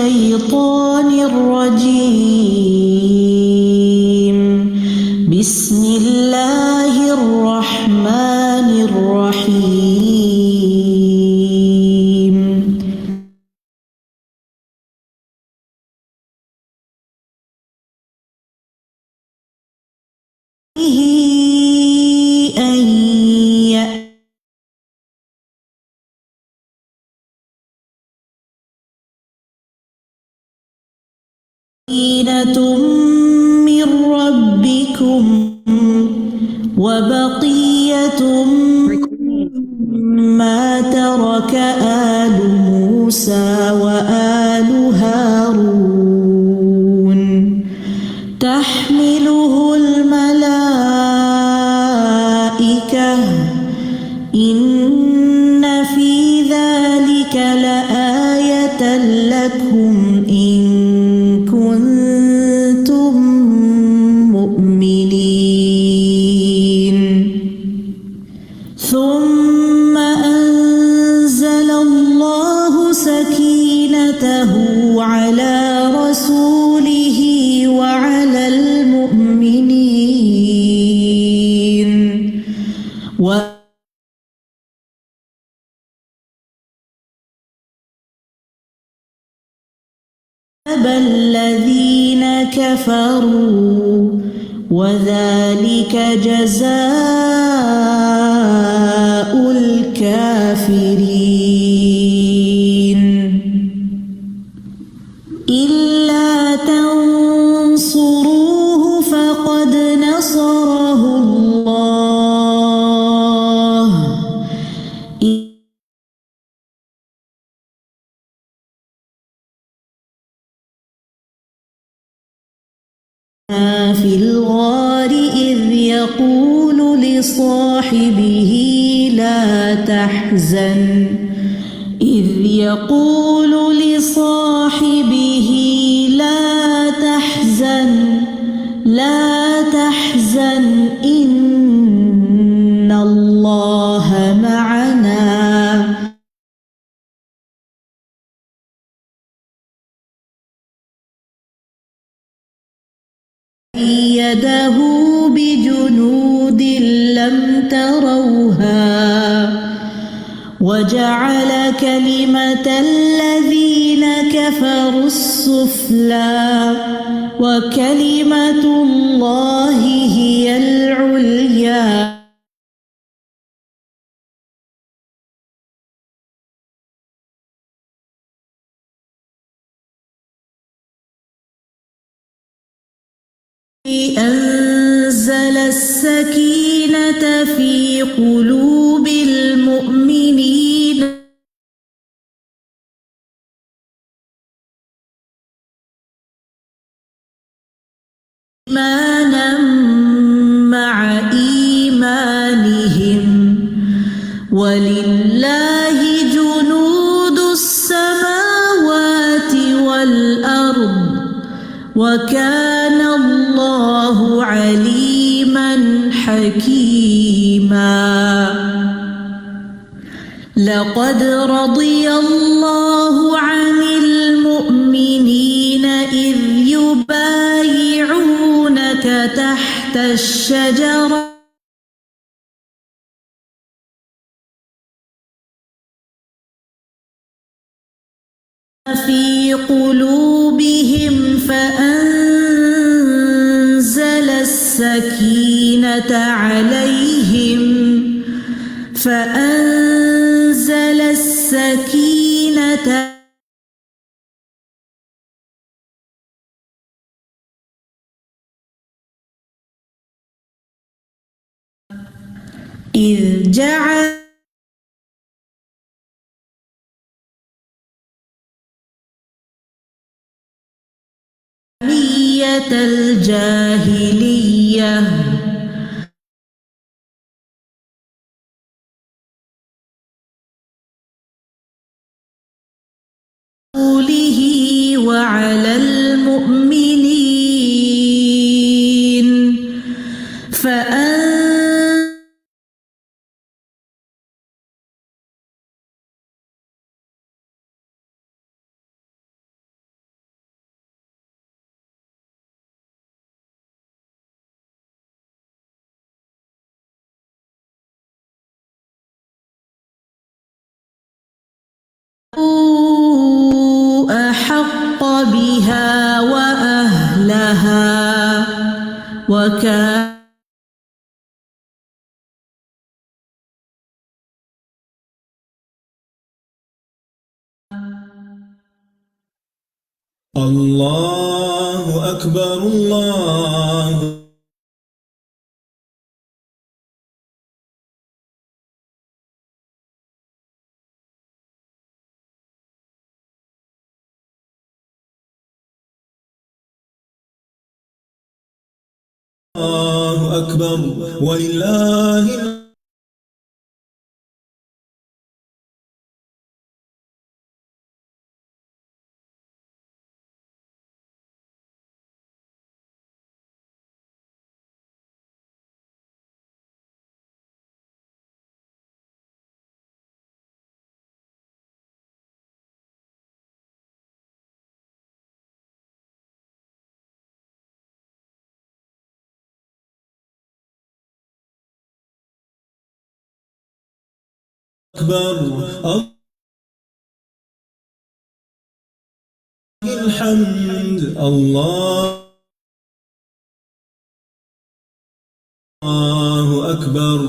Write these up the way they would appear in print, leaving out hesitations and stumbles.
الشيطان الرجيم. بسم الله الرحمن الرحيم. أن يأتينة من ربكم وبقية ما ترك آل موسى وآل هارون تحمله الملائكة إن في ذلك لآية لكم إن كنتم مؤمنين. ثم أنزل الله سكينته على رسوله وعلى المؤمنين الذين كفروا وذلك جزاء الكافرين. إلا تنصروه فقد نصره الله في الغار إذ يقول لصاحبه لا تحزن إن الله معنا أيده بجنود لم تروها وجعل كلمة الذين كفروا السفلى وكلمة الله هي العليا. أنزل السكينة في قلوب المؤمنين إيمانا مع إيمانهم ولله جنود السماوات والأرض وكان الله عليما حكيما. لقد رضي الله عن المؤمنين إذ يبايعونك تحت الشجرة في قلوبهم فأنزل السكينة إذ جعل الجاهلية وعلى المؤمنين بها وأهلها وكان الله أكبر الله أكبر ولله أكبر الحمد الله أكبر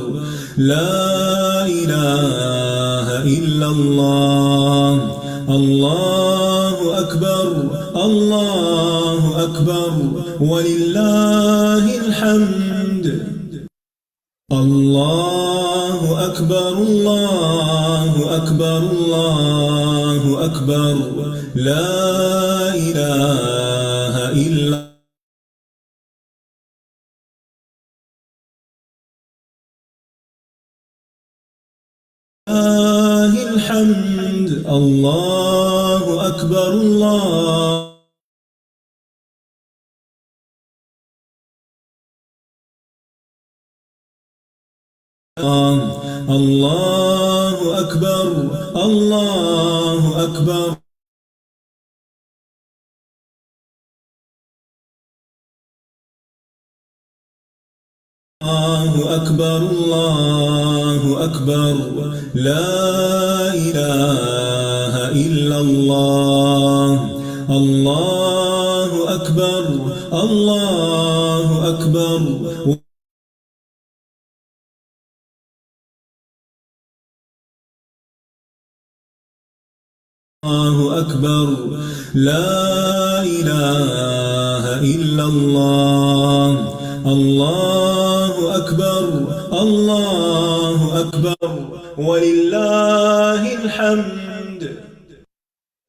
لا إله إلا الله الله أكبر الله أكبر ولله الحمد الله أكبر الله أكبر الله أكبر لا إله إلا الله الحمد الله أكبر الله الله أكبر الله أكبر الله أكبر الله أكبر لا إله إلا الله الله أكبر الله أكبر الله أكبر لا إله إلا الله الله أكبر الله أكبر ولله الحمد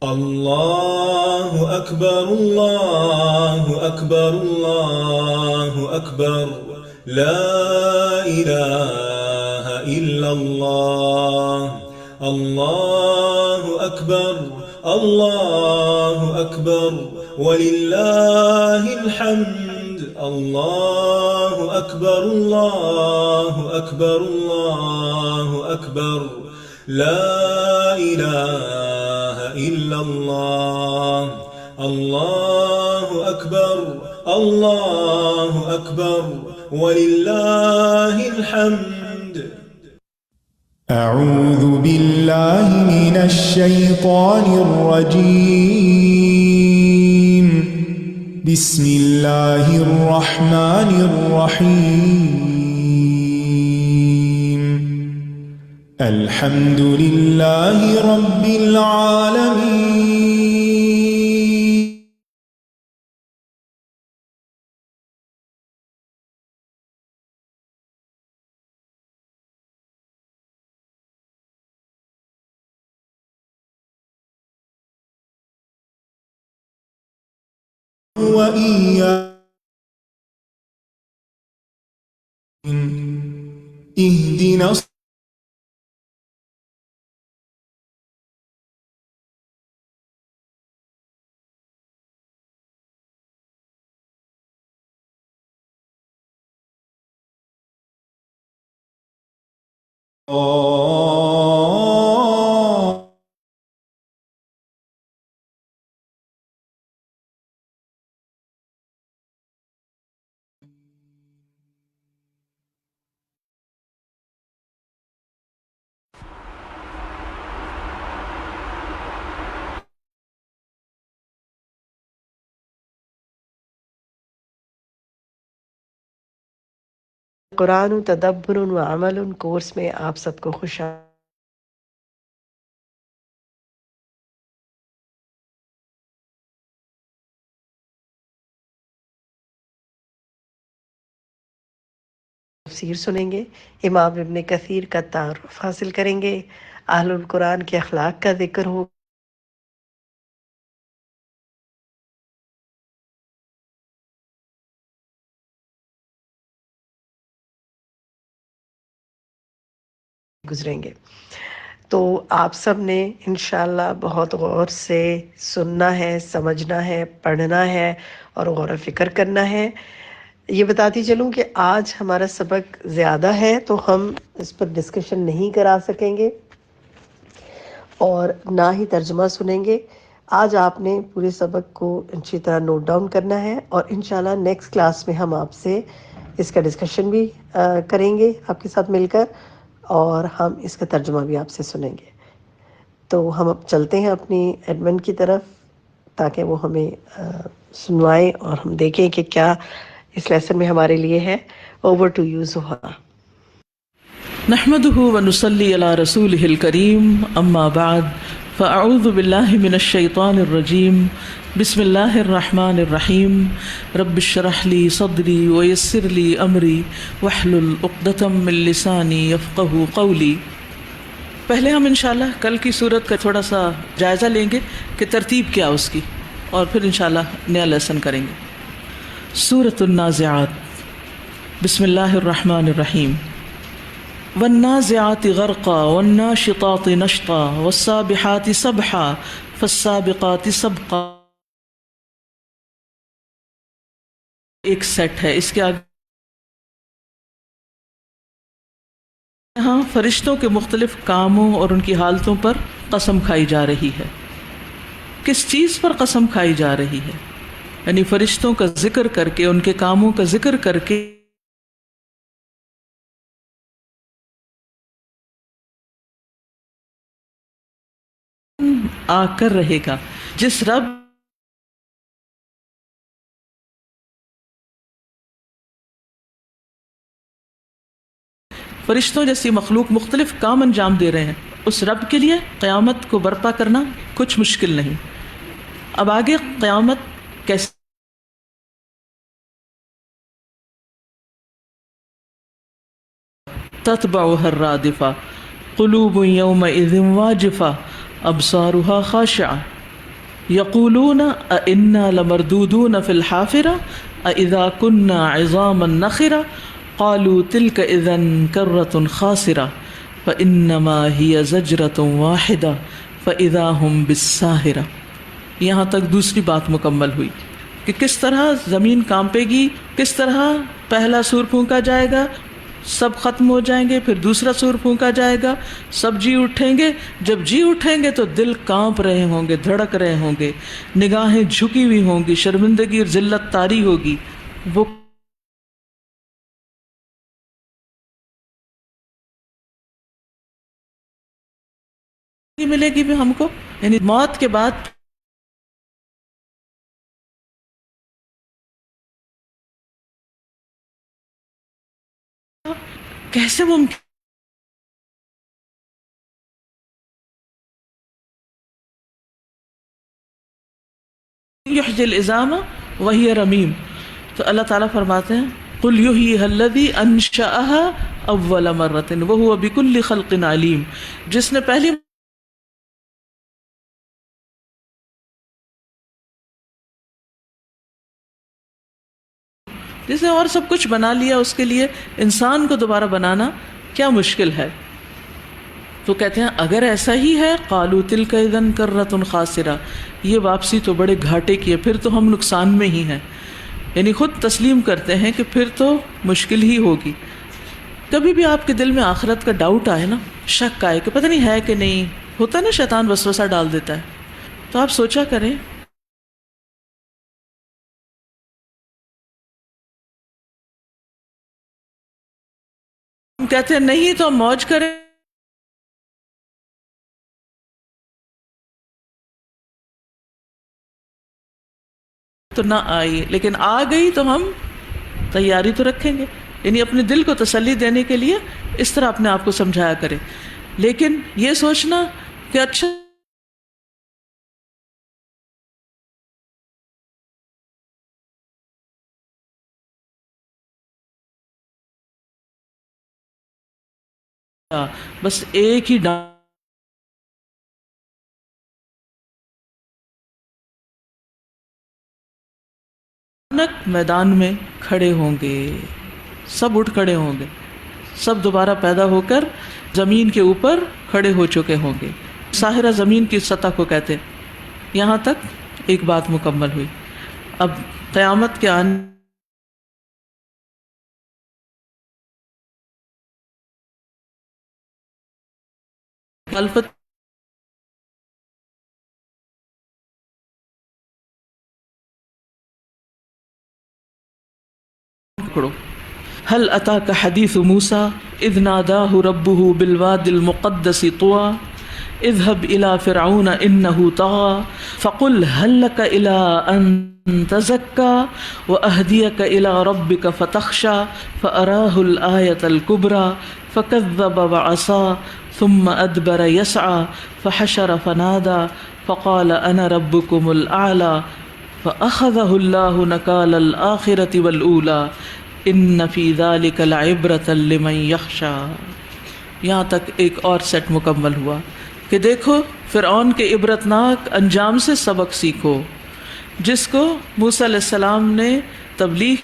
الله أكبر الله أكبر الله أكبر لا إله إلا الله الله أكبر الله أكبر ولله الحمد الله أكبر الله أكبر الله أكبر لا إله إلا الله الله أكبر الله أكبر ولله الحمد أعوذ بالله من الشيطان الرجيم بسم الله الرحمن الرحيم الحمد لله رب العالمين وإياك اهدنا قرآن تدبر و عمل کورس میں آپ سب کو خوش تفسیر سنیں گے، امام ابن کثیر کا تعارف حاصل کریں گے، اہل القرآن کے اخلاق کا ذکر ہو، گزریں گے۔ تو آپ سب نے انشاءاللہ بہت غور سے سننا ہے، سمجھنا ہے، پڑھنا ہے اور غور و فکر کرنا ہے۔ یہ بتاتی چلوں کہ آج ہمارا سبق زیادہ ہے تو ہم اس پر ڈسکشن نہیں کرا سکیں گے اور نہ ہی ترجمہ سنیں گے۔ آج آپ نے پورے سبق کو اچھی طرح نوٹ ڈاؤن کرنا ہے اور انشاءاللہ نیکسٹ کلاس میں ہم آپ سے اس کا ڈسکشن بھی کریں گے آپ کے ساتھ مل کر، اور ہم اس کا ترجمہ بھی آپ سے سنیں گے۔ تو ہم اب چلتے ہیں اپنی ایڈمن کی طرف تاکہ وہ ہمیں سنوائیں اور ہم دیکھیں کہ کیا اس لیسن میں ہمارے لیے ہے۔ اوور ٹو یو زہا۔ نحمده ونصلي على رسوله الكريم اما بعد فاعوذ بالله من الشيطان الرجيم بسم الله الرحمن الرحيم رب اشرح لي صدري ويسر لي امري واحلل عقدة من لساني يفقهوا قولي۔ پہلے ہم انشاءاللہ کل کی صورت کا تھوڑا سا جائزہ لیں گے کہ ترتیب کیا اس کی، اور پھر انشاءاللہ نیا لیسن کریں گے۔ سورۃ النازعات، بسم اللہ الرحمن الرحیم۔ والنازعات غرقا والناشطات نشطا والسابحات سبحا فالسابقات سبقا۔ ایک سیٹ ہے، اس کے آگے یہاں فرشتوں کے مختلف کاموں اور ان کی حالتوں پر قسم کھائی جا رہی ہے۔ کس چیز پر قسم کھائی جا رہی ہے؟ یعنی فرشتوں کا ذکر کر کے، ان کے کاموں کا ذکر کر کے آ کر رہے گا۔ جس رب فرشتوں جیسی مخلوق مختلف کام انجام دے رہے ہیں، اس رب کے لیے قیامت کو برپا کرنا کچھ مشکل نہیں۔ اب آگے قیامت کیسے تتبعها الرادفہ قلوب یومئذ واجفہ ابصارها خاشعہ یقولون ائنا لمردودون فی الحافرہ اذا كنا عظاما نخرہ قالوا تلك اذا کرۃ خاسرہ فانما هی زجرۃ واحدہ فاذا هم بالساہرہ۔ یہاں تک دوسری بات مکمل ہوئی کہ کس طرح زمین کانپے گی، کس طرح پہلا سور پھونکا جائے گا، سب ختم ہو جائیں گے، پھر دوسرا سور پھونکا جائے گا، سب جی اٹھیں گے۔ جب جی اٹھیں گے تو دل کانپ رہے ہوں گے، دھڑک رہے ہوں گے، نگاہیں جھکی ہوئی ہوں گی، شرمندگی اور ذلت طاری ہوگی۔ وہ ملے گی بھی ہم کو، یعنی موت کے بعد کیسے ممکن؟ یحیی العظام وہی رمیم۔ تو اللہ تعالیٰ فرماتے ہیں قل یحییھا الذی انشأھا اول مرۃ وہو بکل خلق علیم۔ جس نے پہلی جس نے اور سب کچھ بنا لیا، اس کے لیے انسان کو دوبارہ بنانا کیا مشکل ہے؟ تو کہتے ہیں اگر ایسا ہی ہے قالوا تلک اذا کرۃ خاسرہ، یہ واپسی تو بڑے گھاٹے کی ہے، پھر تو ہم نقصان میں ہی ہیں۔ یعنی خود تسلیم کرتے ہیں کہ پھر تو مشکل ہی ہوگی۔ کبھی بھی آپ کے دل میں آخرت کا ڈاؤٹ آئے نا، شک آئے کہ پتہ نہیں ہے کہ نہیں، ہوتا ہے نا، شیطان وسوسہ ڈال دیتا ہے، تو آپ سوچا کریں ہم کہتے ہیں نہیں تو ہم موج کریں، تو نہ آئی، لیکن آ گئی تو ہم تیاری تو رکھیں گے۔ یعنی اپنے دل کو تسلی دینے کے لیے اس طرح اپنے آپ کو سمجھایا کرے. لیکن یہ سوچنا کہ اچھا بس ایک ہی میدان میں کھڑے ہوں گے، سب اٹھ کھڑے ہوں گے، سب دوبارہ پیدا ہو کر زمین کے اوپر کھڑے ہو چکے ہوں گے. ساحرہ زمین کی سطح کو کہتے. یہاں تک ایک بات مکمل ہوئی. اب قیامت کے آنے الفت پکڑو. هل أتاك حديث موسى إذ ناداه ربه بالواد المقدس طوى اذهب إلى فرعون إنه طغى فقل هل لك إلى أن تزكى وأهديك إلى ربك فتخشى فأراه الآية الكبرى فكذب وعصى ثم أدبر يسعى فحشر فنادى فقال أنا ربكم الأعلى فأخذه الله نكال الآخرة والأولى ان فی ذلک لعبرۃ لمن یخشی. یہاں تک ایک اور سیٹ مکمل ہوا کہ دیکھو فرعون کے عبرتناک انجام سے سبق سیکھو، جس کو موسیٰ علیہ السلام نے تبلیغ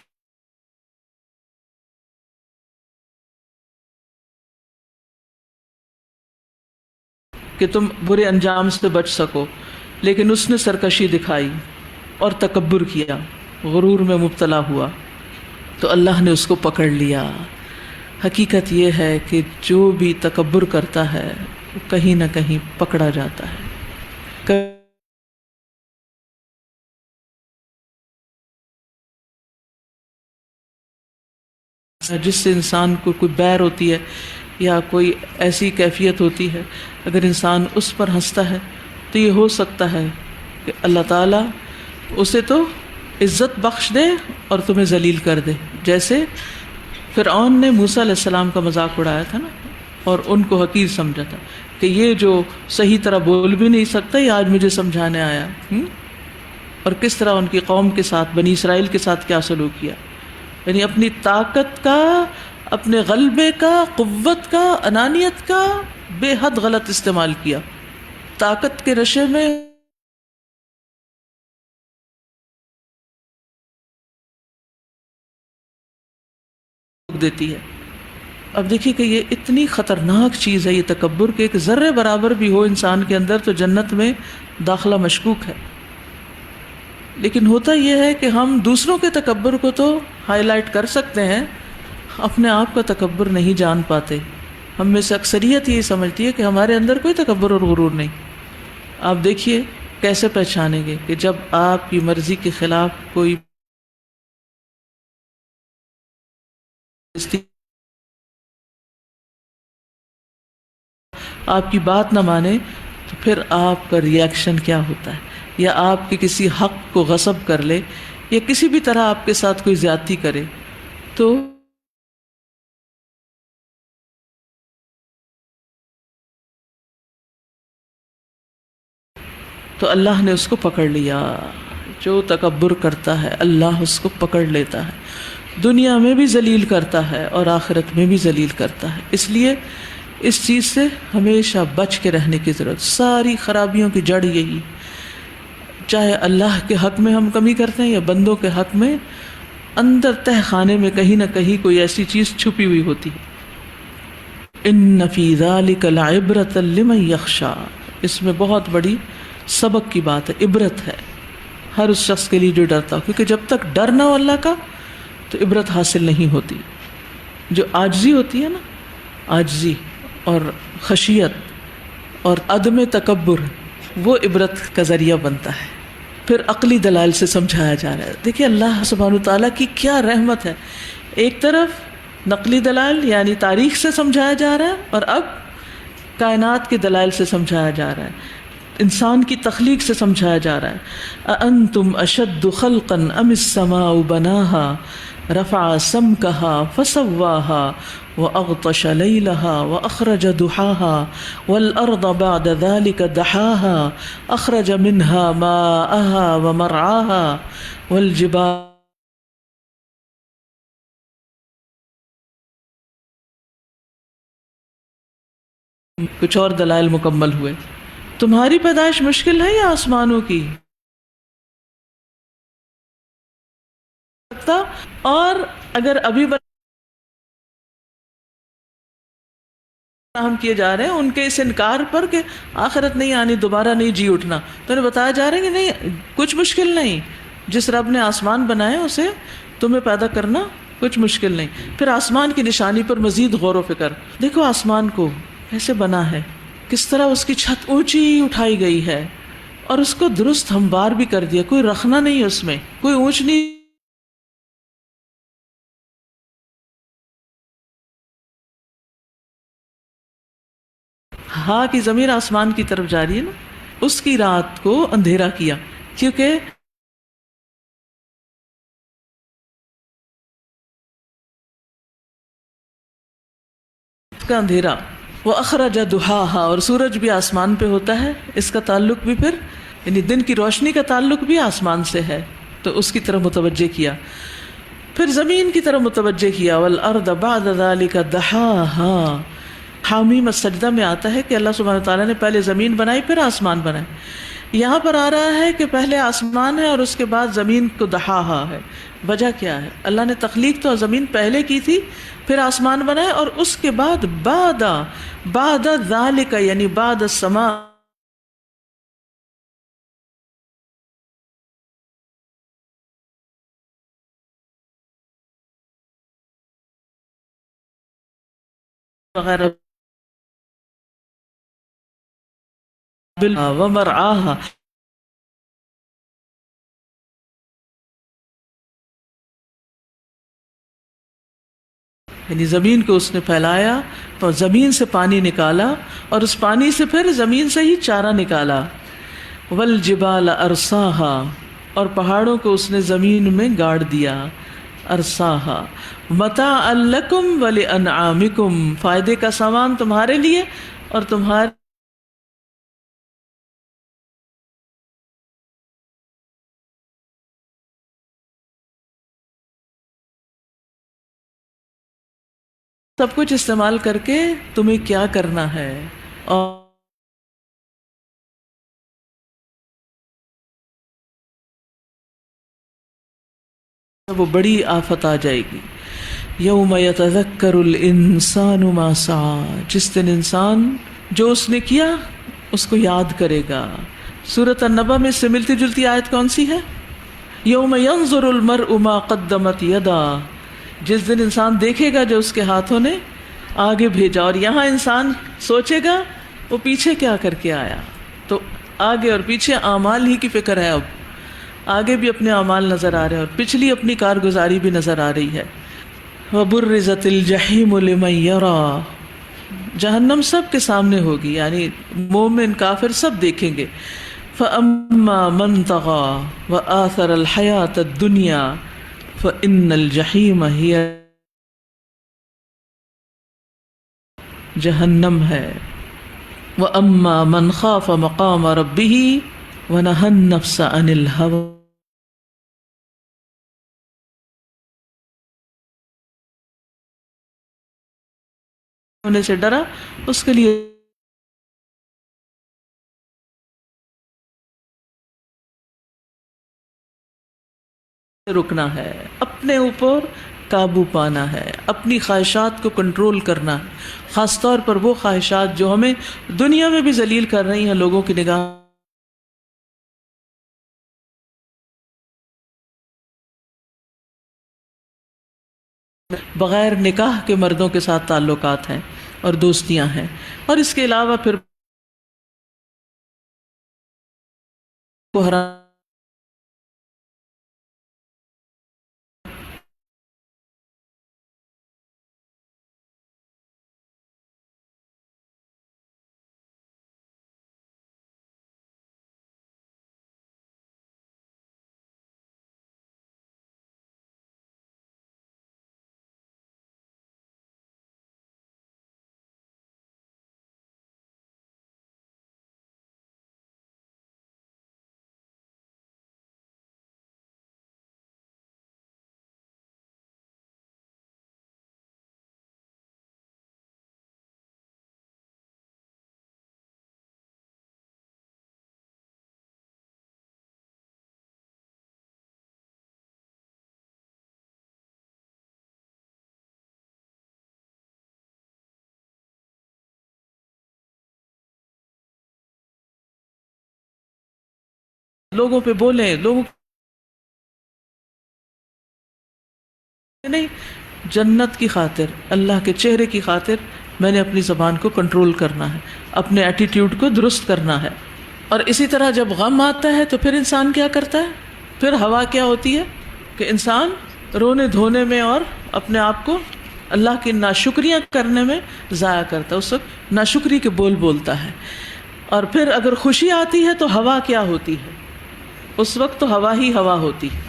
کہ تم برے انجام سے بچ سکو، لیکن اس نے سرکشی دکھائی اور تکبر کیا، غرور میں مبتلا ہوا تو اللہ نے اس کو پکڑ لیا. حقیقت یہ ہے کہ جو بھی تکبر کرتا ہے وہ کہیں نہ کہیں پکڑا جاتا ہے. جس سے انسان کو کوئی بیر ہوتی ہے یا کوئی ایسی کیفیت ہوتی ہے، اگر انسان اس پر ہنستا ہے تو یہ ہو سکتا ہے کہ اللہ تعالیٰ اسے تو عزت بخش دے اور تمہیں ذلیل کر دے. جیسے فرعون نے موسیٰ علیہ السلام کا مذاق اڑایا تھا نا، اور ان کو حقیر سمجھا تھا کہ یہ جو صحیح طرح بول بھی نہیں سکتا یہ آج مجھے سمجھانے آیا. اور کس طرح ان کی قوم کے ساتھ، بنی اسرائیل کے ساتھ کیا سلوک کیا، یعنی اپنی طاقت کا، اپنے غلبے کا، قوت کا، انانیت کا بے حد غلط استعمال کیا. طاقت کے نشے میں دیتی ہے. اب دیکھیے کہ یہ اتنی خطرناک چیز ہے یہ تکبر، کہ ایک ذرے برابر بھی ہو انسان کے اندر تو جنت میں داخلہ مشکوک ہے. لیکن ہوتا یہ ہے کہ ہم دوسروں کے تکبر کو تو ہائی لائٹ کر سکتے ہیں، اپنے آپ کا تکبر نہیں جان پاتے. ہم میں سے اکثریت یہ سمجھتی ہے کہ ہمارے اندر کوئی تکبر اور غرور نہیں. آپ دیکھیے کیسے پہچانیں گے کہ جب آپ کی مرضی کے خلاف کوئی آپ کی بات نہ مانے تو پھر آپ کا ری ایکشن کیا ہوتا ہے، یا آپ کے کسی حق کو غصب کر لے یا کسی بھی طرح آپ کے ساتھ کوئی زیادتی کرے تو اللہ نے اس کو پکڑ لیا. جو تکبر کرتا ہے اللہ اس کو پکڑ لیتا ہے، دنیا میں بھی ذلیل کرتا ہے اور آخرت میں بھی ذلیل کرتا ہے. اس لیے اس چیز سے ہمیشہ بچ کے رہنے کی ضرورت. ساری خرابیوں کی جڑ یہی، چاہے اللہ کے حق میں ہم کمی کرتے ہیں یا بندوں کے حق میں، اندر تہ خانے میں کہیں نہ کہیں کوئی ایسی چیز چھپی ہوئی ہوتی ہے. ان فی ذلک لعبرۃ لمن یخشی. اس میں بہت بڑی سبق کی بات ہے، عبرت ہے ہر اس شخص کے لیے جو ڈرتا ہو، کیونکہ جب تک ڈر نہ ہو اللہ کا تو عبرت حاصل نہیں ہوتی. جو عاجزی ہوتی ہے نا، عاجزی اور خشیت اور عدم تکبر، وہ عبرت کا ذریعہ بنتا ہے. پھر عقلی دلائل سے سمجھایا جا رہا ہے. دیکھیے اللہ سبحانہ تعالیٰ کی کیا رحمت ہے، ایک طرف نقلی دلائل یعنی تاریخ سے سمجھایا جا رہا ہے، اور اب کائنات کے دلائل سے سمجھایا جا رہا ہے، انسان کی تخلیق سے سمجھایا جا رہا ہے. اَأَنْتُمْ أَشَدُّ خَلْقًا أَمِ السَّمَاءُ بَنَاهَا رفع سمكها فسواها وأغطش ليلها وأخرج ضحاها والأرض بعد ذلك دحاها أخرج منها ماءها ومرعاها والجبال. کچھ اور دلائل مکمل ہوئے. تمہاری پیدائش مشکل ہے یا آسمانوں کی؟ اور اگر ابھی ہم کیے جا رہے ہیں ان کے اس انکار پر کہ آخرت نہیں آنی، دوبارہ نہیں جی اٹھنا، تو انہیں بتایا جا رہا ہے کہ نہیں، کچھ مشکل نہیں. جس رب نے آسمان بنائے اسے تمہیں پیدا کرنا کچھ مشکل نہیں. پھر آسمان کی نشانی پر مزید غور و فکر. دیکھو آسمان کو کیسے بنا ہے، کس طرح اس کی چھت اونچی اٹھائی گئی ہے اور اس کو درست ہموار بھی کر دیا، کوئی رخنا نہیں اس میں، کوئی اونچ نہیں. ہاں کی ضمیر آسمان کی طرف جا رہی ہے نا. اس کی رات کو اندھیرا کیا کیونکہ اس کا اندھیرا. وہ اخرج ضحاها، اور سورج بھی آسمان پہ ہوتا ہے، اس کا تعلق بھی پھر یعنی دن کی روشنی کا تعلق بھی آسمان سے ہے، تو اس کی طرف متوجہ کیا. پھر زمین کی طرف متوجہ کیا. والارض بعد ذلك دحاها. حامیم السجدہ میں آتا ہے کہ اللہ سبحانہ تعالیٰ نے پہلے زمین بنائی پھر آسمان بنائے. یہاں پر آ رہا ہے کہ پہلے آسمان ہے اور اس کے بعد زمین کو دحاها ہے. وجہ کیا ہے؟ اللہ نے تخلیق تو زمین پہلے کی تھی، پھر آسمان بنائے، اور اس کے بعد بعد ذالک یعنی بعد السماء وغیرہ ومرعاها، یعنی زمین کو اس نے پھیلایا اور زمین سے پانی نکالا اور اس پانی سے پھر زمین سے ہی چارہ نکالا. والجبال ارساها، اور پہاڑوں کو اس نے زمین میں گاڑ دیا. ارساها متاعا لکم ولانعامکم، فائدے کا سامان تمہارے لیے اور تمہارے سب کچھ استعمال کر کے تمہیں کیا کرنا ہے. اور وہ بڑی آفت آ جائے گی. یوم یتذکر الانسان ما سعی، جس دن انسان جو اس نے کیا اس کو یاد کرے گا. سورۃ النبأ میں اس سے ملتی جلتی آیت کون سی ہے؟ یوم ینظر المرء ما قدمت یدا، جس دن انسان دیکھے گا جو اس کے ہاتھوں نے آگے بھیجا. اور یہاں انسان سوچے گا وہ پیچھے کیا کر کے آیا، تو آگے اور پیچھے اعمال ہی کی فکر ہے. اب آگے بھی اپنے اعمال نظر آ رہے ہیں اور پچھلی اپنی کارگزاری بھی نظر آ رہی ہے. وَبُرِّزَتِ الْجَحِيمُ لِمَنْ يَرَى، جہنم سب کے سامنے ہوگی، یعنی مومن کافر سب دیکھیں گے. فَأَمَّا مَنْ طَغَى وَآثَرَ الْحَيَاةَ الدُّنْيَا فَإِنَّ الْجَحِيمَ هِيَ جہنم ہے. وَأَمَّا مَنْ خَافَ مَقَامَ رَبِّهِ وَنَهَى النَّفْسَ عَنِ الْهَوَىٰ، ہونے سے ڈرا، اس کے لیے رکنا ہے، اپنے اوپر قابو پانا ہے، اپنی خواہشات کو کنٹرول کرنا ہے، خاص طور پر وہ خواہشات جو ہمیں دنیا میں بھی ذلیل کر رہی ہیں لوگوں کی نگاہ. بغیر نکاح کے مردوں کے ساتھ تعلقات ہیں اور دوستیاں ہیں، اور اس کے علاوہ پھر حرام لوگوں پہ بولیں، لوگوں نہیں، جنت کی خاطر، اللہ کے چہرے کی خاطر میں نے اپنی زبان کو کنٹرول کرنا ہے، اپنے ایٹیٹیوڈ کو درست کرنا ہے۔ اور اسی طرح جب غم آتا ہے تو پھر انسان کیا کرتا ہے؟ پھر ہوا کیا ہوتی ہے کہ انسان رونے دھونے میں اور اپنے آپ کو اللہ کی ناشکریاں کرنے میں ضائع کرتا ہے، اس وقت ناشکری کے بول بولتا ہے۔ اور پھر اگر خوشی آتی ہے تو ہوا کیا ہوتی ہے؟ اس وقت تو ہوا ہی ہوا ہوتی ہے،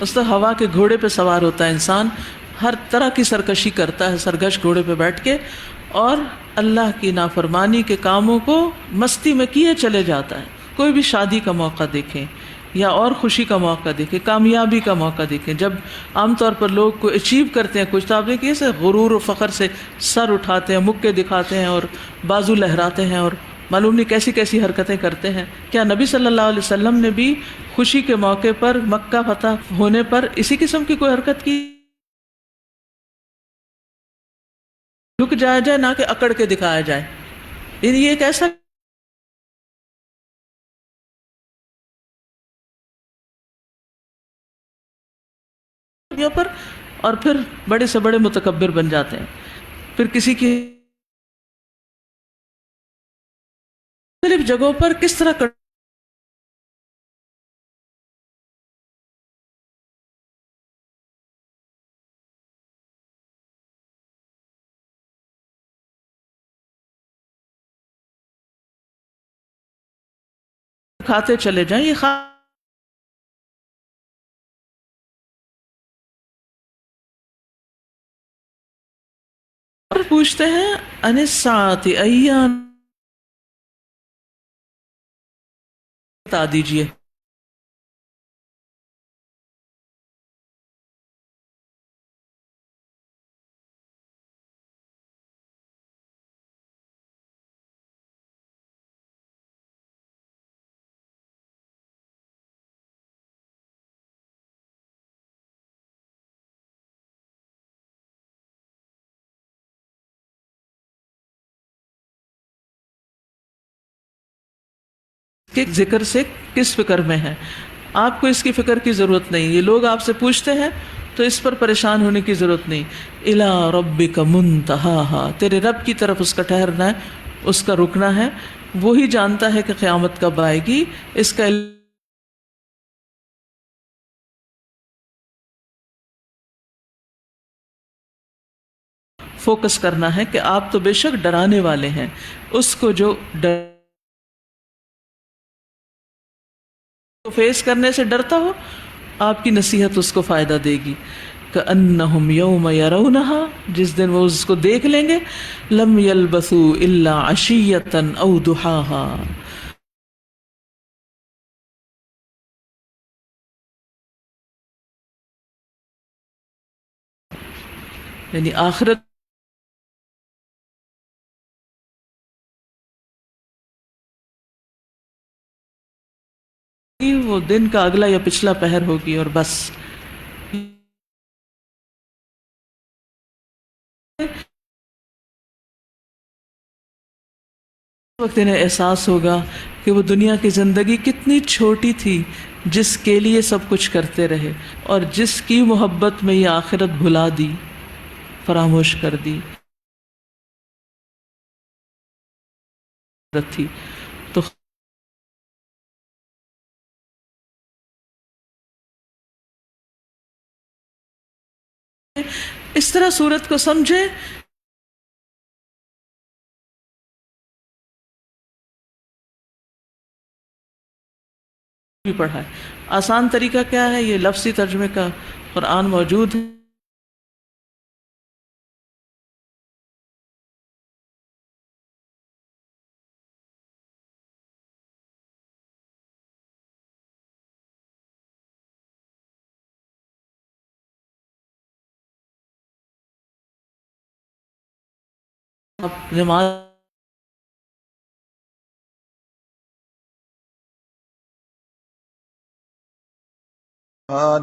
اس وقت ہوا کے گھوڑے پہ سوار ہوتا ہے انسان، ہر طرح کی سرکشی کرتا ہے سرگش گھوڑے پہ بیٹھ کے، اور اللہ کی نافرمانی کے کاموں کو مستی میں کیے چلے جاتا ہے۔ کوئی بھی شادی کا موقع دیکھیں یا اور خوشی کا موقع دیکھیں، کامیابی کا موقع دیکھیں، جب عام طور پر لوگ کو اچیو کرتے ہیں کچھ، تو آپ دیکھیے سے غرور و فخر سے سر اٹھاتے ہیں، مکے دکھاتے ہیں اور بازو لہراتے ہیں اور معلوم نہیں کیسی کیسی حرکتیں کرتے ہیں۔ کیا نبی صلی اللہ علیہ وسلم نے بھی خوشی کے موقع پر مکہ فتح ہونے پر اسی قسم کی کوئی حرکت کی؟ رک جایا جائے، نہ کہ اکڑ کے دکھایا جائے۔ یہ ایک ایسا پر، اور پھر بڑے سے بڑے متکبر بن جاتے ہیں، پھر کسی کی مختلف جگہوں پر کس طرح کھاتے چلے جائیں۔ یہ پوچھتے ہیں ان الساعۃ ایان، بتا دیجئے کہ ذکر سے کس فکر میں ہے۔ آپ کو اس کی فکر کی ضرورت نہیں، یہ لوگ آپ سے پوچھتے ہیں تو اس پر پریشان ہونے کی ضرورت نہیں۔ الی ربک منتہاہا، تیرے رب کی طرف اس کا ٹھہرنا ہے، اس کا رکنا ہے، وہی جانتا ہے کہ قیامت کب آئے گی۔ اس کا فوکس کرنا ہے کہ آپ تو بے شک ڈرانے والے ہیں، اس کو جو فیس کرنے سے ڈرتا ہو، آپ کی نصیحت اس کو فائدہ دے گی۔ کأنہم یوم یرونہا، جس دن وہ اس کو دیکھ لیں گے، لم یلبثوا الا عشیۃ او ضحاہا، یعنی آخرت وہ دن کا اگلا یا پچھلا پہر ہوگی، اور بس وقت انہیں احساس ہوگا کہ وہ دنیا کی زندگی کتنی چھوٹی تھی جس کے لیے سب کچھ کرتے رہے، اور جس کی محبت میں یہ آخرت بھلا دی، فراموش کر دی تھی۔ تو اس طرح صورت کو سمجھے بھی پڑھا ہے۔ آسان طریقہ کیا ہے؟ یہ لفظی ترجمے کا قرآن موجود ہے، آپ نماز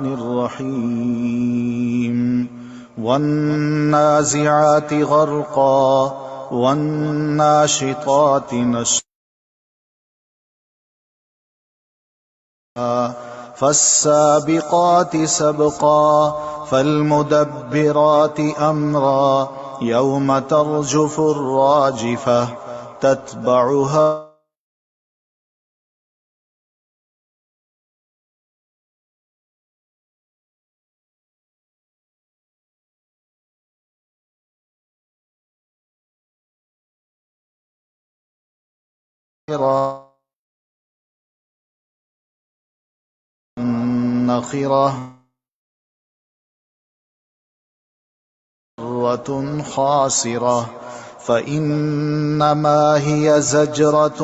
الرحيم والنازعات غرقا والناشطات نشطا فالسابقات سبقا فالمدبرات أمرا يوم ترجف الراجفة تتبعها نخرة خاسرة فإنما هي زجرة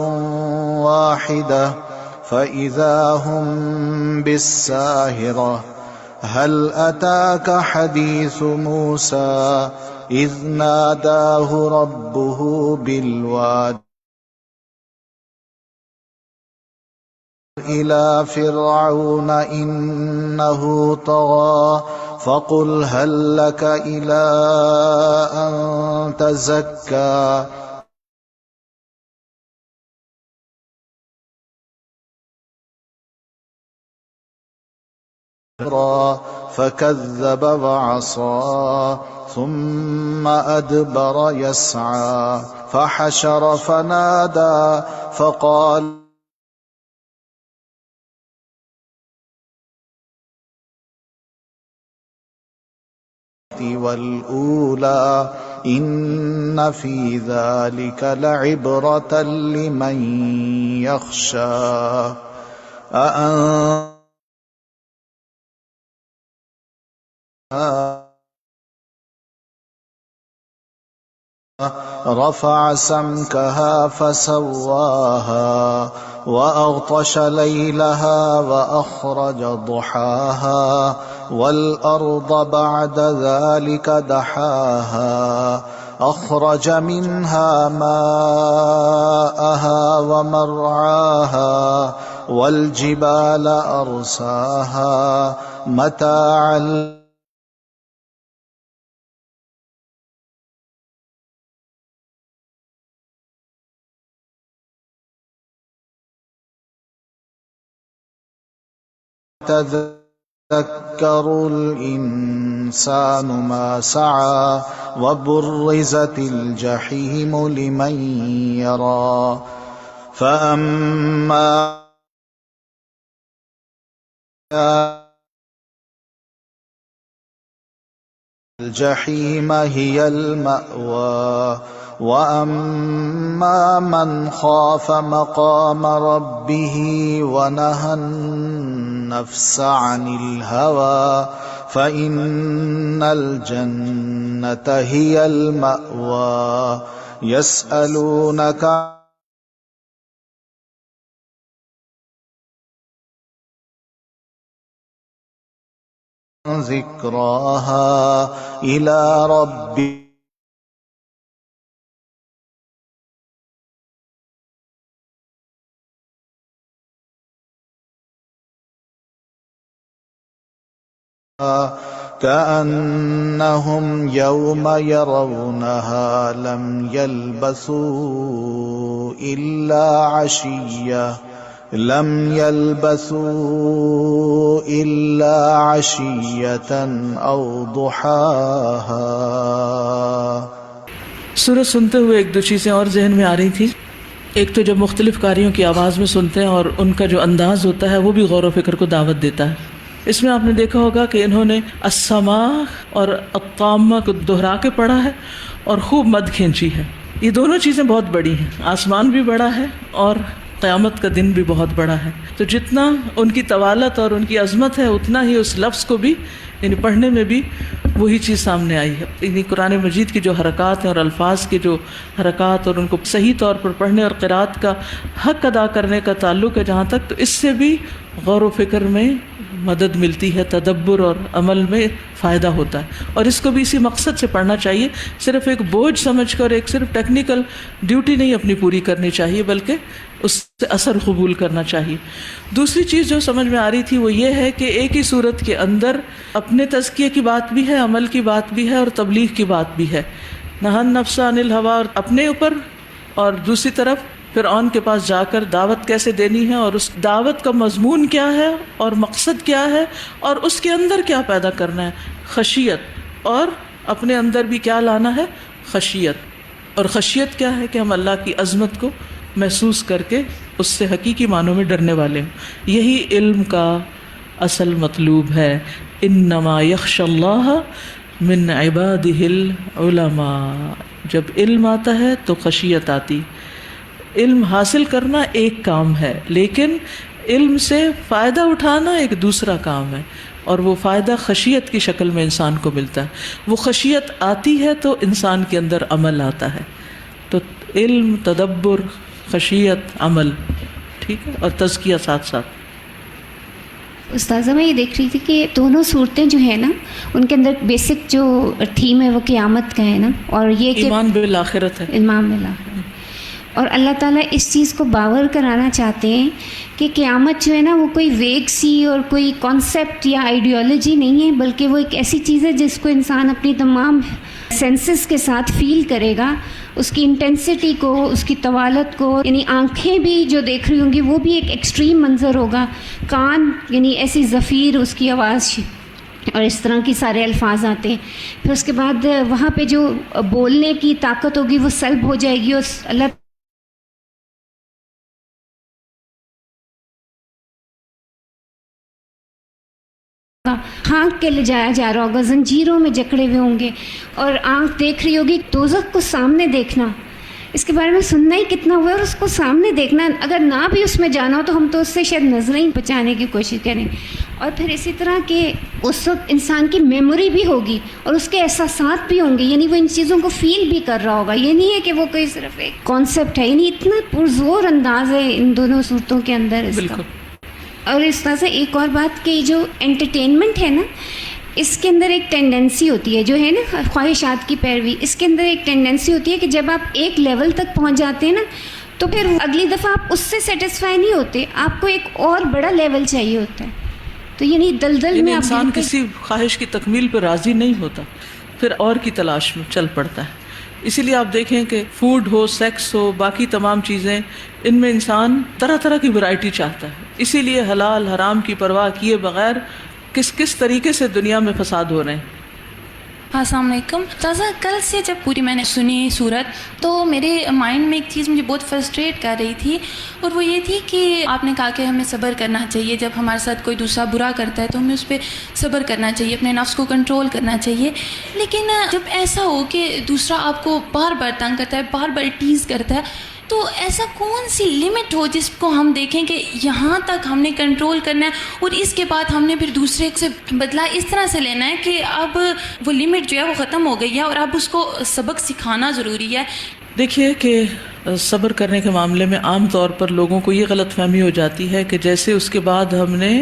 واحدة فإذا هم بالساهرة هل أتاك حديث موسى إذ ناداه ربه بالواد إلى فرعون إنه طغى فقل هل لك إلى أن تزكى فكذب وعصى ثم أدبر يسعى فحشر فنادى فقال والأولى إن في ذلك لعبرة لمن يخشى رفع سمكها فسواها وأغطش ليلها وأخرج ضحاها والأرض بعد ذلك دحاها أخرج منها ماءها ومرعاها والجبال أرساها متاعا يتذكر الإنسان ما سعى وبرزت الجحيم لمن يرى فأما الجحيم هي المأوى وأما من خاف مقام ربه ونهى النفس عن الهوى فإن الجنة هي المأوى يسألونك ذكراها إلى ربك كأنهم يوم يرونها لم يلبثوا إلا عشية أو ضحاها. سورت سنتے ہوئے ایک دو چیزیں اور ذہن میں آ رہی تھی. ایک تو جب مختلف قاریوں کی آواز میں سنتے ہیں اور ان کا جو انداز ہوتا ہے وہ بھی غور و فکر کو دعوت دیتا ہے. اس میں آپ نے دیکھا ہوگا کہ انہوں نے السماء اور الطامہ کو دہرا کے پڑھا ہے اور خوب مد کھینچی ہے. یہ دونوں چیزیں بہت بڑی ہیں. آسمان بھی بڑا ہے اور قیامت کا دن بھی بہت بڑا ہے. تو جتنا ان کی طوالت اور ان کی عظمت ہے اتنا ہی اس لفظ کو بھی یعنی پڑھنے میں بھی وہی چیز سامنے آئی ہے. یعنی قرآن مجید کی جو حرکات ہیں اور الفاظ کے جو حرکات اور ان کو صحیح طور پر پڑھنے اور قرات کا حق ادا کرنے کا تعلق ہے جہاں تک، تو اس سے بھی غور و فکر میں مدد ملتی ہے، تدبر اور عمل میں فائدہ ہوتا ہے. اور اس کو بھی اسی مقصد سے پڑھنا چاہیے، صرف ایک بوجھ سمجھ کر ایک صرف ٹیکنیکل ڈیوٹی نہیں اپنی پوری کرنی چاہیے بلکہ اس سے اثر قبول کرنا چاہیے. دوسری چیز جو سمجھ میں آ رہی تھی وہ یہ ہے کہ ایک ہی صورت کے اندر اپنے تزکیے کی بات بھی ہے، عمل کی بات بھی ہے اور تبلیغ کی بات بھی ہے. نہى النفس عن الهوى اپنے اوپر، اور دوسری طرف فرعون کے پاس جا کر دعوت کیسے دینی ہے اور اس دعوت کا مضمون کیا ہے اور مقصد کیا ہے اور اس کے اندر کیا پیدا کرنا ہے، خشیت، اور اپنے اندر بھی کیا لانا ہے، خشیت۔ اور خشیت کیا ہے کہ ہم اللہ کی عظمت کو محسوس کر کے اس سے حقیقی معنوں میں ڈرنے والے ہوں۔ یہی علم کا اصل مطلوب ہے، انما یخشی اللہ من عبادہ العلماء۔ جب علم آتا ہے تو خشیت آتی۔ علم حاصل کرنا ایک کام ہے، لیکن علم سے فائدہ اٹھانا ایک دوسرا کام ہے، اور وہ فائدہ خشیت کی شکل میں انسان کو ملتا ہے۔ وہ خشیت آتی ہے تو انسان کے اندر عمل آتا ہے۔ تو علم، تدبر، خشیت، عمل، ٹھیک ہے، اور تزکیہ ساتھ ساتھ۔ استاذہ میں یہ دیکھ رہی تھی کہ دونوں صورتیں جو ہیں نا ان کے اندر بیسک جو تھیم ہے وہ قیامت کا ہے نا، اور یہ کہ ایمان بالآخرت ہے، ایمان بالآخرت، اور اللہ تعالیٰ اس چیز کو باور کرانا چاہتے ہیں کہ قیامت جو ہے نا وہ کوئی ویگ سی اور کوئی کانسیپٹ یا آئیڈیالوجی نہیں ہے، بلکہ وہ ایک ایسی چیز ہے جس کو انسان اپنی تمام سینسز کے ساتھ فیل کرے گا، اس کی انٹینسٹی کو، اس کی طوالت کو، یعنی آنکھیں بھی جو دیکھ رہی ہوں گی وہ بھی ایک ایکسٹریم منظر ہوگا، کان یعنی ایسی زفیر اس کی آواز، اور اس طرح کی سارے الفاظ آتے ہیں۔ پھر اس کے بعد وہاں پہ جو بولنے کی طاقت ہوگی وہ سلب ہو جائے گی، اور اللہ ہانک کے لے جایا جا رہا ہوگا، زنجیروں میں جکڑے ہوئے ہوں گے، اور آنکھ دیکھ رہی ہوگی دوزخ کو سامنے دیکھنا، اس کے بارے میں سننا ہی کتنا ہوا ہے، اور اس کو سامنے دیکھنا، اگر نہ بھی اس میں جانا ہو تو ہم تو اس سے شاید نظریں ہی بچانے کی کوشش کریں۔ اور پھر اسی طرح کہ اس وقت انسان کی میموری بھی ہوگی اور اس کے احساسات بھی ہوں گے، یعنی وہ ان چیزوں کو فیل بھی کر رہا ہوگا، یہ نہیں ہے کہ وہ کوئی صرف ایک کانسیپٹ ہے، یعنی اتنا پرزور انداز ہے ان دونوں صورتوں کے اندر اس کا۔ بالکل۔ اور اس طرح سے ایک اور بات کہ جو انٹرٹینمنٹ ہے نا، اس کے اندر ایک ٹینڈنسی ہوتی ہے جو ہے نا خواہشات کی پیروی، اس کے اندر ایک ٹینڈنسی ہوتی ہے کہ جب آپ ایک لیول تک پہنچ جاتے ہیں نا تو پھر اگلی دفعہ آپ اس سے سیٹسفائی نہیں ہوتے، آپ کو ایک اور بڑا لیول چاہیے ہوتا ہے، تو یعنی دلدل میں انسان کسی خواہش کی تکمیل پر راضی نہیں ہوتا، پھر اور کی تلاش میں چل پڑتا ہے۔ اسی لیے آپ دیکھیں کہ فوڈ ہو، سیکس ہو، باقی تمام چیزیں، ان میں انسان طرح طرح کی ورائٹی چاہتا ہے۔ اسی لیے حلال حرام کی پرواہ کیے بغیر کس طریقے سے دنیا میں فساد ہو رہے ہیں۔ السلام علیکم۔ تازہ کل سے جب پوری میں نے سنی صورت تو میرے مائنڈ میں ایک چیز مجھے بہت فرسٹریٹ کر رہی تھی، اور وہ یہ تھی کہ آپ نے کہا کہ ہمیں صبر کرنا چاہیے، جب ہمارے ساتھ کوئی دوسرا برا کرتا ہے تو ہمیں اس پہ صبر کرنا چاہیے، اپنے نفس کو کنٹرول کرنا چاہیے۔ لیکن جب ایسا ہو کہ دوسرا آپ کو بار بار تنگ کرتا ہے، بار بار ٹیز کرتا ہے، تو ایسا کون سی لمٹ ہو جس کو ہم دیکھیں کہ یہاں تک ہم نے کنٹرول کرنا ہے، اور اس کے بعد ہم نے پھر دوسرے سے بدلہ اس طرح سے لینا ہے کہ اب وہ لمٹ جو ہے وہ ختم ہو گئی ہے اور اب اس کو سبق سکھانا ضروری ہے۔ دیکھیے کہ صبر کرنے کے معاملے میں عام طور پر لوگوں کو یہ غلط فہمی ہو جاتی ہے کہ جیسے اس کے بعد ہم نے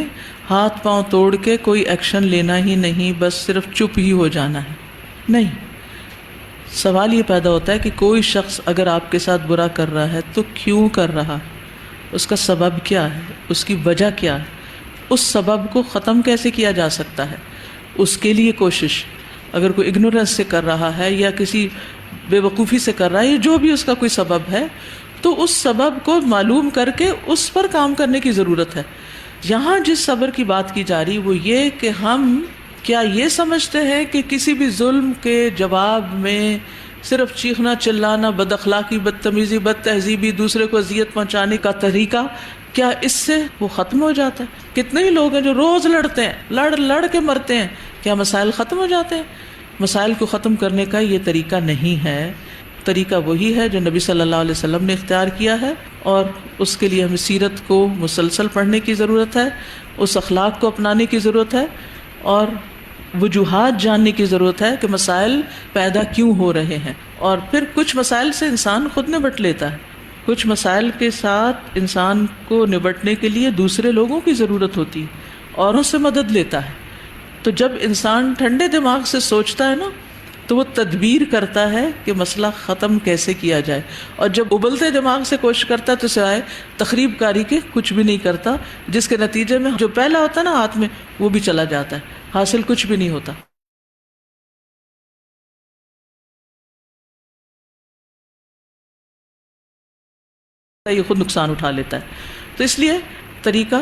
ہاتھ پاؤں توڑ کے کوئی ایکشن لینا ہی نہیں، بس صرف چپ ہی ہو جانا ہے۔ نہیں، سوال یہ پیدا ہوتا ہے کہ کوئی شخص اگر آپ کے ساتھ برا کر رہا ہے تو کیوں کر رہا ہے، اس کا سبب کیا ہے، اس کی وجہ کیا ہے، اس سبب کو ختم کیسے کیا جا سکتا ہے، اس کے لیے کوشش۔ اگر کوئی اگنورنس سے کر رہا ہے یا کسی بے وقوفی سے کر رہا ہے، یا جو بھی اس کا کوئی سبب ہے، تو اس سبب کو معلوم کر کے اس پر کام کرنے کی ضرورت ہے۔ یہاں جس صبر کی بات کی جا رہی وہ یہ کہ ہم کیا یہ سمجھتے ہیں کہ کسی بھی ظلم کے جواب میں صرف چیخنا، چلانا، بد اخلاقی، بدتمیزی، بد تہذیبی، دوسرے کو اذیت پہنچانے کا طریقہ، کیا اس سے وہ ختم ہو جاتا ہے؟ کتنے ہی لوگ ہیں جو روز لڑتے ہیں، لڑ کے مرتے ہیں، کیا مسائل ختم ہو جاتے ہیں؟ مسائل کو ختم کرنے کا یہ طریقہ نہیں ہے۔ طریقہ وہی ہے جو نبی صلی اللہ علیہ وسلم نے اختیار کیا ہے، اور اس کے لیے ہمیں سیرت کو مسلسل پڑھنے کی ضرورت ہے، اس اخلاق کو اپنانے کی ضرورت ہے، اور وجوہات جاننے کی ضرورت ہے کہ مسائل پیدا کیوں ہو رہے ہیں۔ اور پھر کچھ مسائل سے انسان خود نبٹ لیتا ہے، کچھ مسائل کے ساتھ انسان کو نبٹنے کے لیے دوسرے لوگوں کی ضرورت ہوتی ہے، اوروں سے مدد لیتا ہے۔ تو جب انسان ٹھنڈے دماغ سے سوچتا ہے نا تو وہ تدبیر کرتا ہے کہ مسئلہ ختم کیسے کیا جائے، اور جب ابلتے دماغ سے کوشش کرتا ہے تو سوائے تخریب کاری کے کچھ بھی نہیں کرتا، جس کے نتیجے میں جو پہلا ہوتا ہے نا ہاتھ میں وہ بھی چلا جاتا ہے، حاصل کچھ بھی نہیں ہوتا۔ ہے یہ خود نقصان اٹھا لیتا ہے. تو اس لیے طریقہ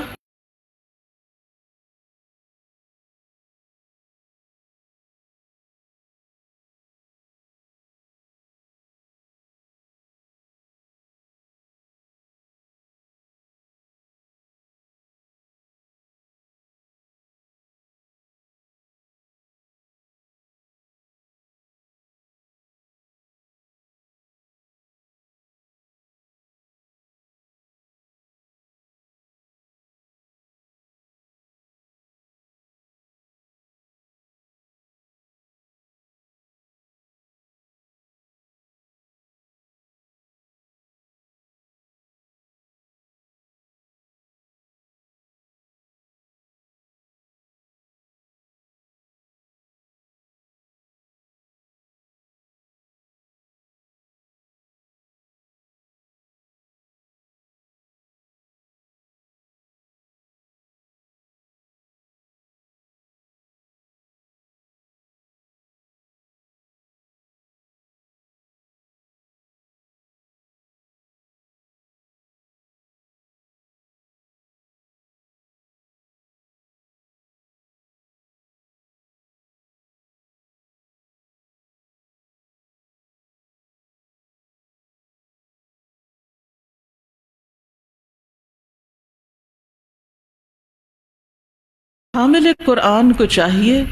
حامل قرآن کو چاہیے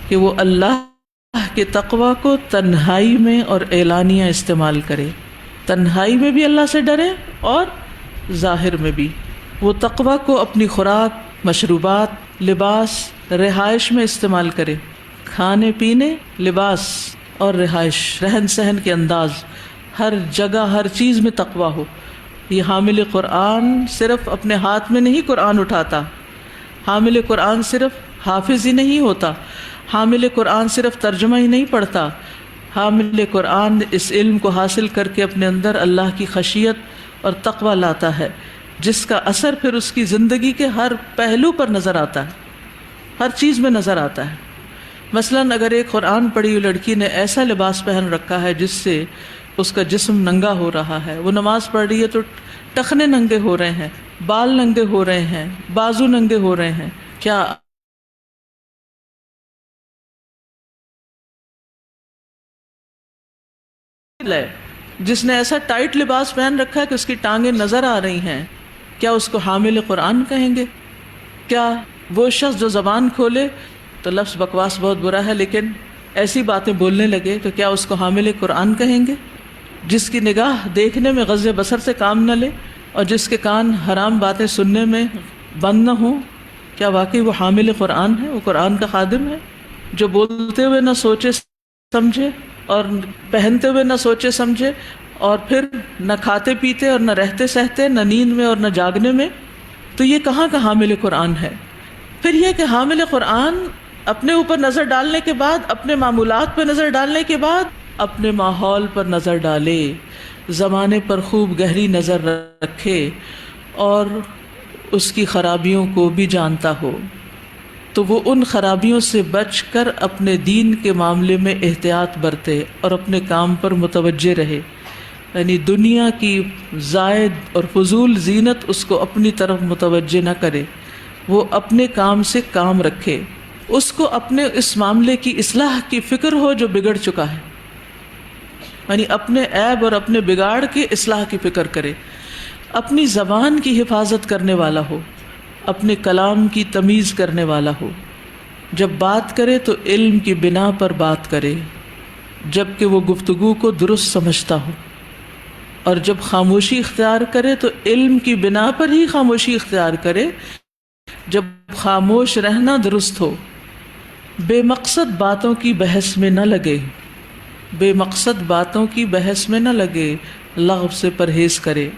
کہ وہ اللہ کے تقوی کو تنہائی میں اور اعلانیہ استعمال کرے. تنہائی میں بھی اللہ سے ڈرے اور ظاہر میں بھی. وہ تقوی کو اپنی خوراک، مشروبات، لباس، رہائش میں استعمال کرے. کھانے پینے، لباس اور رہائش، رہن سہن کے انداز، ہر جگہ ہر چیز میں تقوی ہو. یہ حامل قرآن صرف اپنے ہاتھ میں نہیں قرآن اٹھاتا. حامل قرآن صرف حافظ ہی نہیں ہوتا. حامل قرآن صرف ترجمہ ہی نہیں پڑھتا. حامل قرآن اس علم کو حاصل کر کے اپنے اندر اللہ کی خشیت اور تقوی لاتا ہے، جس کا اثر پھر اس کی زندگی کے ہر پہلو پر نظر آتا ہے، ہر چیز میں نظر آتا ہے. مثلاً اگر ایک قرآن پڑھی ہوئی لڑکی نے ایسا لباس پہن رکھا ہے جس سے اس کا جسم ننگا ہو رہا ہے، وہ نماز پڑھ رہی ہے تو ٹخنے ننگے ہو رہے ہیں، بال ننگے ہو رہے ہیں، بازو ننگے ہو رہے ہیں، کیا جس نے ایسا ٹائٹ لباس پہن رکھا ہے کہ اس کی ٹانگیں نظر آ رہی ہیں، کیا اس کو حامل قرآن کہیں گے؟ کیا وہ شخص جو زبان کھولے تو لفظ بکواس بہت برا ہے لیکن ایسی باتیں بولنے لگے تو کیا اس کو حامل قرآن کہیں گے؟ جس کی نگاہ دیکھنے میں غض بصر سے کام نہ لے اور جس کے کان حرام باتیں سننے میں بند نہ ہوں، کیا واقعی وہ حامل قرآن ہے؟ وہ قرآن کا خادم ہے جو بولتے ہوئے نہ سوچے سمجھے اور پہنتے ہوئے نہ سوچے سمجھے، اور پھر نہ کھاتے پیتے اور نہ رہتے سہتے، نہ نیند میں اور نہ جاگنے میں. تو یہ کہاں کا حامل قرآن ہے؟ پھر یہ کہ حامل قرآن اپنے اوپر نظر ڈالنے کے بعد، اپنے معمولات پر نظر ڈالنے کے بعد اپنے ماحول پر نظر ڈالے، زمانے پر خوب گہری نظر رکھے اور اس کی خرابیوں کو بھی جانتا ہو، تو وہ ان خرابیوں سے بچ کر اپنے دین کے معاملے میں احتیاط برتے اور اپنے کام پر متوجہ رہے. یعنی دنیا کی زائد اور فضول زینت اس کو اپنی طرف متوجہ نہ کرے، وہ اپنے کام سے کام رکھے، اس کو اپنے اس معاملے کی اصلاح کی فکر ہو جو بگڑ چکا ہے، یعنی اپنے عیب اور اپنے بگاڑ کی اصلاح کی فکر کرے، اپنی زبان کی حفاظت کرنے والا ہو، اپنے کلام کی تمیز کرنے والا ہو. جب بات کرے تو علم کی بنا پر بات کرے، جبکہ وہ گفتگو کو درست سمجھتا ہو، اور جب خاموشی اختیار کرے تو علم کی بنا پر ہی خاموشی اختیار کرے، جب خاموش رہنا درست ہو. بے مقصد باتوں کی بحث میں نہ لگے، بے مقصد باتوں کی بحث میں نہ لگے، لغو سے پرہیز کرے.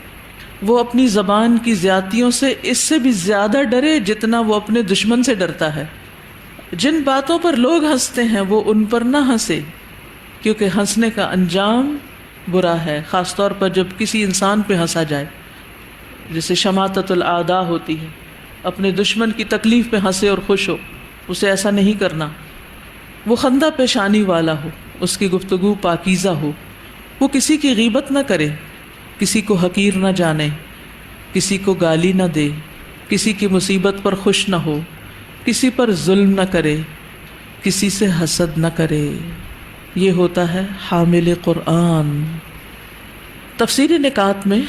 وہ اپنی زبان کی زیادتیوں سے اس سے بھی زیادہ ڈرے جتنا وہ اپنے دشمن سے ڈرتا ہے. جن باتوں پر لوگ ہنستے ہیں وہ ان پر نہ ہنسے، کیونکہ ہنسنے کا انجام برا ہے، خاص طور پر جب کسی انسان پہ ہنسا جائے، جسے شماتت الاعداء ہوتی ہے، اپنے دشمن کی تکلیف پہ ہنسے اور خوش ہو. اسے ایسا نہیں کرنا. وہ خندہ پیشانی والا ہو، اس کی گفتگو پاکیزہ ہو، وہ کسی کی غیبت نہ کرے، کسی کو حقیر نہ جانے، کسی کو گالی نہ دے، کسی کی مصیبت پر خوش نہ ہو، کسی پر ظلم نہ کرے، کسی سے حسد نہ کرے۔ یہ ہوتا ہے حامل قرآن۔ تفسیری نکات میں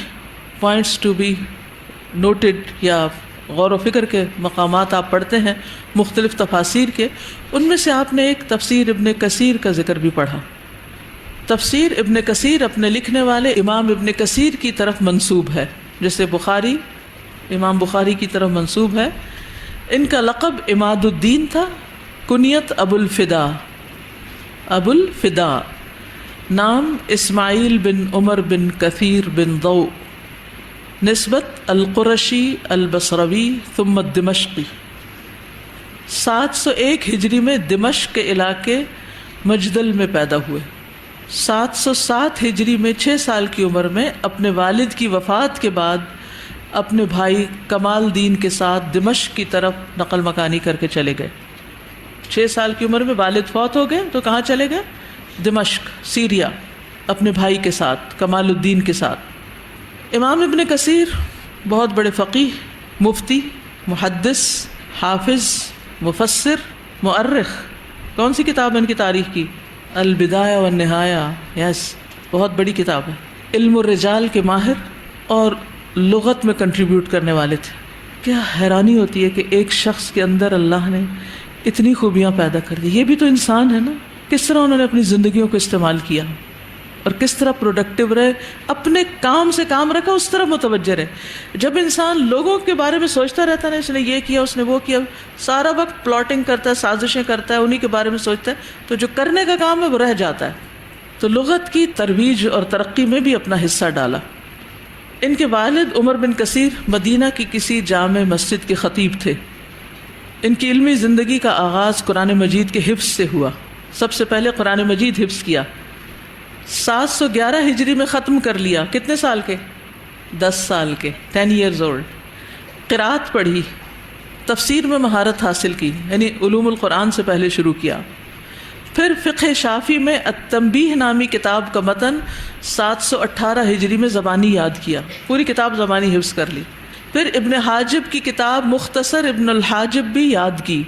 پوائنٹس ٹو بی نوٹڈ یا غور و فکر کے مقامات آپ پڑھتے ہیں مختلف تفاسیر کے، ان میں سے آپ نے ایک تفسیر ابن کثیر کا ذکر بھی پڑھا۔ تفسیر ابن کثیر اپنے لکھنے والے امام ابن کثیر کی طرف منسوب ہے، جیسے بخاری امام بخاری کی طرف منسوب ہے۔ ان کا لقب عماد الدین تھا، کنیت ابو الفدا، ابو الفدا، نام اسماعیل بن عمر بن کثیر بن ضو، نسبت القرشی البصروی ثم الدمشقی۔ 701 ہجری میں دمشق کے علاقے مجدل میں پیدا ہوئے۔ 707 ہجری میں 6 سال کی عمر میں اپنے والد کی وفات کے بعد اپنے بھائی کمال دین کے ساتھ دمشق کی طرف نقل مکانی کر کے چلے گئے۔ 6 سال کی عمر میں والد فوت ہو گئے تو کہاں چلے گئے؟ دمشق، سیریا، اپنے بھائی کے ساتھ، کمال الدین کے ساتھ۔ امام ابن کثیر بہت بڑے فقیہ، مفتی، محدث، حافظ، مفسر، مؤرخ۔ کون سی کتاب ہے ان کی تاریخ کی؟ البدایہ والنہایہ، یس، بہت بڑی کتاب ہے۔ علم الرجال کے ماہر اور لغت میں کنٹریبیوٹ کرنے والے تھے۔ کیا حیرانی ہوتی ہے کہ ایک شخص کے اندر اللہ نے اتنی خوبیاں پیدا کر دی۔ یہ بھی تو انسان ہے نا، کس طرح انہوں نے اپنی زندگیوں کو استعمال کیا اور کس طرح پروڈکٹیو رہے، اپنے کام سے کام رکھا، اس طرح متوجہ رہے۔ جب انسان لوگوں کے بارے میں سوچتا رہتا ہے، اس نے یہ کیا، اس نے وہ کیا، سارا وقت پلاٹنگ کرتا ہے، سازشیں کرتا ہے، انہی کے بارے میں سوچتا ہے، تو جو کرنے کا کام ہے وہ رہ جاتا ہے۔ تو لغت کی ترویج اور ترقی میں بھی اپنا حصہ ڈالا۔ ان کے والد عمر بن کثیر مدینہ کی کسی جامع مسجد کے خطیب تھے۔ ان کی علمی زندگی کا آغاز قرآن مجید کے حفظ سے ہوا۔ سب سے پہلے قرآن مجید حفظ کیا، 711 ہجری میں ختم کر لیا۔ کتنے سال کے؟ 10 سال کے، 10 years old۔ قرات پڑھی، تفسیر میں مہارت حاصل کی، یعنی علوم القرآن سے پہلے شروع کیا۔ پھر فقہ شافی میں التنبیہ نامی کتاب کا متن 718 ہجری میں زبانی یاد کیا، پوری کتاب زبانی حفظ کر لی۔ پھر ابن حاجب کی کتاب مختصر ابن الحاجب بھی یاد کی۔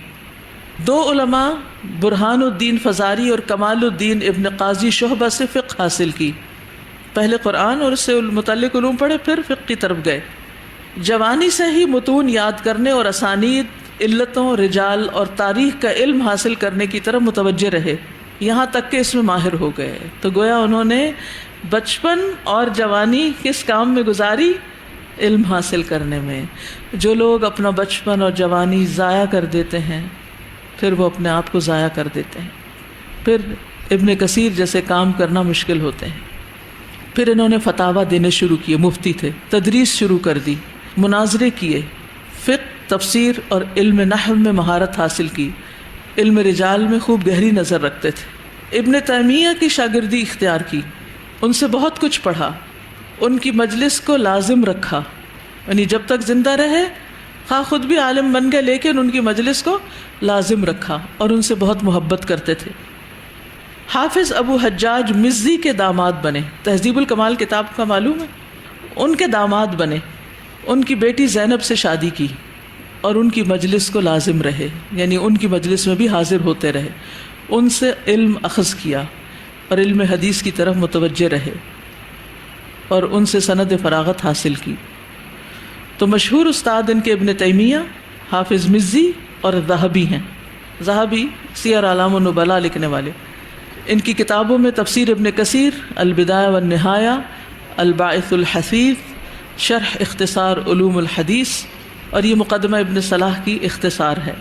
2 علماء برہان الدین فزاری اور کمال الدین ابن قاضی شعبہ سے فقہ حاصل کی۔ پہلے قرآن اور اس سے متعلق علوم پڑھے، پھر فقہ کی طرف گئے۔ جوانی سے ہی متون یاد کرنے اور اسانید، علتوں، رجال اور تاریخ کا علم حاصل کرنے کی طرف متوجہ رہے، یہاں تک کہ اس میں ماہر ہو گئے۔ تو گویا انہوں نے بچپن اور جوانی کس کام میں گزاری؟ علم حاصل کرنے میں۔ جو لوگ اپنا بچپن اور جوانی ضائع کر دیتے ہیں پھر وہ اپنے آپ کو ضائع کر دیتے ہیں، پھر ابن کثیر جیسے کام کرنا مشکل ہوتے ہیں۔ پھر انہوں نے فتاویٰ دینے شروع کیے، مفتی تھے، تدریس شروع کر دی، مناظرے کیے، فقہ، تفسیر اور علم نحو میں مہارت حاصل کی۔ علم رجال میں خوب گہری نظر رکھتے تھے۔ ابن تیمیہ کی شاگردی اختیار کی، ان سے بہت کچھ پڑھا، ان کی مجلس کو لازم رکھا، یعنی جب تک زندہ رہے، خواہ خود بھی عالم بن گئے لیکن ان کی مجلس کو لازم رکھا اور ان سے بہت محبت کرتے تھے۔ حافظ ابو حجاج مزی کے داماد بنے، تہذیب الکمال کتاب کا معلوم ہے، ان کے داماد بنے۔ ان کی بیٹی زینب سے شادی کی اور ان کی مجلس کو لازم رہے، یعنی ان کی مجلس میں بھی حاضر ہوتے رہے، ان سے علم اخذ کیا اور علم حدیث کی طرف متوجہ رہے اور ان سے سند فراغت حاصل کی۔ تو مشہور استاد ان کے ابن تیمیہ، حافظ مزی اور ذہبی ہیں۔ ذہبی سیر اعلام النبلاء لکھنے والے۔ ان کی کتابوں میں تفسیر ابن کثیر، البدایہ والنہایہ، الباعث الحثیث، شرح اختصار علوم الحدیث، اور یہ مقدمہ ابن صلاح کی اختصار ہے۔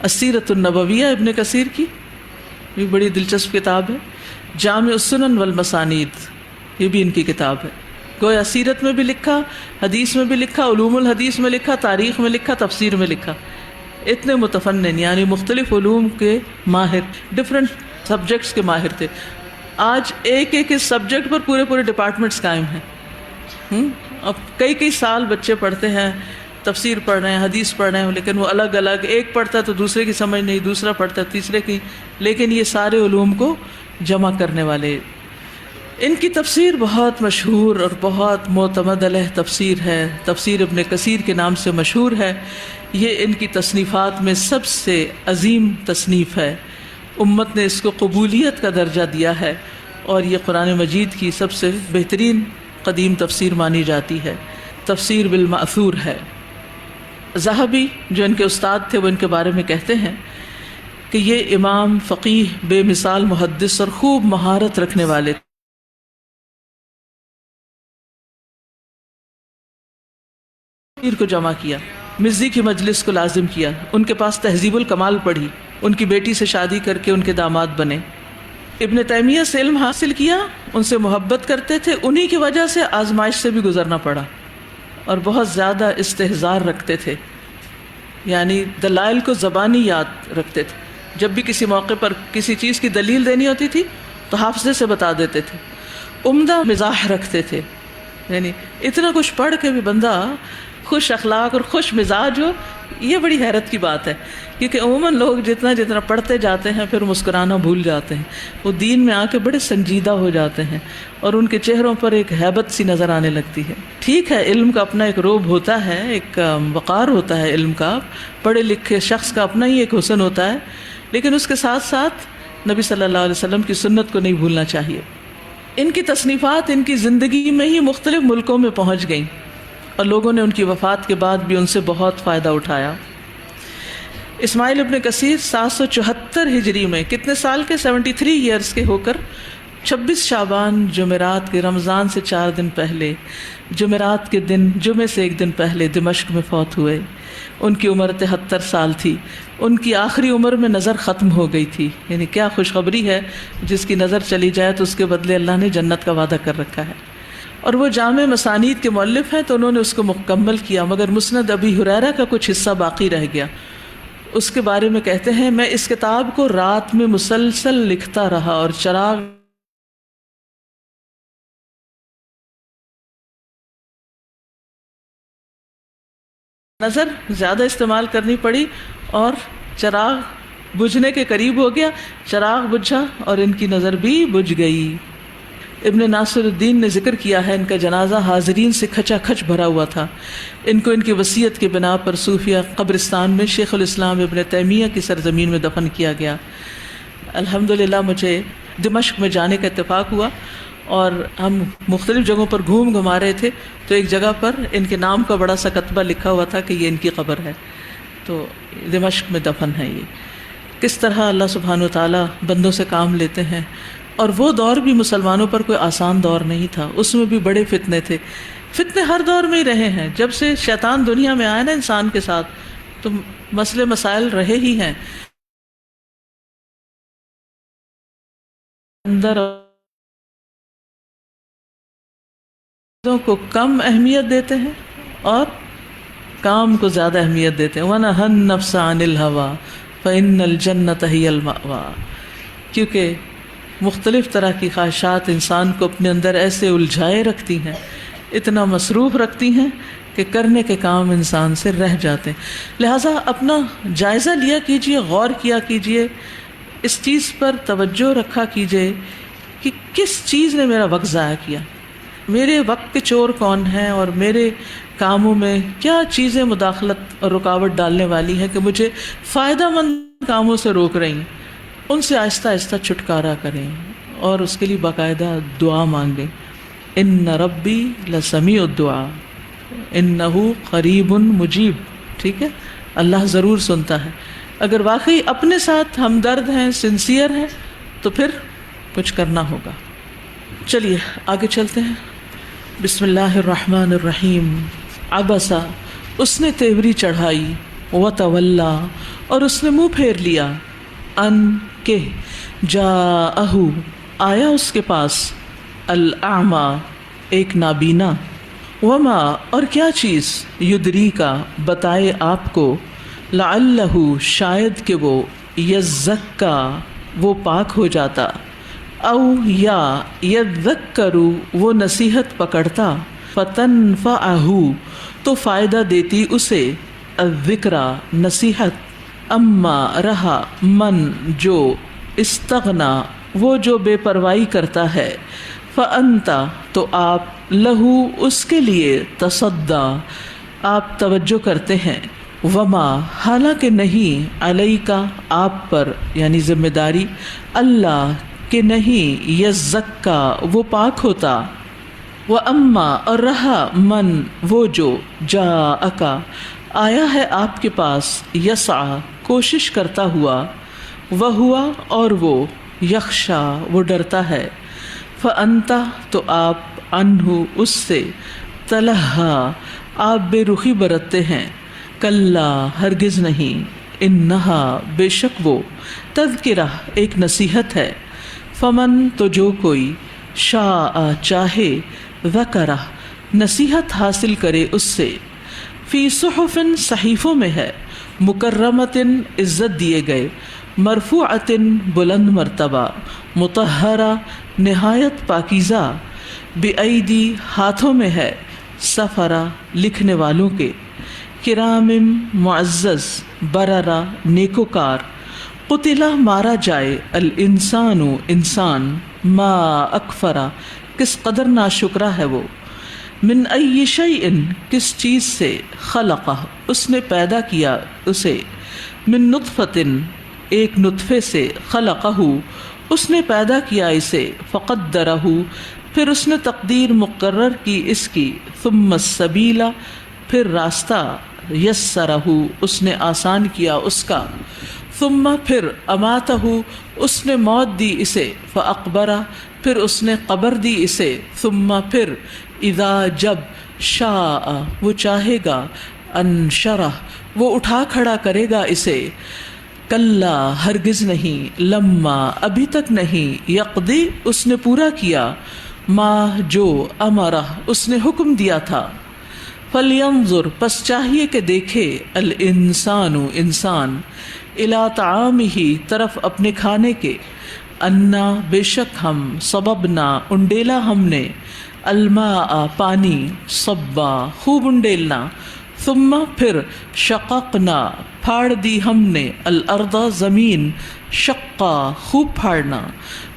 السیرۃ النبویہ ابن کثیر کی یہ بڑی دلچسپ کتاب ہے۔ جامع السنن والمسانید، یہ بھی ان کی کتاب ہے۔ گویا سیرت میں بھی لکھا، حدیث میں بھی لکھا، علوم الحدیث میں لکھا، تاریخ میں لکھا، تفسیر میں لکھا۔ اتنے متفنن، یعنی مختلف علوم کے ماہر، ڈفرینٹ سبجیکٹس کے ماہر تھے۔ آج ایک ایک اس سبجیکٹ پر پورے پورے ڈپارٹمنٹس قائم ہیں۔ اب کئی سال بچے پڑھتے ہیں، تفسیر پڑھ رہے ہیں، حدیث پڑھ رہے ہیں، لیکن وہ الگ الگ، ایک پڑھتا ہے تو دوسرے کی سمجھ نہیں، دوسرا پڑھتا ہے تیسرے کی، لیکن یہ سارے علوم کو جمع کرنے والے۔ ان کی تفسیر بہت مشہور اور بہت معتمد علیہ تفسیر ہے، تفسیر ابن کثیر کے نام سے مشہور ہے۔ یہ ان کی تصنیفات میں سب سے عظیم تصنیف ہے، امت نے اس کو قبولیت کا درجہ دیا ہے، اور یہ قرآن مجید کی سب سے بہترین قدیم تفسیر مانی جاتی ہے، تفسیر بالمأثور ہے۔ ذہبی جو ان کے استاد تھے وہ ان کے بارے میں کہتے ہیں کہ یہ امام فقیہ، بے مثال محدث اور خوب مہارت رکھنے والے تھے۔ کو جمع کیا، مزی کی مجلس کو لازم کیا، ان کے پاس تہذیب الکمال پڑھی، ان کی بیٹی سے شادی کر کے ان کے داماد بنے۔ ابن تیمیہ سے علم حاصل کیا، ان سے محبت کرتے تھے، انہی کی وجہ سے آزمائش سے بھی گزرنا پڑا، اور بہت زیادہ استحضار رکھتے تھے، یعنی دلائل کو زبانی یاد رکھتے تھے۔ جب بھی کسی موقع پر کسی چیز کی دلیل دینی ہوتی تھی تو حافظے سے بتا دیتے تھے۔ عمدہ مزاح رکھتے تھے، یعنی اتنا کچھ پڑھ کے بھی بندہ خوش اخلاق اور خوش مزاج ہو، یہ بڑی حیرت کی بات ہے، کیونکہ عموماً لوگ جتنا پڑھتے جاتے ہیں پھر مسکرانا بھول جاتے ہیں، وہ دین میں آ کے بڑے سنجیدہ ہو جاتے ہیں اور ان کے چہروں پر ایک ہیبت سی نظر آنے لگتی ہے۔ ٹھیک ہے، علم کا اپنا ایک روب ہوتا ہے، ایک وقار ہوتا ہے علم کا، پڑھے لکھے شخص کا اپنا ہی ایک حسن ہوتا ہے، لیکن اس کے ساتھ ساتھ نبی صلی اللہ علیہ وسلم کی سنت کو نہیں بھولنا چاہیے۔ ان کی تصنیفات ان کی زندگی میں ہی مختلف ملکوں میں پہنچ گئیں، اور لوگوں نے ان کی وفات کے بعد بھی ان سے بہت فائدہ اٹھایا۔ اسماعیل ابن کثیر 774 ہجری میں کتنے سال کے 73 ایئرز کے ہو کر 26 شعبان جمعرات کے رمضان سے 4 دن پہلے، جمعرات کے دن جمعے سے ایک دن پہلے دمشق میں فوت ہوئے۔ ان کی عمر 73 سال تھی، ان کی آخری عمر میں نظر ختم ہو گئی تھی، یعنی کیا خوشخبری ہے، جس کی نظر چلی جائے تو اس کے بدلے اللہ نے جنت کا وعدہ کر رکھا ہے۔ اور وہ جامع مسانید کے مؤلف ہیں تو انہوں نے اس کو مکمل کیا، مگر مسند ابی ہریرہ کا کچھ حصہ باقی رہ گیا۔ اس کے بارے میں کہتے ہیں، میں اس کتاب کو رات میں مسلسل لکھتا رہا اور چراغ نظر زیادہ استعمال کرنی پڑی اور چراغ بجھنے کے قریب ہو گیا، چراغ بجھا اور ان کی نظر بھی بجھ گئی۔ ابن ناصر الدین نے ذکر کیا ہے، ان کا جنازہ حاضرین سے کھچا کھچ بھرا ہوا تھا۔ ان کو ان کی وصیت کے بنا پر صوفیہ قبرستان میں شیخ الاسلام ابن تیمیہ کی سرزمین میں دفن کیا گیا۔ الحمدللہ مجھے دمشق میں جانے کا اتفاق ہوا، اور ہم مختلف جگہوں پر گھما رہے تھے تو ایک جگہ پر ان کے نام کا بڑا سا کتبہ لکھا ہوا تھا کہ یہ ان کی قبر ہے، تو دمشق میں دفن ہے۔ یہ کس طرح اللہ سبحانہ وتعالیٰ بندوں سے کام لیتے ہیں، اور وہ دور بھی مسلمانوں پر کوئی آسان دور نہیں تھا، اس میں بھی بڑے فتنے تھے۔ فتنے ہر دور میں ہی رہے ہیں، جب سے شیطان دنیا میں آیا نا انسان کے ساتھ تو مسئلے مسائل رہے ہی ہیں۔ اندر کو کم اہمیت دیتے ہیں اور کام کو زیادہ اہمیت دیتے ہیں۔ وَنَهَى النَّفْسَ عَنِ الْهَوَىٰ فَإِنَّ الْجَنَّةَ هِيَ الْمَأْوَىٰ، کیونکہ مختلف طرح کی خواہشات انسان کو اپنے اندر ایسے الجھائے رکھتی ہیں، اتنا مصروف رکھتی ہیں کہ کرنے کے کام انسان سے رہ جاتے ہیں۔ لہٰذا اپنا جائزہ لیا کیجئے، غور کیا کیجئے، اس چیز پر توجہ رکھا کیجئے کہ کس چیز نے میرا وقت ضائع کیا، میرے وقت کے چور کون ہیں، اور میرے کاموں میں کیا چیزیں مداخلت اور رکاوٹ ڈالنے والی ہیں کہ مجھے فائدہ مند کاموں سے روک رہی ہیں۔ ان سے آہستہ آہستہ چھٹکارا کریں اور اس کے لیے باقاعدہ دعا مانگیں۔ ان ربی لسمیع الدعاء انہ قریب مجیب، ٹھیک ہے، اللہ ضرور سنتا ہے۔ اگر واقعی اپنے ساتھ ہمدرد ہیں، سنسیئر ہیں، تو پھر کچھ کرنا ہوگا۔ چلیے آگے چلتے ہیں۔ بسم اللہ الرحمن الرحیم۔ عبسا، اس نے تیوری چڑھائی، وتولا، اور اس نے منہ پھیر لیا، ان کہ جاءہ، آیا اس کے پاس، الاعمی، ایک نابینا، وما، اور کیا چیز، یدری کا، بتائے آپ کو، لعلہ، شاید کہ وہ، یزکا، وہ پاک ہو جاتا، او یا یذکر، وہ نصیحت پکڑتا، فتنفعہ، تو فائدہ دیتی اسے، الذکرى، نصیحت، اما، رہا، من، جو، استغنا، وہ جو بے پرواہی کرتا ہے، فأنت تو آپ لہو اس کے لیے تصدا آپ توجہ کرتے ہیں، وما حالانکہ نہیں علیکا آپ پر یعنی ذمہ داری، اللہ کہ نہیں یزکا وہ پاک ہوتا، وَأَمَّا اور رہا من وہ جو جاءکا آیا ہے آپ کے پاس، یسعی کوشش کرتا ہوا، وہوا اور وہ یخشا وہ ڈرتا ہے، فأنت تو آپ عنہ اس سے تلہا آپ بے رخی برتتے ہیں، کلا ہرگز نہیں، انہا بے شک وہ تذکرہ ایک نصیحت ہے، فمن تو جو کوئی شاء چاہے ذکرہ نصیحت حاصل کرے اس سے، فی صحف صحیفوں میں ہے، مکرمۃ عزت دیے گئے، مرفوعۃ بلند مرتبہ، مطہرہ نہایت پاکیزہ، بأیدی ہاتھوں میں ہے، سفرہ لکھنے والوں کے، کرام معزز بررہ نیکوکار، قتلہ مارا جائے، الانسان انسان، ما اکفرہ کس قدر ناشکرہ ہے وہ، من ای شیء کس چیز سے، خلقہ اس نے پیدا کیا اسے، من نطفۃ ایک نطفے سے، خلقہ اس نے پیدا کیا اسے، فقدرہ پھر اس نے تقدیر مقرر کی اس کی، ثم السبیل پھر راستہ، یسرہ اس نے آسان کیا اس کا، ثم پھر اماتہ اس نے موت دی اسے، فاقبرہ پھر اس نے قبر دی اسے، ثم پھر اذا جب شاء وہ چاہے گا، انشرہ وہ اٹھا کھڑا کرے گا اسے، کلا ہرگز نہیں، لما ابھی تک نہیں، یقضی اس نے پورا کیا، ما جو امرہ اس نے حکم دیا تھا، فلینظر پس چاہیے کہ دیکھے، الانسان انسان، الی طعامہ طرف اپنے کھانے کے، انا بے شک ہم، صببنا انڈیلا ہم نے، الماء پانی، صبا خوب انڈیلنا، ثم پھر شققنا پھاڑ دی ہم نے، الارض زمین، شقا خوب پھاڑنا،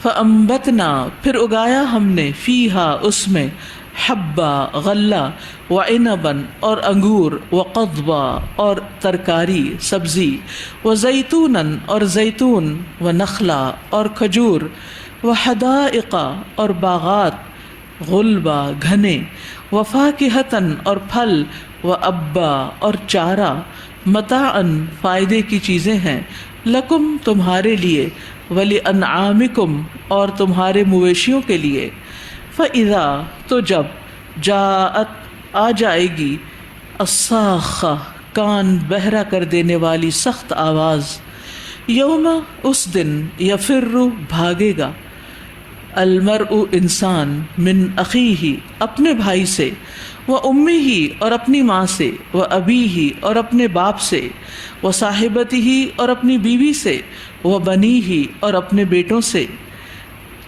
فانبتنا پھر اگایا ہم نے، فیہا اس میں، حبا غلہ، وعنبا اور انگور، وقضبا اور ترکاری سبزی، وزیتونا اور زیتون، ونخلا اور کھجور، وحدائق اور باغات، غلبا گھنے، وفاکہتاً اور پھل، وابا اور چارہ، متاعن فائدے کی چیزیں ہیں، لکم تمہارے لیے، ولانعامکم اور تمہارے مویشیوں کے لیے، فَإِذَا تو جب جاءت آ جائے گی، الصاخہ کان بہرا کر دینے والی سخت آواز، یوم اس دن، یفر بھاگے گا، المرء انسان، من اخیہ اپنے بھائی سے، و امیہ اور اپنی ماں سے، و ابیہ اور اپنے باپ سے، و صاحبتہ اور اپنی بیوی سے، و بنیہ اور اپنے بیٹوں سے،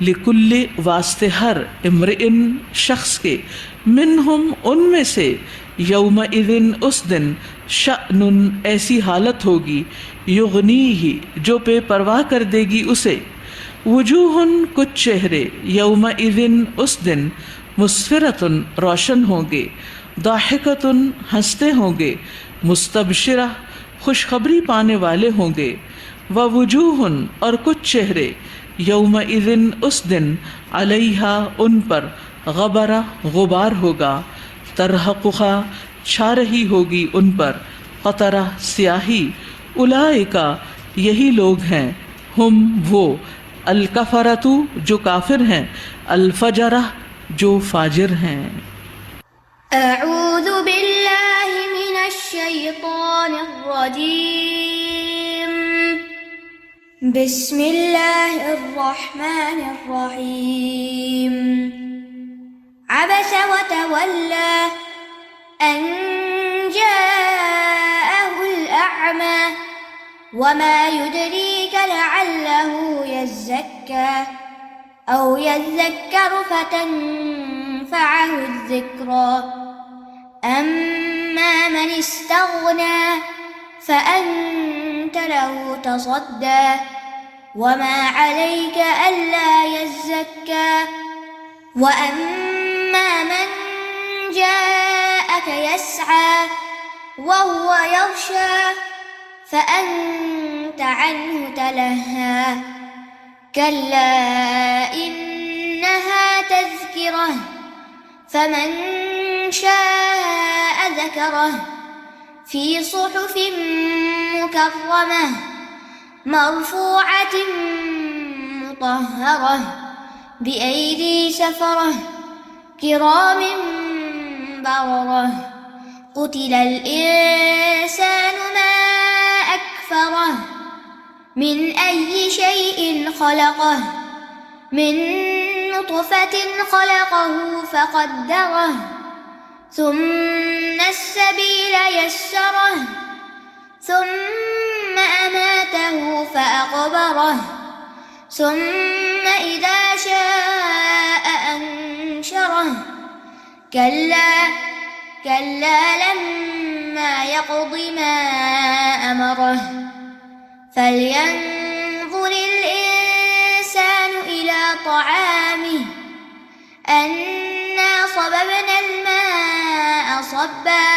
لکل واسطے ہر، امرئن شخص کے، منہم ان میں سے، یومئذ اس دن، شأن ایسی حالت ہوگی، یغنیہ جو بے پرواہ کر دے گی اسے، وجوہ کچھ چہرے، یومئذ اس دن، مسفرۃ روشن ہوں گے، ضاحکۃ ہنستے ہوں گے، مستبشرہ خوشخبری پانے والے ہوں گے، ووجوہ اور کچھ چہرے، یومئذ اس دن، علیہا ان پر، غبرہ غبار ہوگا، ترہقہا چھا رہی ہوگی ان پر، قطرہ سیاہی، اولئک یہی لوگ ہیں، ہم وہ، الکفرۃ جو کافر ہیں، الفجرہ جو فاجر ہیں۔ اعوذ باللہ من الشیطان الرجیم، بسم اللہ الرحمن الرحیم، عبس وتولى ان جاءه الأعمى وما يدريك لعله يزكى أو يذكر فتنفعه الذكرى، أما من استغنى فأنت له تصدى وما عليك ألا يزكى وأما من جاءك يسعى وهو يخشى فأنت عنه تلهى كلا إنها تذكرة فمن شاء ذكره في صحف مكرمة مرفوعة مطهرة بأيدي سفرة كرام بررة قتل الإنسان ما أكفره من أي شيء خلقه من نطفة خلقه فقدره ثم السبيل يسره ثم أماته فأقبره ثم إذا شاء أنشره كلا لما يقض ما أمره فلينظر الإنسان إلى طعامه أنا صببنا الماء صبا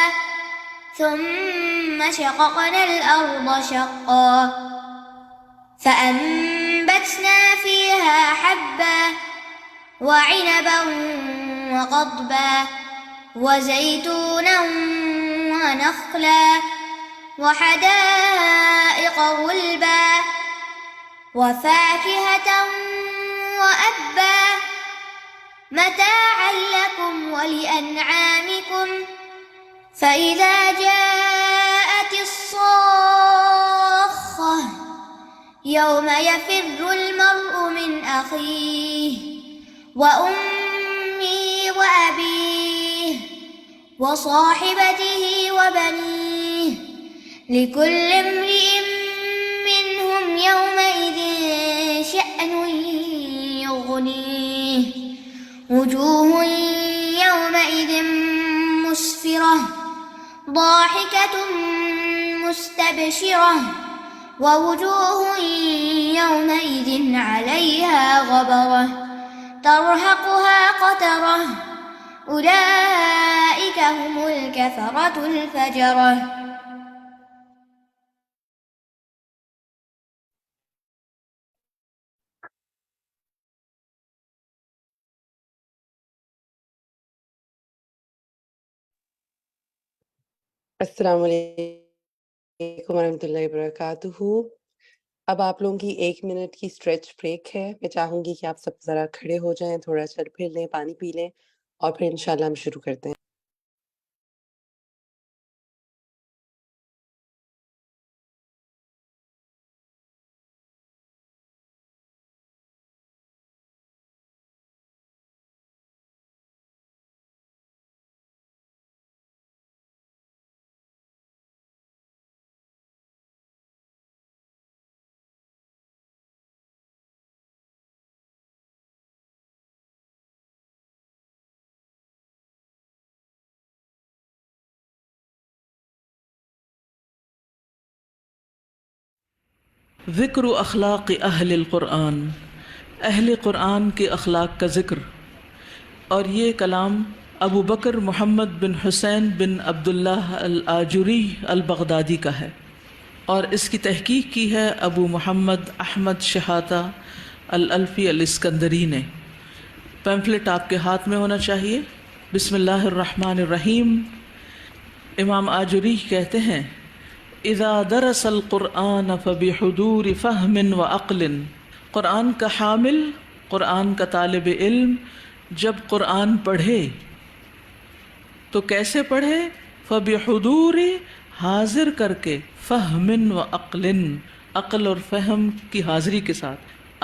ثم شققنا الأرض شقا فأنبتنا فيها حبا وعنبا وقضبا وزيتونا ونخلا وحدائق غلبا وفاكهة وأبا متاعا لكم ولأنعامكم فإذا جاءت الصاخة يوم يفر المرء من أخيه وأمه وأبيه وصاحبته وبنيه لكل امرئ منهم يومئذ شأن يغنيه وجوه يومئذ مسفرة ضاحكة مستبشرة ووجوه يومئذ عليها غبرة ترهقها قترة أولئك هم الكفرة الفجرة. السلام علیکم ورحمۃ اللہ وبرکاتہ. اب آپ لوگوں کی 1 منٹ کی اسٹریچ بریک ہے. میں چاہوں گی کہ آپ سب ذرا کھڑے ہو جائیں، تھوڑا چل پھر لیں، پانی پی لیں، اور پھر انشاءاللہ ہم شروع کرتے ہیں. ذکر اخلاق اہل القرآن، اہل قرآن کے اخلاق کا ذکر. اور یہ کلام ابو بکر محمد بن حسین بن عبداللہ الآجری البغدادی کا ہے، اور اس کی تحقیق کی ہے ابو محمد احمد شحاتہ الالفی الاسکندری نے. پیمفلٹ آپ کے ہاتھ میں ہونا چاہیے. بسم اللہ الرحمن الرحیم. امام آجری کہتے ہیں اذا درس القرآن فبحضور فہم وعقل. قرآن کا حامل، قرآن کا طالب علم جب قرآن پڑھے تو کیسے پڑھے؟ فبحضور، حاضر کر کے، فہم وعقل، عقل اور فہم کی حاضری کے ساتھ،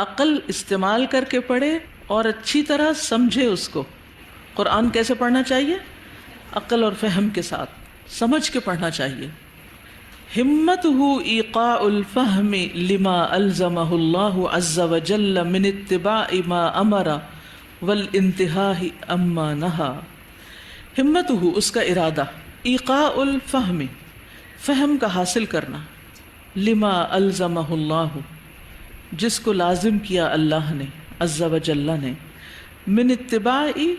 عقل استعمال کر کے پڑھے اور اچھی طرح سمجھے اس کو. قرآن کیسے پڑھنا چاہیے؟ عقل اور فہم کے ساتھ سمجھ کے پڑھنا چاہیے. ہمتہ ایقاء الفہم لما الزمہ اللہ عز وجل من اتباع ما امر والانتہاء عما نہا. ہمتہ، اس کا ارادہ، ایقاء الفہم، فہم کا حاصل کرنا، لما الزمہ اللہ، جس کو لازم کیا اللہ نے، عز وجل نے، من اتباعی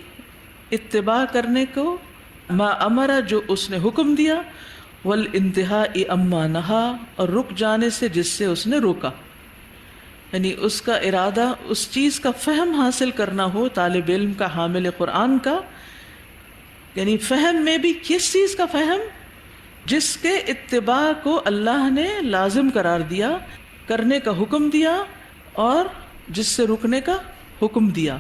اتباع کرنے کو، ما امرا جو اس نے حکم دیا، والانتہاء اما نہا اور رک جانے سے جس سے اس نے روکا. یعنی اس کا ارادہ اس چیز کا فہم حاصل کرنا ہو طالب علم کا، حامل قرآن کا. یعنی فہم میں بھی کس چیز کا فہم؟ جس کے اتباع کو اللہ نے لازم قرار دیا، کرنے کا حکم دیا، اور جس سے رکنے کا حکم دیا.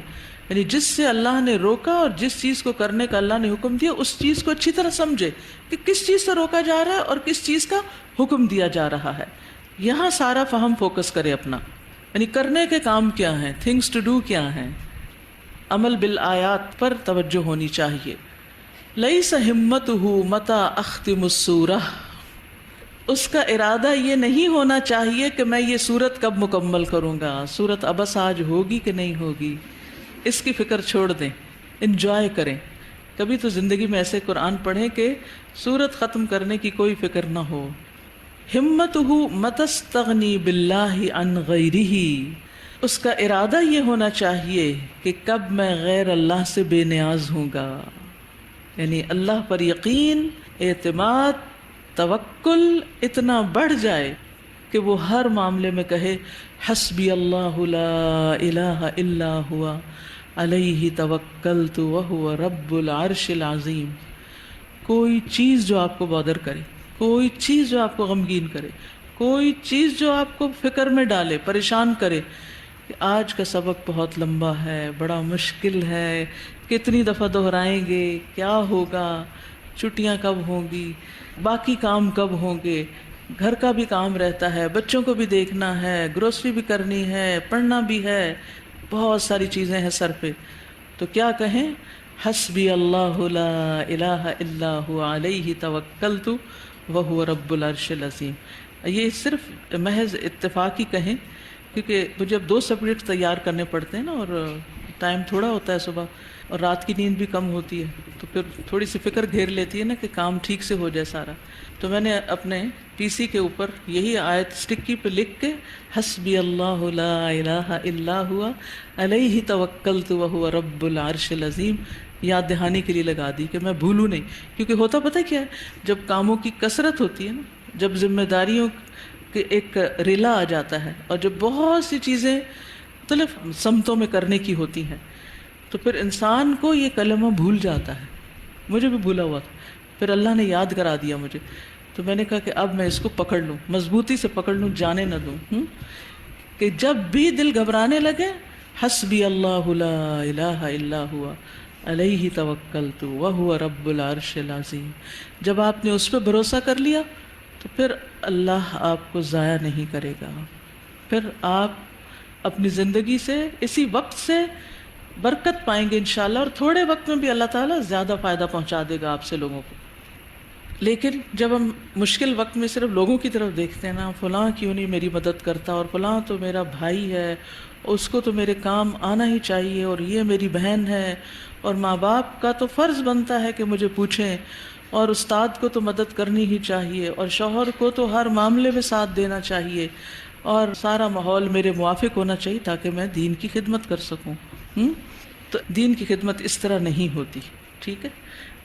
یعنی جس سے اللہ نے روکا اور جس چیز کو کرنے کا اللہ نے حکم دیا، اس چیز کو اچھی طرح سمجھے کہ کس چیز سے روکا جا رہا ہے اور کس چیز کا حکم دیا جا رہا ہے. یہاں سارا فہم فوکس کرے اپنا. یعنی کرنے کے کام کیا ہیں، تھنگس ٹو ڈو کیا ہیں. عمل بالآیات پر توجہ ہونی چاہیے. لیس ہمتہ متی اختم السورہ، اس کا ارادہ یہ نہیں ہونا چاہیے کہ میں یہ سورت کب مکمل کروں گا، سورت ابس آج ہوگی کہ نہیں ہوگی، اس کی فکر چھوڑ دیں، انجوائے کریں. کبھی تو زندگی میں ایسے قرآن پڑھیں کہ سورت ختم کرنے کی کوئی فکر نہ ہو. ہمتہ متی استغنی باللہ عن غیرہ، اس کا ارادہ یہ ہونا چاہیے کہ کب میں غیر اللہ سے بے نیاز ہوں گا. یعنی اللہ پر یقین، اعتماد، توکل اتنا بڑھ جائے کہ وہ ہر معاملے میں کہے حسبی اللہ لا الہ الا ہوا علیہ توکلت وہو رب العرش العظیم. کوئی چیز جو آپ کو بادر کرے، کوئی چیز جو آپ کو غمگین کرے، کوئی چیز جو آپ کو فکر میں ڈالے، پریشان کرے کہ آج کا سبق بہت لمبا ہے، بڑا مشکل ہے، کتنی دفعہ دہرائیں گے، کیا ہوگا، چھٹیاں کب ہوں گی، باقی کام کب ہوں گے، گھر کا بھی کام رہتا ہے، بچوں کو بھی دیکھنا ہے، گروسری بھی کرنی ہے، پڑھنا بھی ہے، بہت ساری چیزیں ہیں سر پہ. تو کیا کہیں؟ حسبی اللہ لا الہ الا هو علیہ توکلت وہو رب العرش العظیم. یہ صرف محض اتفاقی کہیں، کیونکہ مجھے اب 2 سبجیکٹ تیار کرنے پڑتے ہیں نا، اور ٹائم تھوڑا ہوتا ہے صبح، اور رات کی نیند بھی کم ہوتی ہے، تو پھر تھوڑی سی فکر گھیر لیتی ہے نا کہ کام ٹھیک سے ہو جائے سارا. تو میں نے اپنے پی سی کے اوپر یہی آیت اسٹکی پہ لکھ کے حسبی اللہ لا الہ الا ہوا علیہ توکلت وہو رب العرش العظیم یاد دہانی کے لیے لگا دی کہ میں بھولوں نہیں. کیونکہ ہوتا پتہ کیا ہے، جب کاموں کی کثرت ہوتی ہے نا، جب ذمہ داریوں کے ایک ریلا آ جاتا ہے، اور جب بہت سی چیزیں مختلف سمتوں میں کرنے کی ہوتی ہیں، تو پھر انسان کو یہ کلمہ بھول جاتا ہے. مجھے بھی بھولا ہوا تھا، پھر اللہ نے یاد کرا دیا مجھے. تو میں نے کہا کہ اب میں اس کو پکڑ لوں، مضبوطی سے پکڑ لوں، جانے نہ دوں. کہ جب بھی دل گھبرانے لگے، حسبی اللہ لا الہ الا ہوا علیہ توکلت وہو رب العرش العظیم. جب آپ نے اس پہ بھروسہ کر لیا تو پھر اللہ آپ کو ضائع نہیں کرے گا. پھر آپ اپنی زندگی سے اسی وقت سے برکت پائیں گے انشاءاللہ، اور تھوڑے وقت میں بھی اللہ تعالیٰ زیادہ فائدہ پہنچا دے گا آپ سے لوگوں کو. لیکن جب ہم مشکل وقت میں صرف لوگوں کی طرف دیکھتے ہیں نا، فلاں کیوں نہیں میری مدد کرتا، اور فلاں تو میرا بھائی ہے، اس کو تو میرے کام آنا ہی چاہیے، اور یہ میری بہن ہے، اور ماں باپ کا تو فرض بنتا ہے کہ مجھے پوچھیں، اور استاد کو تو مدد کرنی ہی چاہیے، اور شوہر کو تو ہر معاملے میں ساتھ دینا چاہیے، اور سارا ماحول میرے موافق ہونا چاہیے تاکہ میں دین کی خدمت کر سکوں. تو دین کی خدمت اس طرح نہیں ہوتی. ٹھیک ہے،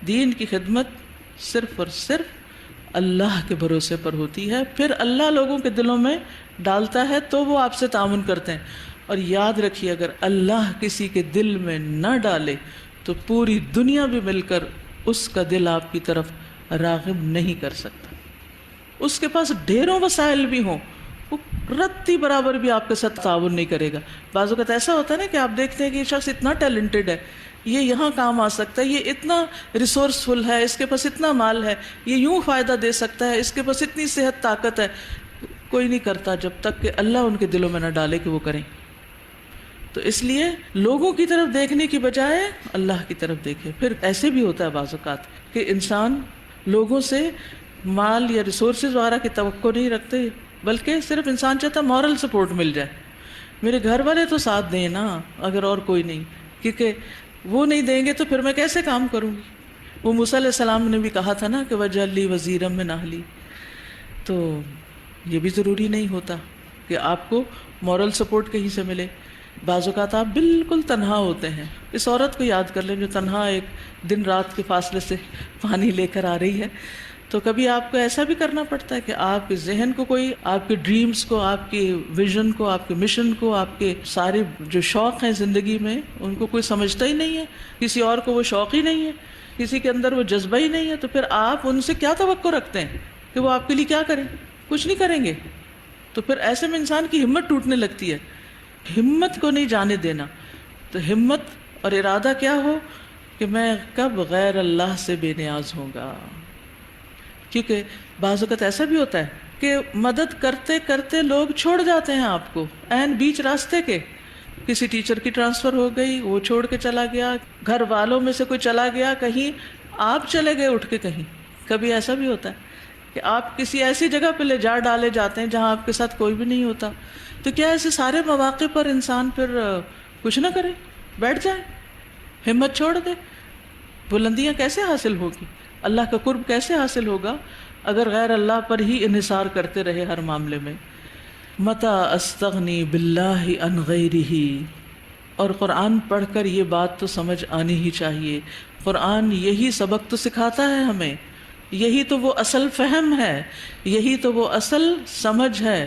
دین کی خدمت صرف اور صرف اللہ کے بھروسے پر ہوتی ہے. پھر اللہ لوگوں کے دلوں میں ڈالتا ہے تو وہ آپ سے تعاون کرتے ہیں. اور یاد رکھیے، اگر اللہ کسی کے دل میں نہ ڈالے تو پوری دنیا بھی مل کر اس کا دل آپ کی طرف راغب نہیں کر سکتا. اس کے پاس ڈھیروں وسائل بھی ہوں، وہ رتی برابر بھی آپ کے ساتھ تعاون نہیں کرے گا. بعض اوقات ایسا ہوتا ہے نا کہ آپ دیکھتے ہیں کہ یہ شخص اتنا ٹیلنٹڈ ہے، یہ یہاں کام آ سکتا ہے، یہ اتنا ریسورسفل ہے، اس کے پاس اتنا مال ہے، یہ یوں فائدہ دے سکتا ہے، اس کے پاس اتنی صحت طاقت ہے. کوئی نہیں کرتا جب تک کہ اللہ ان کے دلوں میں نہ ڈالے کہ وہ کریں. تو اس لیے لوگوں کی طرف دیکھنے کی بجائے اللہ کی طرف دیکھے. پھر ایسے بھی ہوتا ہے بعض اوقات کہ انسان لوگوں سے مال یا ریسورسز وغیرہ کی توقع نہیں رکھتے، بلکہ صرف انسان چاہتا ہے مورل سپورٹ مل جائے. میرے گھر والے تو ساتھ دیں نا، اگر اور کوئی نہیں، کیونکہ وہ نہیں دیں گے تو پھر میں کیسے کام کروں گی. وہ موسیٰ علیہ السلام نے بھی کہا تھا نا کہ وَاجْعَلْ لِي وَزِيرًا مِّنْ أَهْلِي. تو یہ بھی ضروری نہیں ہوتا کہ آپ کو مورل سپورٹ کہیں سے ملے. بعض اوقات آپ بالکل تنہا ہوتے ہیں. اس عورت کو یاد کر لیں جو تنہا ایک دن رات کے فاصلے سے پانی لے کر آ رہی ہے. تو کبھی آپ کو ایسا بھی کرنا پڑتا ہے کہ آپ کے ذہن کو کوئی آپ کے ڈریمز کو، آپ کے ویژن کو، آپ کے مشن کو، آپ کے سارے جو شوق ہیں زندگی میں ان کو کوئی سمجھتا ہی نہیں ہے، کسی اور کو وہ شوق ہی نہیں ہے، کسی کے اندر وہ جذبہ ہی نہیں ہے. تو پھر آپ ان سے کیا توقع رکھتے ہیں کہ وہ آپ کے لیے کیا کریں؟ کچھ نہیں کریں گے. تو پھر ایسے میں انسان کی ہمت ٹوٹنے لگتی ہے. ہمت کو نہیں جانے دینا. تو ہمت اور ارادہ کیا ہو کہ میں کب غیر اللہ سے بے نیاز ہوں گا. کیونکہ بعض اوقات ایسا بھی ہوتا ہے کہ مدد کرتے کرتے لوگ چھوڑ جاتے ہیں آپ کو عین بیچ راستے کے. کسی ٹیچر کی ٹرانسفر ہو گئی، وہ چھوڑ کے چلا گیا، گھر والوں میں سے کوئی چلا گیا کہیں، آپ چلے گئے اٹھ کے کہیں. کبھی ایسا بھی ہوتا ہے کہ آپ کسی ایسی جگہ پہ لے جا ڈالے جاتے ہیں جہاں آپ کے ساتھ کوئی بھی نہیں ہوتا. تو کیا ایسے سارے مواقع پر انسان پھر کچھ نہ کرے، بیٹھ جائے، ہمت چھوڑ دے؟ بلندیاں کیسے حاصل ہوگی؟ اللہ کا قرب کیسے حاصل ہوگا اگر غیر اللہ پر ہی انحصار کرتے رہے ہر معاملے میں؟ متی استغنی باللہ عن غیرہ. اور قرآن پڑھ کر یہ بات تو سمجھ آنی ہی چاہیے. قرآن یہی سبق تو سکھاتا ہے ہمیں، یہی تو وہ اصل فہم ہے، یہی تو وہ اصل سمجھ ہے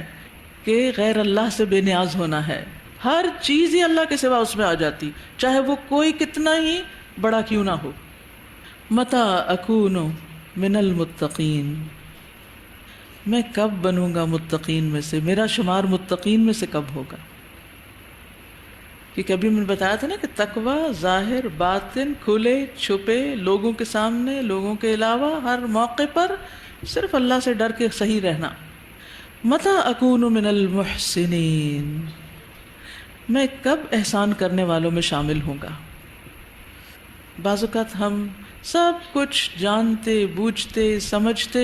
کہ غیر اللہ سے بے نیاز ہونا ہے. ہر چیز ہی اللہ کے سوا اس میں آ جاتی، چاہے وہ کوئی کتنا ہی بڑا کیوں نہ ہو. متی اکون من المتقین. میں کب بنوں گا متقین میں سے؟ میرا شمار متقین میں سے کب ہوگا؟ کیونکہ ابھی میں نے بتایا تھا نا کہ تقوی ظاہر باطن، کھلے چھپے، لوگوں کے سامنے، لوگوں کے علاوہ، ہر موقع پر صرف اللہ سے ڈر کے صحیح رہنا. متی اکون من المحسنین. میں کب احسان کرنے والوں میں شامل ہوں گا؟ بعض اوقات ہم سب کچھ جانتے بوجھتے سمجھتے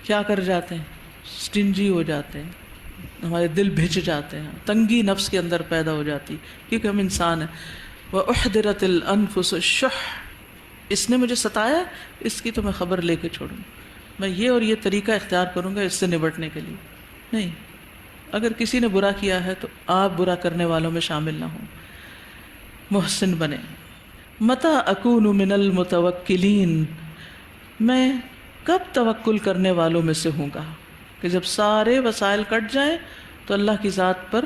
کیا کر جاتے ہیں؟ سٹنجی ہو جاتے ہیں، ہمارے دل بھج جاتے ہیں، تنگی نفس کے اندر پیدا ہو جاتی کیونکہ ہم انسان ہیں. وَأُحْضِرَتِ الْأَنفُسُ الشُّحَّ. اس نے مجھے ستایا، اس کی تو میں خبر لے کے چھوڑوں، میں یہ اور یہ طریقہ اختیار کروں گا اس سے نبٹنے کے لیے. نہیں، اگر کسی نے برا کیا ہے تو آپ برا کرنے والوں میں شامل نہ ہوں، محسن بنیں. متی اکون من المتوکلین. میں کب توکل کرنے والوں میں سے ہوں گا کہ جب سارے وسائل کٹ جائیں تو اللہ کی ذات پر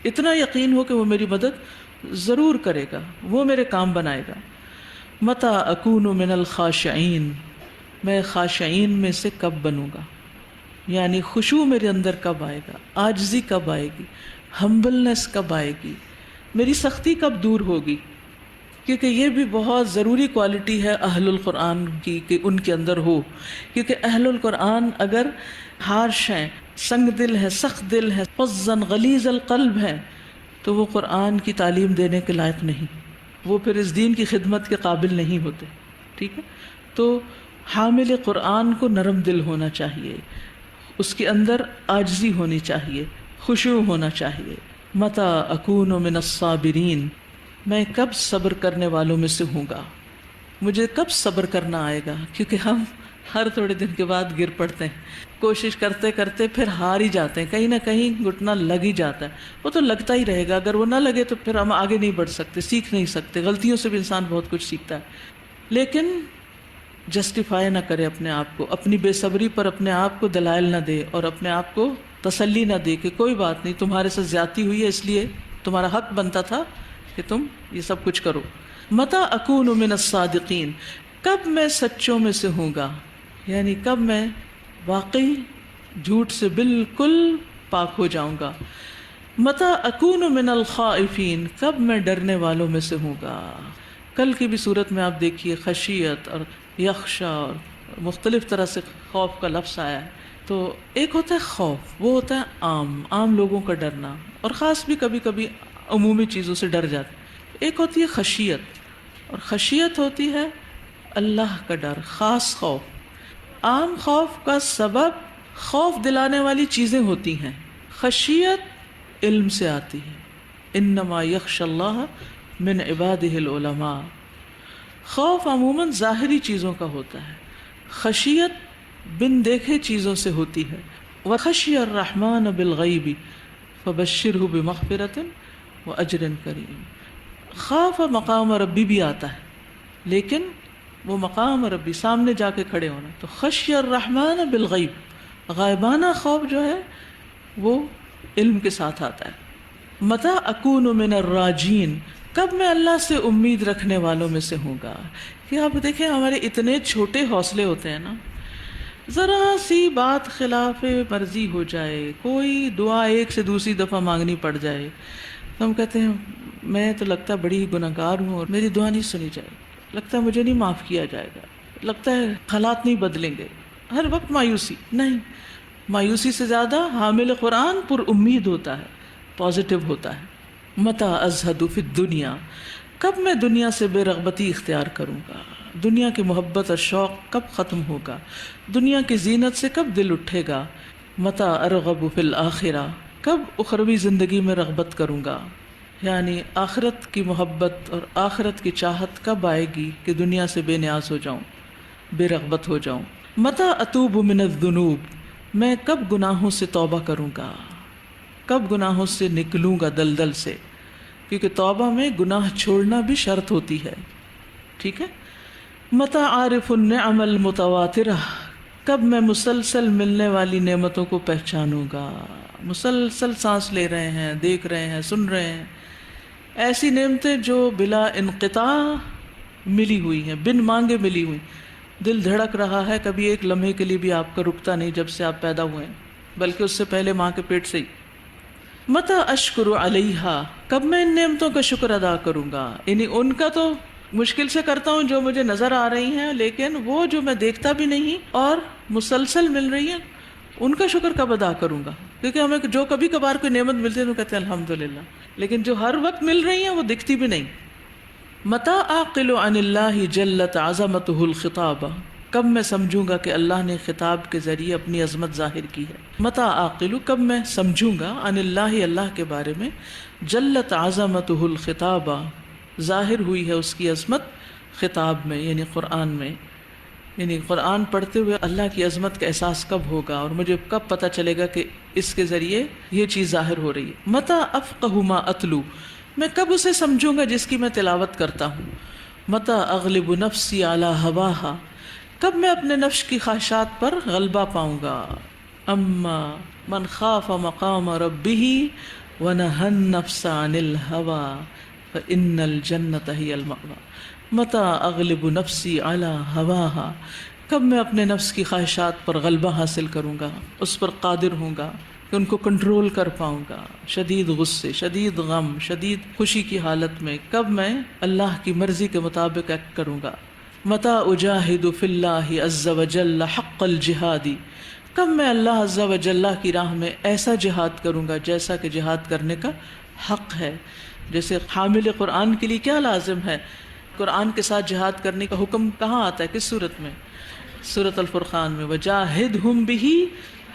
اتنا یقین ہو کہ وہ میری مدد ضرور کرے گا، وہ میرے کام بنائے گا. متی اکون من الخاشعین. میں خاشعین میں سے کب بنوں گا؟ یعنی خشوع میرے اندر کب آئے گا، عاجزی کب آئے گی، ہمبلنس کب آئے گی، میری سختی کب دور ہوگی. کیونکہ یہ بھی بہت ضروری کوالٹی ہے اہل القرآن کی کہ ان کے اندر ہو. کیونکہ اہل القرآن اگر ہارش ہیں، سنگ دل ہے، سخت دل ہے، فظاً غلیظ القلب ہے تو وہ قرآن کی تعلیم دینے کے لائق نہیں، وہ پھر اس دین کی خدمت کے قابل نہیں ہوتے. ٹھیک ہے؟ تو حامل قرآن کو نرم دل ہونا چاہیے، اس کے اندر عاجزی ہونی چاہیے، خشوع ہونا چاہیے. متی اکون من الصابرین. میں کب صبر کرنے والوں میں سے ہوں گا؟ مجھے کب صبر کرنا آئے گا؟ کیونکہ ہم ہر تھوڑے دن کے بعد گر پڑتے ہیں، کوشش کرتے کرتے پھر ہار ہی جاتے ہیں، کہیں نہ کہیں گھٹنا لگ ہی جاتا ہے. وہ تو لگتا ہی رہے گا، اگر وہ نہ لگے تو پھر ہم آگے نہیں بڑھ سکتے، سیکھ نہیں سکتے. غلطیوں سے بھی انسان بہت کچھ سیکھتا ہے. لیکن جسٹیفائی نہ کرے اپنے آپ کو، اپنی بے صبری پر اپنے آپ کو دلائل نہ دے اور اپنے آپ کو تسلی نہ دے کہ کوئی بات نہیں، تمہارے ساتھ زیادتی ہوئی ہے اس لیے تمہارا حق بنتا تھا کہ تم یہ سب کچھ کرو. متی اکون من الصادقین. کب میں سچوں میں سے ہوں گا؟ یعنی کب میں واقعی جھوٹ سے بالکل پاک ہو جاؤں گا. متی اکون من الخائفین. کب میں ڈرنے والوں میں سے ہوں گا. کل کی بھی صورت میں آپ دیکھیے خشیت اور یخشا اور مختلف طرح سے خوف کا لفظ آیا ہے. تو ایک ہوتا ہے خوف، وہ ہوتا ہے عام لوگوں کا ڈرنا، اور خاص بھی کبھی کبھی عمومی چیزوں سے ڈر جاتے. ایک ہوتی ہے خشیت، اور خشیت ہوتی ہے اللہ کا ڈر، خاص خوف. عام خوف کا سبب خوف دلانے والی چیزیں ہوتی ہیں، خشیت علم سے آتی ہے. انما یخشی اللہ من عبادہ العلماء. خوف عموماً ظاہری چیزوں کا ہوتا ہے، خشیت بن دیکھے چیزوں سے ہوتی ہے. وَخَشِيَ الرَّحْمَنَ بِالْغَيْبِ فَبَشِّرْهُ بِمَغْفِرَةٍ وأجر کریم. خاف مقام ربی بھی آتا ہے، لیکن وہ مقام ربی سامنے جا کے کھڑے ہونا. تو خشی الرحمن بالغیب، غائبانہ خوف جو ہے وہ علم کے ساتھ آتا ہے. متی اکون من الراجین، کب میں اللہ سے امید رکھنے والوں میں سے ہوں گا. کہ آپ دیکھیں ہمارے اتنے چھوٹے حوصلے ہوتے ہیں نا، ذرا سی بات خلاف مرضی ہو جائے، کوئی دعا ایک سے دوسری دفعہ مانگنی پڑ جائے تو ہم کہتے ہیں میں تو لگتا ہے بڑی گناہگار ہوں اور میری دعا نہیں سنی جائے گی، لگتا ہے مجھے نہیں معاف کیا جائے گا، لگتا ہے حالات نہیں بدلیں گے. ہر وقت مایوسی. نہیں، مایوسی سے زیادہ حامل قرآن پر امید ہوتا ہے، پازیٹیو ہوتا ہے. متی ازہد فی الدنیا، کب میں دنیا سے بے رغبتی اختیار کروں گا. دنیا کی محبت اور شوق کب ختم ہوگا، دنیا کی زینت سے کب دل اٹھے گا. متی ارغب فی الآخرہ، کب اخروی زندگی میں رغبت کروں گا. یعنی آخرت کی محبت اور آخرت کی چاہت کب آئے گی کہ دنیا سے بے نیاز ہو جاؤں، بے رغبت ہو جاؤں. متی اتوب من الذنوب، میں کب گناہوں سے توبہ کروں گا، کب گناہوں سے نکلوں گا دلدل سے. کیونکہ توبہ میں گناہ چھوڑنا بھی شرط ہوتی ہے. ٹھیک ہے. متی عارف النعم المتواترہ، کب میں مسلسل ملنے والی نعمتوں کو پہچانوں گا. مسلسل سانس لے رہے ہیں، دیکھ رہے ہیں، سن رہے ہیں، ایسی نعمتیں جو بلا انقطاع ملی ہوئی ہیں، بن مانگے ملی ہوئی. دل دھڑک رہا ہے، کبھی ایک لمحے کے لیے بھی آپ کا رکتا نہیں جب سے آپ پیدا ہوئے ہیں، بلکہ اس سے پہلے ماں کے پیٹ سے ہی. متی اشکر علیہا، کب میں ان نعمتوں کا شکر ادا کروں گا. یعنی ان کا تو مشکل سے کرتا ہوں جو مجھے نظر آ رہی ہیں، لیکن وہ جو میں دیکھتا بھی نہیں اور مسلسل مل رہی ہیں ان کا شکر کب ادا کروں گا. کیونکہ ہمیں جو کبھی کبھار کوئی نعمت ملتی ہے تو کہتے ہیں الحمدللہ، لیکن جو ہر وقت مل رہی ہیں وہ دکھتی بھی نہیں. متی اعقل عن اللہ جلت عظمتہ الخطاب، کب میں سمجھوں گا کہ اللہ نے خطاب کے ذریعے اپنی عظمت ظاہر کی ہے. متی اعقل، کب میں سمجھوں گا، عن اللہ کے بارے میں، جلت عظمتہ الخطاب، ظاہر ہوئی ہے اس کی عظمت خطاب میں، یعنی قرآن میں. یعنی قرآن پڑھتے ہوئے اللہ کی عظمت کا احساس کب ہوگا اور مجھے کب پتہ چلے گا کہ اس کے ذریعے یہ چیز ظاہر ہو رہی ہے. متی افقہ ما اتلو، میں کب اسے سمجھوں گا جس کی میں تلاوت کرتا ہوں. متی اغلب نفسی علی ہواہا، کب میں اپنے نفس کی خواہشات پر غلبہ پاؤں گا. اما من خاف مقام ربہ ونہى النفس عن الہوى فإن الجنة هی المأوى. متی اغلب نفسی علی ہواہا، کب میں اپنے نفس کی خواہشات پر غلبہ حاصل کروں گا، اس پر قادر ہوں گا کہ ان کو کنٹرول کر پاؤں گا. شدید غصے، شدید غم، شدید خوشی کی حالت میں کب میں اللہ کی مرضی کے مطابق ایکٹ کروں گا. متی اجاہد فی اللہ عز وجل حق الجہاد، کب میں اللہ عز وجل کی راہ میں ایسا جہاد کروں گا جیسا کہ جہاد کرنے کا حق ہے. جیسے حامل قرآن کے لیے کیا لازم ہے، قرآن کے ساتھ جہاد کرنے کا حکم کہاں آتا ہے، کس صورت میں، سورۃ الفرقان میں، وجاہدہم بہ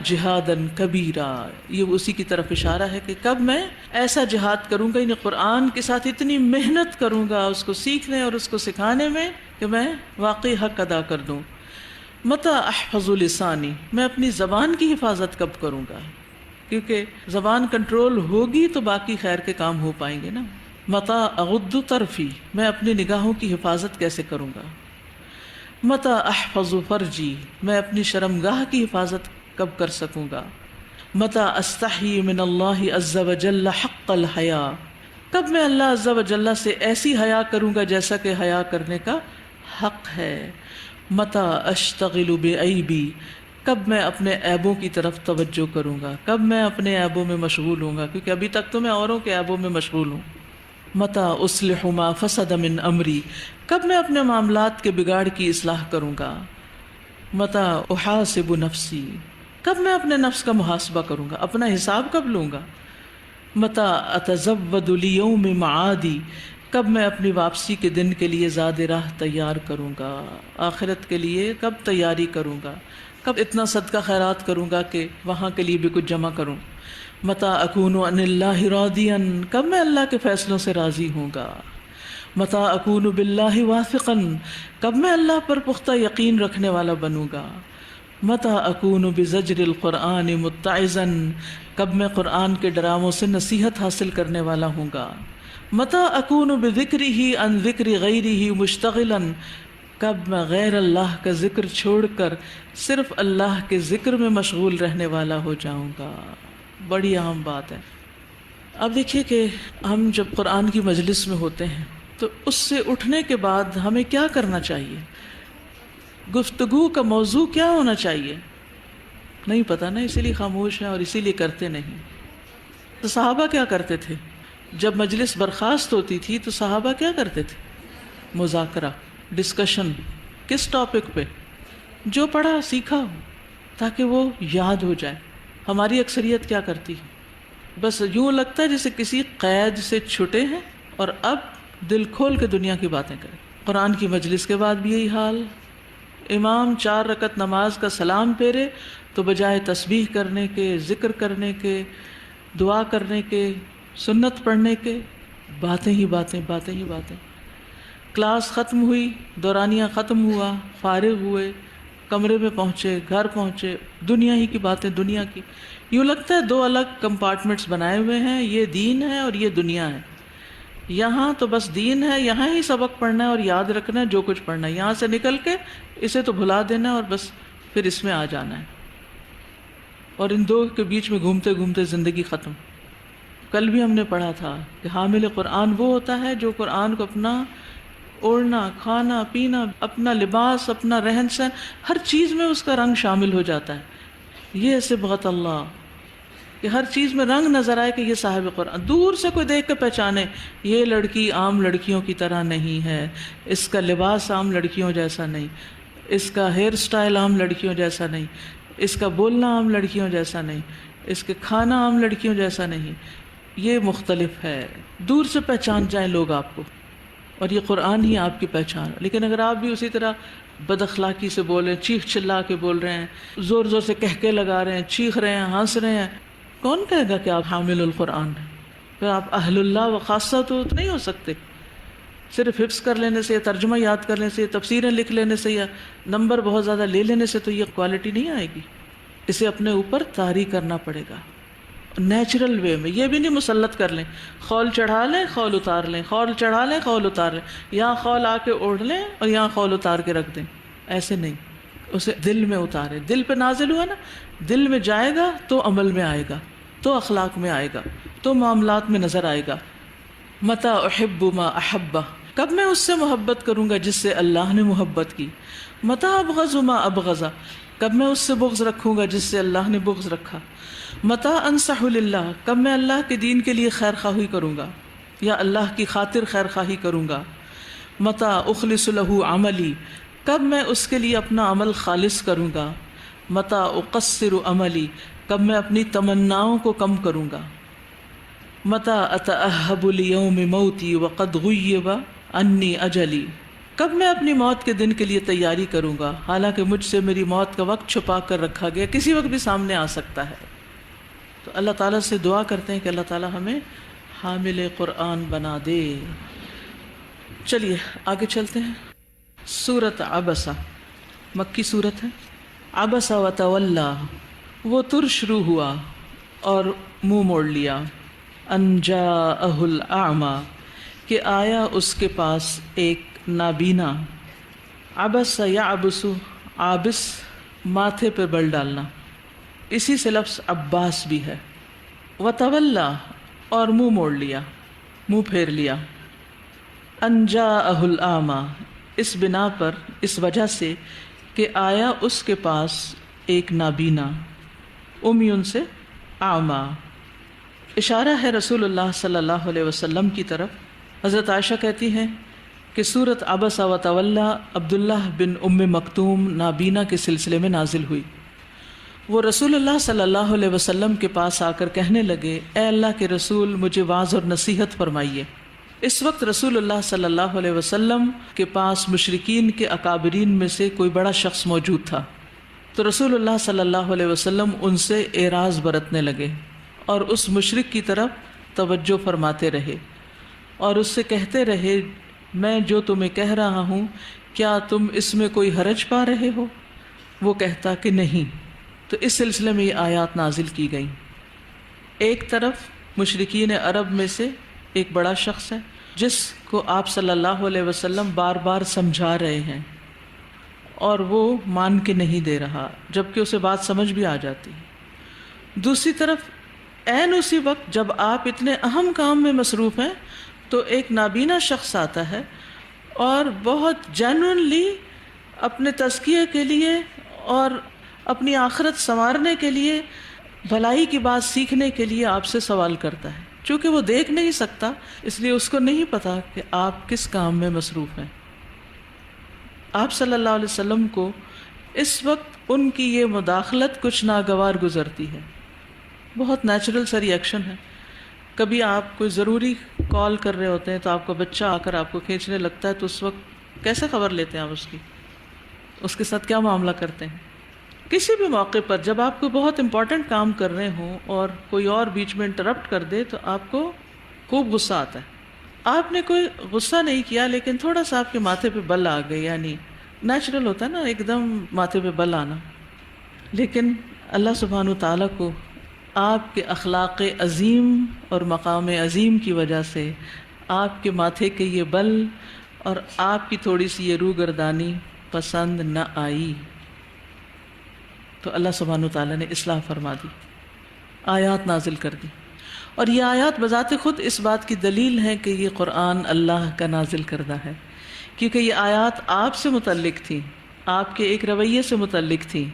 جہادا کبیرا. یہ اسی کی طرف اشارہ ہے کہ کب میں ایسا جہاد کروں گا، یعنی قرآن کے ساتھ اتنی محنت کروں گا اس کو سیکھنے اور اس کو سکھانے میں کہ میں واقعی حق ادا کر دوں. متی احفظ لسانی، میں اپنی زبان کی حفاظت کب کروں گا، کیونکہ زبان کنٹرول ہوگی تو باقی خیر کے کام ہو پائیں گے نا. متی اغض طرفی، میں اپنی نگاہوں کی حفاظت کیسے کروں گا. متی احفظ فرجی، میں اپنی شرمگاہ کی حفاظت کب کر سکوں گا. متی استحی من اللہ عز وجل حق الحیا، کب میں اللہ عز وجل سے ایسی حیا کروں گا جیسا کہ حیا کرنے کا حق ہے. متی اشتغل بعیبی، کب میں اپنے عیبوں کی طرف توجہ کروں گا، کب میں اپنے عیبوں میں مشغول ہوں گا، کیونکہ ابھی تک تو میں اوروں کے عیبوں میں مشغول ہوں. متی اصلح ما فسد من امری، کب میں اپنے معاملات کے بگاڑ کی اصلاح کروں گا. متی احاسب نفسی، کب میں اپنے نفس کا محاسبہ کروں گا، اپنا حساب کب لوں گا. متی اتزود لیوم معادی، کب میں اپنی واپسی کے دن کے لیے زاد راہ تیار کروں گا، آخرت کے لیے کب تیاری کروں گا، کب اتنا صدقہ خیرات کروں گا کہ وہاں کے لیے بھی کچھ جمع کروں. متی اکون عن اللہ راضیا، کب میں اللہ کے فیصلوں سے راضی ہوں گا. متی اکون باللہ واثقا، کب میں اللہ پر پختہ یقین رکھنے والا بنوں گا. متی اکون بزجر القرآن متعظا، کب میں قرآن کے ڈراموں سے نصیحت حاصل کرنے والا ہوں گا. متی اکون بذکرہ عن ذکر غیرہ مشتغلا، کب میں غیر اللہ کا ذکر چھوڑ کر صرف اللہ کے ذکر میں مشغول رہنے والا ہو جاؤں گا. بڑی اہم بات ہے. اب دیکھیے کہ ہم جب قرآن کی مجلس میں ہوتے ہیں تو اس سے اٹھنے کے بعد ہمیں کیا کرنا چاہیے، گفتگو کا موضوع کیا ہونا چاہیے، نہیں پتہ نا، اسی لیے خاموش ہیں اور اسی لیے کرتے نہیں. تو صحابہ کیا کرتے تھے؟ جب مجلس برخاست ہوتی تھی تو صحابہ کیا کرتے تھے؟ مذاکرہ، ڈسکشن. کس ٹاپک پہ؟ جو پڑھا سیکھا ہو، تاکہ وہ یاد ہو جائے. ہماری اکثریت کیا کرتی ہے؟ بس یوں لگتا ہے جیسے کسی قید سے چھٹے ہیں اور اب دل کھول کے دنیا کی باتیں کریں. قرآن کی مجلس کے بعد بھی یہی حال. امام 4 رکعت نماز کا سلام پھیرے تو بجائے تسبیح کرنے کے، ذکر کرنے کے، دعا کرنے کے، سنت پڑھنے کے، باتیں ہی باتیں، باتیں ہی باتیں. کلاس ختم ہوئی، دورانیہ ختم ہوا، فارغ ہوئے، کمرے میں پہنچے، گھر پہنچے، دنیا ہی کی باتیں، دنیا کی. یوں لگتا ہے 2 الگ کمپارٹمنٹس بنائے ہوئے ہیں، یہ دین ہے اور یہ دنیا ہے. یہاں تو بس دین ہے، یہاں ہی سبق پڑھنا ہے اور یاد رکھنا ہے جو کچھ پڑھنا ہے. یہاں سے نکل کے اسے تو بھلا دینا ہے اور بس پھر اس میں آ جانا ہے. اور ان 2 کے بیچ میں گھومتے گھومتے زندگی ختم. کل بھی ہم نے پڑھا تھا کہ حامل قرآن وہ ہوتا ہے جو قرآن کو اپنا اوڑھنا، کھانا پینا، اپنا لباس، اپنا رہن سہن، ہر چیز میں اس کا رنگ شامل ہو جاتا ہے. یہ صبغت اللہ کہ ہر چیز میں رنگ نظر آئے کہ یہ صاحب قرآن. دور سے کوئی دیکھ کے پہچانے یہ لڑکی عام لڑکیوں کی طرح نہیں ہے، اس کا لباس عام لڑکیوں جیسا نہیں، اس کا ہیئر سٹائل عام لڑکیوں جیسا نہیں، اس کا بولنا عام لڑکیوں جیسا نہیں، اس کے کھانا عام لڑکیوں جیسا نہیں، یہ مختلف ہے. دور سے پہچان جائیں لوگ آپ کو، اور یہ قرآن ہی آپ کی پہچان. لیکن اگر آپ بھی اسی طرح بد اخلاقی سے بول رہے ہیں، چیخ چلا کے بول رہے ہیں، زور زور سے کہکے لگا رہے ہیں، چیخ رہے ہیں، ہنس رہے ہیں، کون کہے گا کہ آپ حامل القرآن ہیں؟ پھر آپ اہل اللہ و خاصہ تو نہیں ہو سکتے. صرف حفظ کر لینے سے، ترجمہ یاد کر لینے سے، تفسیریں لکھ لینے سے یا نمبر بہت زیادہ لے لینے سے تو یہ کوالٹی نہیں آئے گی. اسے اپنے اوپر طاری کرنا پڑے گا نیچرل وے میں. یہ بھی نہیں مسلط کر لیں، خول چڑھا لیں خول اتار لیں، خول چڑھا لیں خول اتار لیں، یہاں خول آ کے اوڑھ لیں اور یہاں خول اتار کے رکھ دیں. ایسے نہیں، اسے دل میں اتارے. دل پہ نازل ہوا نا، دل میں جائے گا تو عمل میں آئے گا، تو اخلاق میں آئے گا، تو معاملات میں نظر آئے گا. متی احب ما احبہ، کب میں اس سے محبت کروں گا جس سے اللہ نے محبت کی. متی ابغض ما ابغضہ، کب میں اس سے بغض رکھوں گا جس سے اللہ نے بغض رکھا. متی انصح للہ، کب میں اللہ کے دین کے لیے خیر خواہی کروں گا یا اللہ کی خاطر خیر خواہی کروں گا. متی اخلص لہ عملی، کب میں اس کے لیے اپنا عمل خالص کروں گا. متی اقصر عملی، کب میں اپنی تمناؤں کو کم کروں گا. متی اتأہب لیوم موتی وقد غیب انی اجلی، کب میں اپنی موت کے دن کے لیے تیاری کروں گا حالانکہ مجھ سے میری موت کا وقت چھپا کر رکھا گیا، کسی وقت بھی سامنے آ سکتا ہے. تو اللہ تعالیٰ سے دعا کرتے ہیں کہ اللہ تعالیٰ ہمیں حامل قرآن بنا دے. چلیے آگے چلتے ہیں. سورۃ عبسہ مکی سورت ہے. عبسہ وتولی، وہ تر شروع ہوا اور منہ موڑ لیا. ان جاءہ الاعمی، کہ آیا اس کے پاس ایک نابینا. عبس یعبس، عابس ماتھے پہ بل ڈالنا، اسی سے لفظ عباس بھی ہے. وتولی، اور منہ موڑ لیا، منہ پھیر لیا. ان جاءہ الاعمی، اس بنا پر، اس وجہ سے کہ آیا اس کے پاس ایک نابینا. امیون سے اعمی، اشارہ ہے رسول اللہ صلی اللہ علیہ وسلم کی طرف. حضرت عائشہ کہتی ہیں کہ سورۃ عبس وتولی عبداللہ بن ام مکتوم نابینا کے سلسلے میں نازل ہوئی. وہ رسول اللہ صلی اللہ علیہ وسلم کے پاس آ کر کہنے لگے، اے اللہ کے رسول، مجھے واعظ اور نصیحت فرمائیے. اس وقت رسول اللہ صلی اللہ علیہ وسلم کے پاس مشرکین کے اکابرین میں سے کوئی بڑا شخص موجود تھا. تو رسول اللہ صلی اللہ علیہ وسلم ان سے اعراض برتنے لگے اور اس مشرک کی طرف توجہ فرماتے رہے اور اس سے کہتے رہے، میں جو تمہیں کہہ رہا ہوں کیا تم اس میں کوئی حرج پا رہے ہو؟ وہ کہتا کہ نہیں. تو اس سلسلے میں یہ آیات نازل کی گئیں. ایک طرف مشرکین عرب میں سے ایک بڑا شخص ہے جس کو آپ صلی اللہ علیہ وسلم بار بار سمجھا رہے ہیں اور وہ مان کے نہیں دے رہا جبکہ اسے بات سمجھ بھی آ جاتی ہے. دوسری طرف عین اسی وقت جب آپ اتنے اہم کام میں مصروف ہیں تو ایک نابینا شخص آتا ہے اور بہت جینوئنلی اپنے تزکیے کے لیے اور اپنی آخرت سنوارنے کے لیے بھلائی کی بات سیکھنے کے لیے آپ سے سوال کرتا ہے. چونکہ وہ دیکھ نہیں سکتا اس لیے اس کو نہیں پتا کہ آپ کس کام میں مصروف ہیں. آپ صلی اللہ علیہ وسلم کو اس وقت ان کی یہ مداخلت کچھ ناگوار گزرتی ہے. بہت نیچرل سا ری ایکشن ہے. کبھی آپ کوئی ضروری کال کر رہے ہوتے ہیں تو آپ کا بچہ آ کر آپ کو کھینچنے لگتا ہے تو اس وقت کیسے خبر لیتے ہیں آپ اس کے ساتھ کیا معاملہ کرتے ہیں. کسی بھی موقع پر جب آپ کو بہت امپورٹنٹ کام کر رہے ہوں اور کوئی اور بیچ میں انٹرپٹ کر دے تو آپ کو خوب غصہ آتا ہے. آپ نے کوئی غصہ نہیں کیا لیکن تھوڑا سا آپ کے ماتھے پہ بل آ گئے، یعنی نیچرل ہوتا ہے نا ایک دم ماتھے پہ بل آنا. لیکن اللہ سبحانہ وتعالیٰ کو آپ کے اخلاق عظیم اور مقام عظیم کی وجہ سے آپ کے ماتھے کے یہ بل اور آپ کی تھوڑی سی یہ روگردانی پسند نہ آئی تو اللہ سبحانہ وتعالیٰ نے اصلاح فرما دی، آیات نازل کر دی. اور یہ آیات بذات خود اس بات کی دلیل ہیں کہ یہ قرآن اللہ کا نازل کردہ ہے، کیونکہ یہ آیات آپ سے متعلق تھیں، آپ کے ایک رویے سے متعلق تھیں.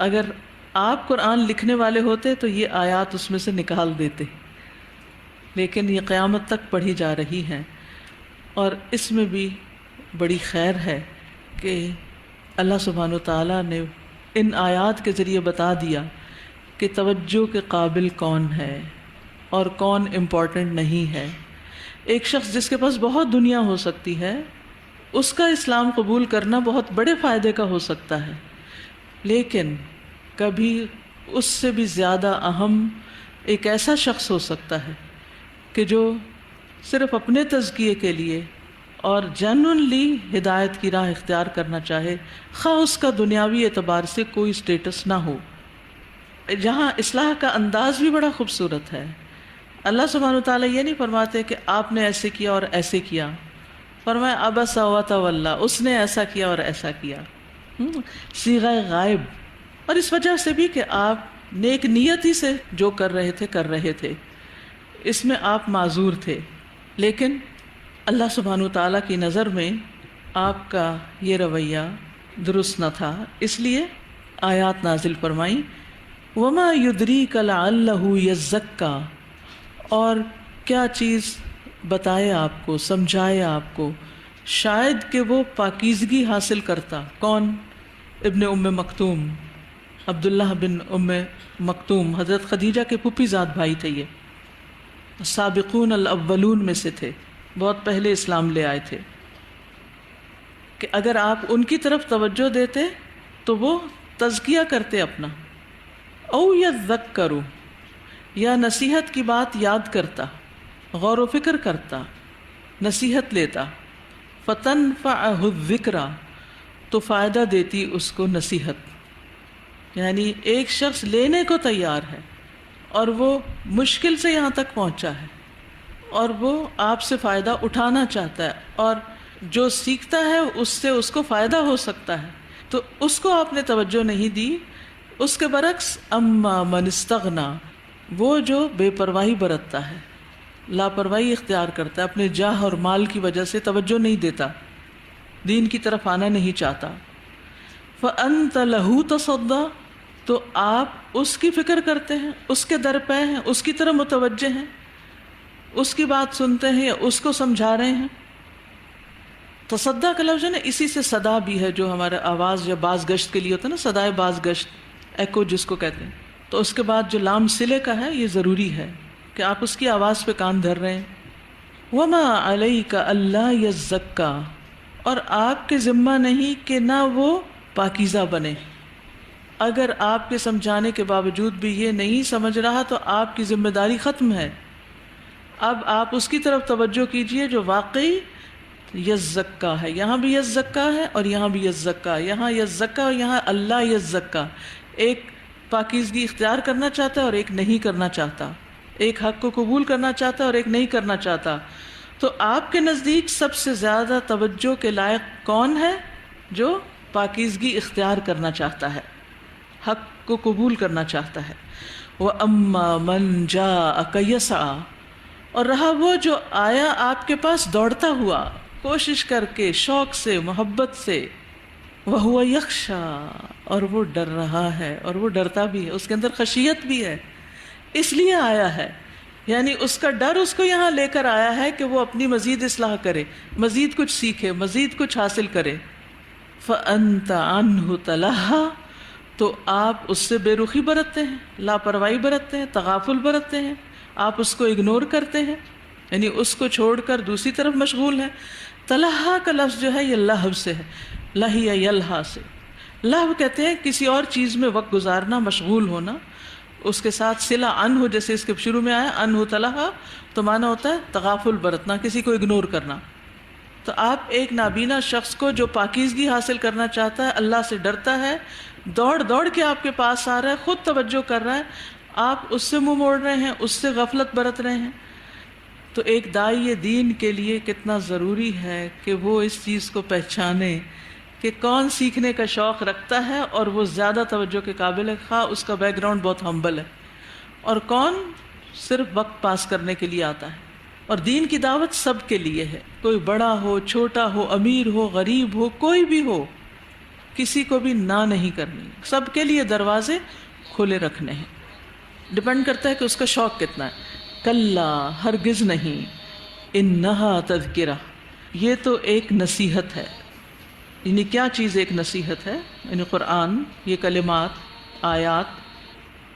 اگر آپ قرآن لکھنے والے ہوتے تو یہ آیات اس میں سے نکال دیتے، لیکن یہ قیامت تک پڑھی جا رہی ہیں. اور اس میں بھی بڑی خیر ہے کہ اللہ سبحانہ وتعالیٰ نے ان آیات کے ذریعے بتا دیا کہ توجہ کے قابل کون ہے اور کون امپورٹنٹ نہیں ہے. ایک شخص جس کے پاس بہت دنیا ہو سکتی ہے اس کا اسلام قبول کرنا بہت بڑے فائدے کا ہو سکتا ہے، لیکن کبھی اس سے بھی زیادہ اہم ایک ایسا شخص ہو سکتا ہے کہ جو صرف اپنے تزکیے کے لیے اور جینوئنلی ہدایت کی راہ اختیار کرنا چاہے، خواہ اس کا دنیاوی اعتبار سے کوئی سٹیٹس نہ ہو. جہاں اصلاح کا انداز بھی بڑا خوبصورت ہے. اللہ سبحانہ وتعالیٰ یہ نہیں فرماتے کہ آپ نے ایسے کیا اور ایسے کیا، فرمایا عبس وتولی، اس نے ایسا کیا اور ایسا کیا، صیغہ غائب. اور اس وجہ سے بھی کہ آپ نیک نیتی سے جو کر رہے تھے اس میں آپ معذور تھے، لیکن اللہ سبحانہ وتعالیٰ کی نظر میں آپ کا یہ رویہ درست نہ تھا، اس لیے آیات نازل فرمائیں. وما یدریک لعلہ یزکا، اور کیا چیز بتائے آپ کو، سمجھائے آپ کو شاید کہ وہ پاکیزگی حاصل کرتا. کون؟ ابن ام مکتوم، عبداللہ بن ام مکتوم، حضرت خدیجہ کے پھوپھی زاد بھائی تھے. یہ سابقون الاولون میں سے تھے، بہت پہلے اسلام لے آئے تھے. کہ اگر آپ ان کی طرف توجہ دیتے تو وہ تزکیہ کرتے اپنا. او یذکروا، یا نصیحت کی بات یاد کرتا، غور و فکر کرتا، نصیحت لیتا. فتنفعہ الذکریٰ، تو فائدہ دیتی اس کو نصیحت. یعنی ایک شخص لینے کو تیار ہے اور وہ مشکل سے یہاں تک پہنچا ہے اور وہ آپ سے فائدہ اٹھانا چاہتا ہے اور جو سیکھتا ہے اس سے اس کو فائدہ ہو سکتا ہے، تو اس کو آپ نے توجہ نہیں دی. اس کے برعکس اما من استغنا، وہ جو بے پرواہی برتتا ہے، لاپرواہی اختیار کرتا ہے، اپنے جاہ اور مال کی وجہ سے توجہ نہیں دیتا، دین کی طرف آنا نہیں چاہتا. فأنت لہ تصدی، تو آپ اس کی فکر کرتے ہیں، اس کے در پہ ہیں، اس کی طرف متوجہ ہیں، اس کی بات سنتے ہیں یا اس کو سمجھا رہے ہیں. تصدیٰ کا لفظ ہے نا، اسی سے صدا بھی ہے جو ہمارے آواز یا باز گشت کے لیے ہوتا ہے نا، صدائے باز گشت، ایکو جس کو کہتے ہیں. تو اس کے بعد جو لام صلے کا ہے یہ ضروری ہے کہ آپ اس کی آواز پہ کان دھر رہے ہیں. وما علیک الا یزکا، اور آپ کے ذمہ نہیں کہ نہ وہ پاکیزہ بنے. اگر آپ کے سمجھانے کے باوجود بھی یہ نہیں سمجھ رہا تو آپ کی ذمہ داری ختم ہے. اب آپ اس کی طرف توجہ کیجئے جو واقعی یزکا ہے، یہاں بھی یزکا ہے اور یہاں بھی یزکا، یہاں یزکا اور یہاں اللہ یزکا. ایک پاکیزگی اختیار کرنا چاہتا ہے اور ایک نہیں کرنا چاہتا، ایک حق کو قبول کرنا چاہتا ہے اور ایک نہیں کرنا چاہتا. تو آپ کے نزدیک سب سے زیادہ توجہ کے لائق کون ہے؟ جو پاکیزگی اختیار کرنا چاہتا ہے، حق کو قبول کرنا چاہتا ہے. وَأَمَّا مَنْ جَاءَكَ يَسْعَىٰ، اور رہا وہ جو آیا آپ کے پاس دوڑتا ہوا، کوشش کر کے، شوق سے، محبت سے. وَهُوَ يَخْشَىٰ، اور وہ ڈر رہا ہے، اور وہ ڈرتا بھی ہے، اس کے اندر خشیت بھی ہے، اس لیے آیا ہے. یعنی اس کا ڈر اس کو یہاں لے کر آیا ہے کہ وہ اپنی مزید اصلاح کرے، مزید کچھ سیکھے، مزید کچھ حاصل کرے. فَأَنْتَ عَنْهُ تَلَهَّىٰ، تو آپ اس سے بے رخی برتتے ہیں، لاپرواہی برتتے ہیں، تغافل برتتے ہیں، آپ اس کو اگنور کرتے ہیں، یعنی اس کو چھوڑ کر دوسری طرف مشغول ہیں. تلہا کا لفظ جو ہے یہ لہو سے ہے، لہی یلہا سے. لہو کہتے ہیں کسی اور چیز میں وقت گزارنا، مشغول ہونا، اس کے ساتھ صلہ ان ہو، جیسے اس کے شروع میں آیا ان ہو تلہا، تو معنی ہوتا ہے تغافل برتنا، کسی کو اگنور کرنا. تو آپ ایک نابینا شخص کو جو پاکیزگی حاصل کرنا چاہتا ہے، اللہ سے ڈرتا ہے، دوڑ دوڑ کے آپ کے پاس آ رہا ہے، خود توجہ کر رہا ہے، آپ اس سے منہ موڑ رہے ہیں، اس سے غفلت برت رہے ہیں. تو ایک داعی دین کے لیے کتنا ضروری ہے کہ وہ اس چیز کو پہچانے کہ کون سیکھنے کا شوق رکھتا ہے اور وہ زیادہ توجہ کے قابل ہے، خواہ اس کا بیک گراؤنڈ بہت ہمبل ہے، اور کون صرف وقت پاس کرنے کے لیے آتا ہے. اور دین کی دعوت سب کے لیے ہے، کوئی بڑا ہو، چھوٹا ہو، امیر ہو، غریب ہو، کوئی بھی ہو، کسی کو بھی نہ نہیں کرنی، سب کے لیے دروازے کھلے رکھنے ہیں. ڈپینڈ کرتا ہے کہ اس کا شوق کتنا ہے. کلا، ہرگز نہیں، انہا تذکرہ، یہ تو ایک نصیحت ہے. یعنی کیا چیز ایک نصیحت ہے؟ یعنی قرآن، یہ کلمات، آیات.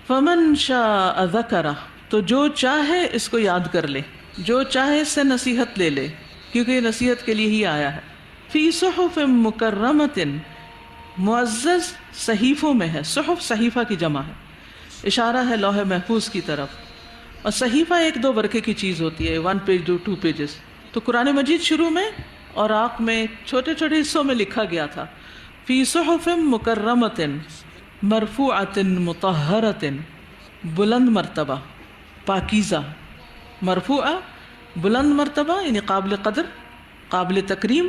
فمن شاء ذکرہ، تو جو چاہے اس کو یاد کر لے، جو چاہے اس سے نصیحت لے لے، کیونکہ یہ نصیحت کے لیے ہی آیا ہے. فی صحف مکرمۃ، معزز صحیفوں میں ہے. صحف صحیفہ کی جمع ہے، اشارہ ہے لوح محفوظ کی طرف. اور صحیفہ ایک دو ورقے کی چیز ہوتی ہے، 1 پیج 2 پیجز. تو قرآن مجید شروع میں اور آخر میں چھوٹے چھوٹے حصوں میں لکھا گیا تھا. فی صحف مکرمۃ مرفوعۃ مطہرۃ، بلند مرتبہ، پاکیزہ. مرفوعہ بلند مرتبہ یعنی قابل قدر، قابل تکریم.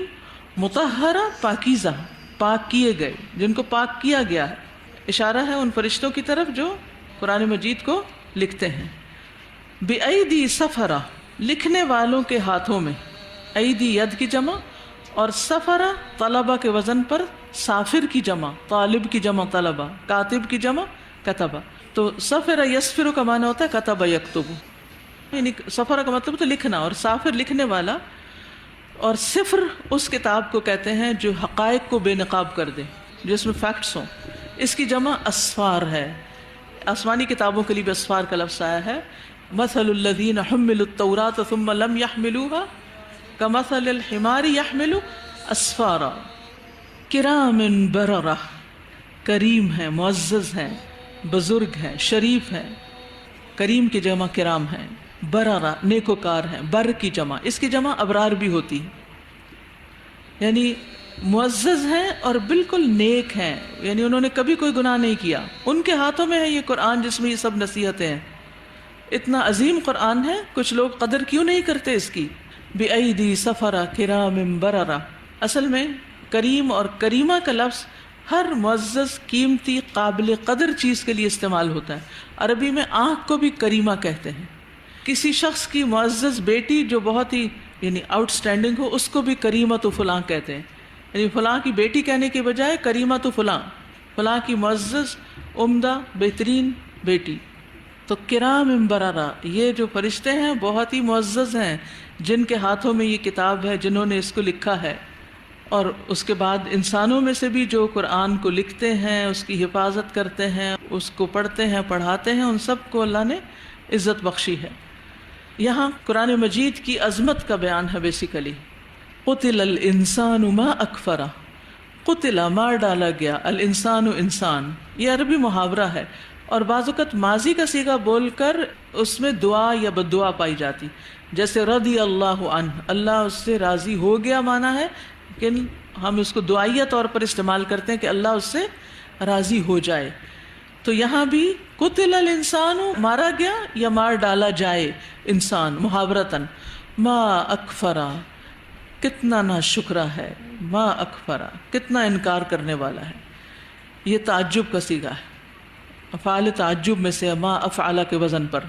مطہرہ پاکیزہ، پاک کیے گئے، جن کو پاک کیا گیا ہے. اشارہ ہے ان فرشتوں کی طرف جو قرآن مجید کو لکھتے ہیں. بِأَيْدِي سفرہ، لکھنے والوں کے ہاتھوں میں. ایدی ید کی جمع، اور سفرہ طلبہ کے وزن پر سافر کی جمع، طالب کی جمع طلبہ، کاتب کی جمع کتبہ. تو سفر یسفر کا معنی ہوتا ہے کتب یکتب، یعنی سفر کا مطلب تو لکھنا، اور سافر لکھنے والا. اور صفر اس کتاب کو کہتے ہیں جو حقائق کو بے نقاب کر دے، جس میں فیکٹس ہوں. اس کی جمع اسفار ہے. آسمانی کتابوں کے لیے بھی اسفار کا لفظ آیا ہے. مثل الذین حملوا التوراۃ ثم لم يحملوها کمثل الحمار يحمل اسفارا. کرام بررہ، کریم ہیں، معزز ہیں، بزرگ ہیں، شریف ہیں. کریم کی جمع کرام ہیں، بررہ نیکوکار ہیں. بر کی جمع، اس کی جمع ابرار بھی ہوتی ہے، یعنی معزز ہیں اور بالکل نیک ہیں، یعنی انہوں نے کبھی کوئی گناہ نہیں کیا. ان کے ہاتھوں میں ہے یہ قرآن جس میں یہ سب نصیحتیں ہیں. اتنا عظیم قرآن ہے، کچھ لوگ قدر کیوں نہیں کرتے اس کی. بِأَيْدِي سَفَرَ كِرَامٍ بَرَرَةٍ، اصل میں کریم اور کریمہ کا لفظ ہر معزز، قیمتی، قابل قدر چیز کے لیے استعمال ہوتا ہے. عربی میں آنکھ کو بھی کریمہ کہتے ہیں. کسی شخص کی معزز بیٹی جو بہت ہی یعنی آؤٹ اسٹینڈنگ ہو، اس کو بھی کریمہ تو فلاں کہتے ہیں. یعنی فلاں کی بیٹی کہنے کے بجائے کریمہ تو فلاں، فلاں کی معزز، عمدہ، بہترین بیٹی. تو کرام بررہ، یہ جو فرشتے ہیں بہت ہی معزز ہیں، جن کے ہاتھوں میں یہ کتاب ہے، جنہوں نے اس کو لکھا ہے. اور اس کے بعد انسانوں میں سے بھی جو قرآن کو لکھتے ہیں، اس کی حفاظت کرتے ہیں، اس کو پڑھتے ہیں، پڑھاتے ہیں، ان سب کو اللہ نے عزت بخشی ہے. یہاں قرآن مجید کی عظمت کا بیان ہے بیسیکلی. قتل الانسان ما اکفرہ، قتل مار ڈالا گیا، الانسان انسان، یہ عربی محاورہ ہے. اور بعض اوقات ماضی کا صیغہ بول کر اس میں دعا یا بد دعا پائی جاتی، جیسے رضی اللہ عنہ، اللہ اس سے راضی ہو گیا مانا ہے، لیکن ہم اس کو دعائیہ طور پر استعمال کرتے ہیں کہ اللہ اس سے راضی ہو جائے. تو یہاں بھی قتل الانسان، مارا گیا یا مار ڈالا جائے انسان، محاورتاً. ما اکفرا، کتنا ناشکرا ہے، ما اکفرا، کتنا انکار کرنے والا ہے. یہ تعجب کا صیغہ ہے، افعال تعجب میں سے ما افعل کے وزن پر.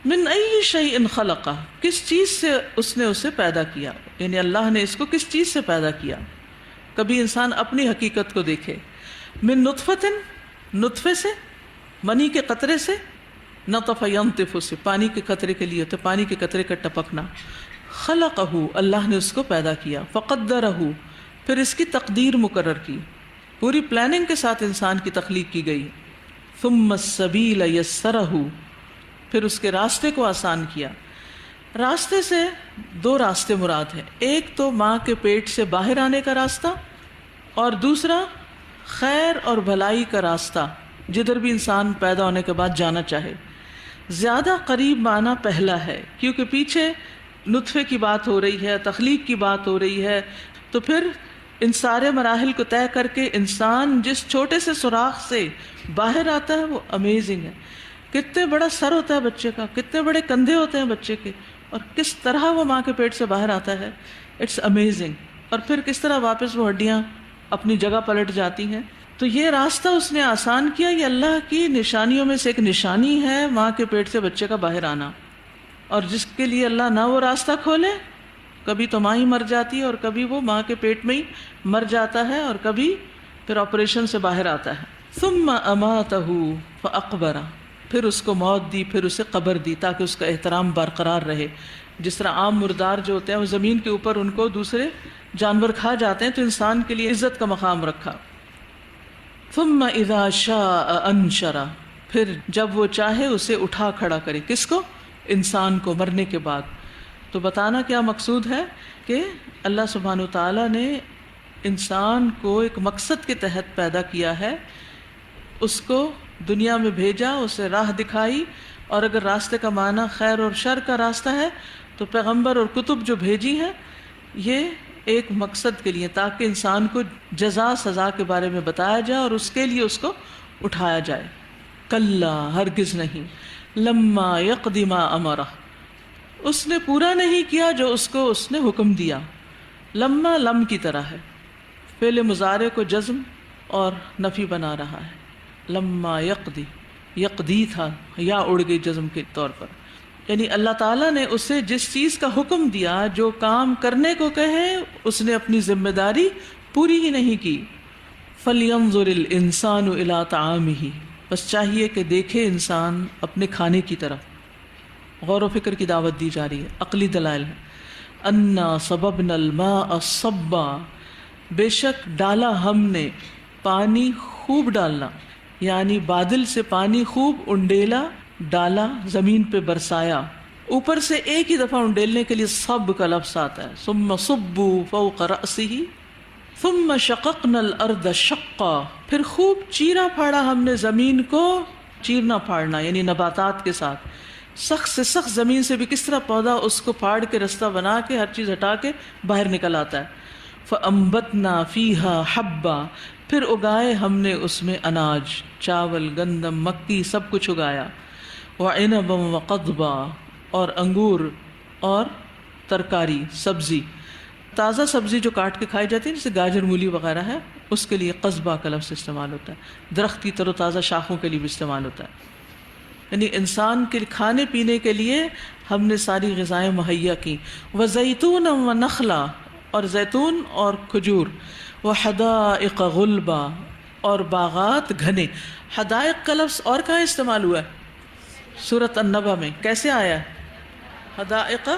من ای شیء خلقہ، کس چیز سے اس نے اسے پیدا کیا، یعنی اللہ نے اس کو کس چیز سے پیدا کیا. کبھی انسان اپنی حقیقت کو دیکھے. من نطفۃ، نطفے سے، منی کے قطرے سے، نطف ینطف سے، پانی کے قطرے کے لیے تو پانی کے قطرے کا ٹپکنا. خلقہ، اللہ نے اس کو پیدا کیا. فقدرہ، پھر اس کی تقدیر مقرر کی، پوری پلاننگ کے ساتھ انسان کی تخلیق کی گئی. ثم السبیل یسرہ، پھر اس کے راستے کو آسان کیا. راستے سے دو راستے مراد ہیں، ایک تو ماں کے پیٹ سے باہر آنے کا راستہ، اور دوسرا خیر اور بھلائی کا راستہ، جدھر بھی انسان پیدا ہونے کے بعد جانا چاہے. زیادہ قریب معنی پہلا ہے، کیونکہ پیچھے نطفے کی بات ہو رہی ہے، تخلیق کی بات ہو رہی ہے. تو پھر ان سارے مراحل کو طے کر کے انسان جس چھوٹے سے سوراخ سے باہر آتا ہے وہ امیزنگ ہے. کتنے بڑا سر ہوتا ہے بچے کا، کتنے بڑے کندھے ہوتے ہیں بچے کے، اور کس طرح وہ ماں کے پیٹ سے باہر آتا ہے. It's amazing. اور پھر کس طرح واپس وہ ہڈیاں اپنی جگہ پلٹ جاتی ہیں. تو یہ راستہ اس نے آسان کیا. یہ اللہ کی نشانیوں میں سے ایک نشانی ہے، ماں کے پیٹ سے بچے کا باہر آنا. اور جس کے لیے اللہ نہ وہ راستہ کھولے، کبھی تو ماں ہی مر جاتی ہے، اور کبھی وہ ماں کے پیٹ میں ہی مر جاتا ہے، اور کبھی پھر آپریشن سے باہر آتا ہے. ثم اماتہ فاقبرہ، پھر اس کو موت دی، پھر اسے قبر دی تاکہ اس کا احترام برقرار رہے. جس طرح عام مردار جو ہوتے ہیں وہ زمین کے اوپر ان کو دوسرے جانور کھا جاتے ہیں، تو انسان کے لیے عزت کا مقام رکھا. ثم اذا شاء انشرہ، پھر جب وہ چاہے اسے اٹھا کھڑا کرے. کس کو؟ انسان کو، مرنے کے بعد. تو بتانا کیا مقصود ہے کہ اللہ سبحانہ وتعالیٰ نے انسان کو ایک مقصد کے تحت پیدا کیا ہے، اس کو دنیا میں بھیجا، اسے راہ دکھائی. اور اگر راستے کا معنی خیر اور شر کا راستہ ہے تو پیغمبر اور کتب جو بھیجی ہیں یہ ایک مقصد کے لیے، تاکہ انسان کو جزا سزا کے بارے میں بتایا جائے اور اس کے لیے اس کو اٹھایا جائے. کلا، ہرگز نہیں. لما یقض ما امرہ، اس نے پورا نہیں کیا جو اس کو اس نے حکم دیا. لما لم کی طرح ہے، فعل مضارع کو جزم اور نفی بنا رہا ہے. لما یقضی، یقضی تھا، یا اڑ گئی جزم کے طور پر. یعنی اللہ تعالیٰ نے اسے جس چیز کا حکم دیا، جو کام کرنے کو کہے، اس نے اپنی ذمہ داری پوری ہی نہیں کی. فَلْيَنظُرِ الْإِنسَانُ إِلَىٰ طَعَامِهِ، بس چاہیے کہ دیکھے انسان اپنے کھانے کی طرف. غور و فکر کی دعوت دی جا رہی ہے، عقلی دلائل ہے. اَنَّا صَبَبْنَا الْمَاءَ صَبًّا، بے شک ڈالا ہم نے پانی خوب ڈالنا، یعنی بادل سے پانی خوب انڈیلا، ڈالا، زمین پہ برسایا. اوپر سے ایک ہی دفعہ انڈیلنے کے لیے صب کا لفظ آتا ہے. ثم صبوا فوق رأسه ثم شققنا الارض شقا، پھر خوب چیرا پھاڑا ہم نے زمین کو. چیرنا پھاڑنا یعنی نباتات کے ساتھ، سخت سے سخت زمین سے بھی کس طرح پودا اس کو پھاڑ کے رستہ بنا کے ہر چیز ہٹا کے باہر نکل آتا ہے. فَأَنبَتْنَا فِيهَا حَبًّا، پھر اگائے ہم نے اس میں اناج، چاول، گندم، مکی، سب کچھ اگایا. وَعِنَبًا وَقَضْبًا، اور انگور اور ترکاری، سبزی. تازہ سبزی جو کاٹ کے کھائی جاتی ہے جیسے گاجر، مولی وغیرہ ہے، اس کے لیے قضبہ کا لفظ استعمال ہوتا ہے. درخت کی تر و تازہ شاخوں کے لیے بھی استعمال ہوتا ہے. یعنی انسان کے کھانے پینے کے لیے ہم نے ساری غذائیں مہیا کی. وَزَيْتُونًا وَنَخْلًا، اور زیتون اور کھجور. وَحَدَائِقَ غُلْبًا، اور باغات گھنے. حدائق کا لفظ اور کہاں استعمال ہوا ہے؟ سورۃ النبأ میں. کیسے آیا ہے؟ حدائق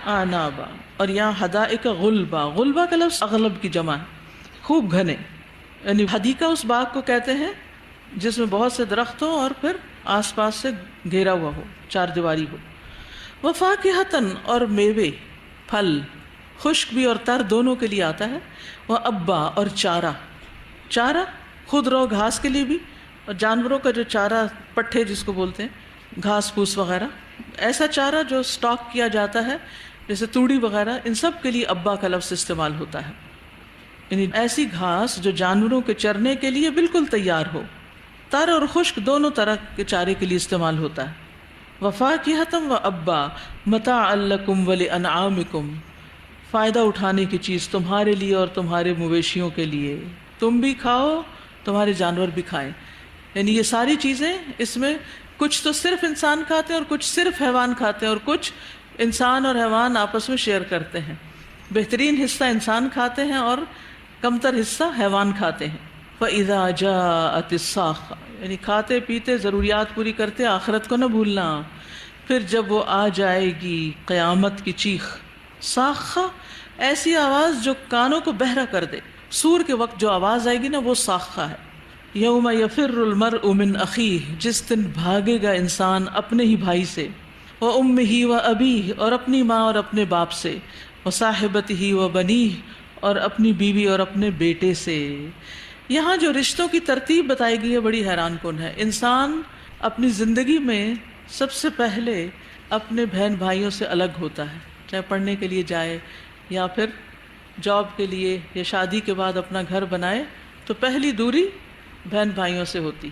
اعنابا، اور یہاں حدائق غلبا. غلبا کا لفظ اغلب کی جمع ہے، خوب گھنے. یعنی حدیقہ اس باغ کو کہتے ہیں جس میں بہت سے درخت ہوں اور پھر آس پاس سے گھیرا ہوا ہو، چار دیواری ہو. وفاکہۃً، اور میوے، پھل، خشک بھی اور تر دونوں کے لیے آتا ہے. وابا، اور چارہ. چارہ خود رو گھاس کے لیے بھی، اور جانوروں کا جو چارہ پٹھے جس کو بولتے ہیں، گھاس پھوس وغیرہ، ایسا چارہ جو سٹاک کیا جاتا ہے جیسے توڑی وغیرہ، ان سب کے لیے ابا کا لفظ استعمال ہوتا ہے، یعنی ایسی گھاس جو جانوروں کے چرنے کے لیے بالکل تیار ہو۔ تر اور خشک دونوں طرح کے چارے کے لیے استعمال ہوتا ہے۔ وفاکہۃ و ابا متاعا لکم ولانعامکم، فائدہ اٹھانے کی چیز تمہارے لیے اور تمہارے مویشیوں کے لیے، تم بھی کھاؤ تمہارے جانور بھی کھائیں۔ یعنی یہ ساری چیزیں، اس میں کچھ تو صرف انسان کھاتے ہیں اور کچھ صرف حیوان کھاتے ہیں اور کچھ انسان اور حیوان آپس میں شیئر کرتے ہیں۔ بہترین حصہ انسان کھاتے ہیں اور کمتر حصہ حیوان کھاتے ہیں۔ فَإِذَا جَاءَتِ الصَّاخَّةُ، یعنی کھاتے پیتے ضروریات پوری کرتے، آخرت کو نہ بھولنا۔ پھر جب وہ آ جائے گی قیامت کی چیخ، صاخہ ایسی آواز جو کانوں کو بہرا کر دے۔ سور کے وقت جو آواز آئے گی نا، وہ صاخہ ہے۔ یوم یفر المرء من اخیہ، جس دن بھاگے گا انسان اپنے ہی بھائی سے، وامہ وابیہ، اور اپنی ماں اور اپنے باپ سے، وصاحبتہ وبنیہ، اور اپنی بیوی اور اپنے بیٹے سے۔ یہاں جو رشتوں کی ترتیب بتائی گئی ہے بڑی حیران کن ہے۔ انسان اپنی زندگی میں سب سے پہلے اپنے بہن بھائیوں سے الگ ہوتا ہے، چاہے پڑھنے کے لیے جائے یا پھر جاب کے لیے یا شادی کے بعد اپنا گھر بنائے، تو پہلی دوری بہن بھائیوں سے ہوتی۔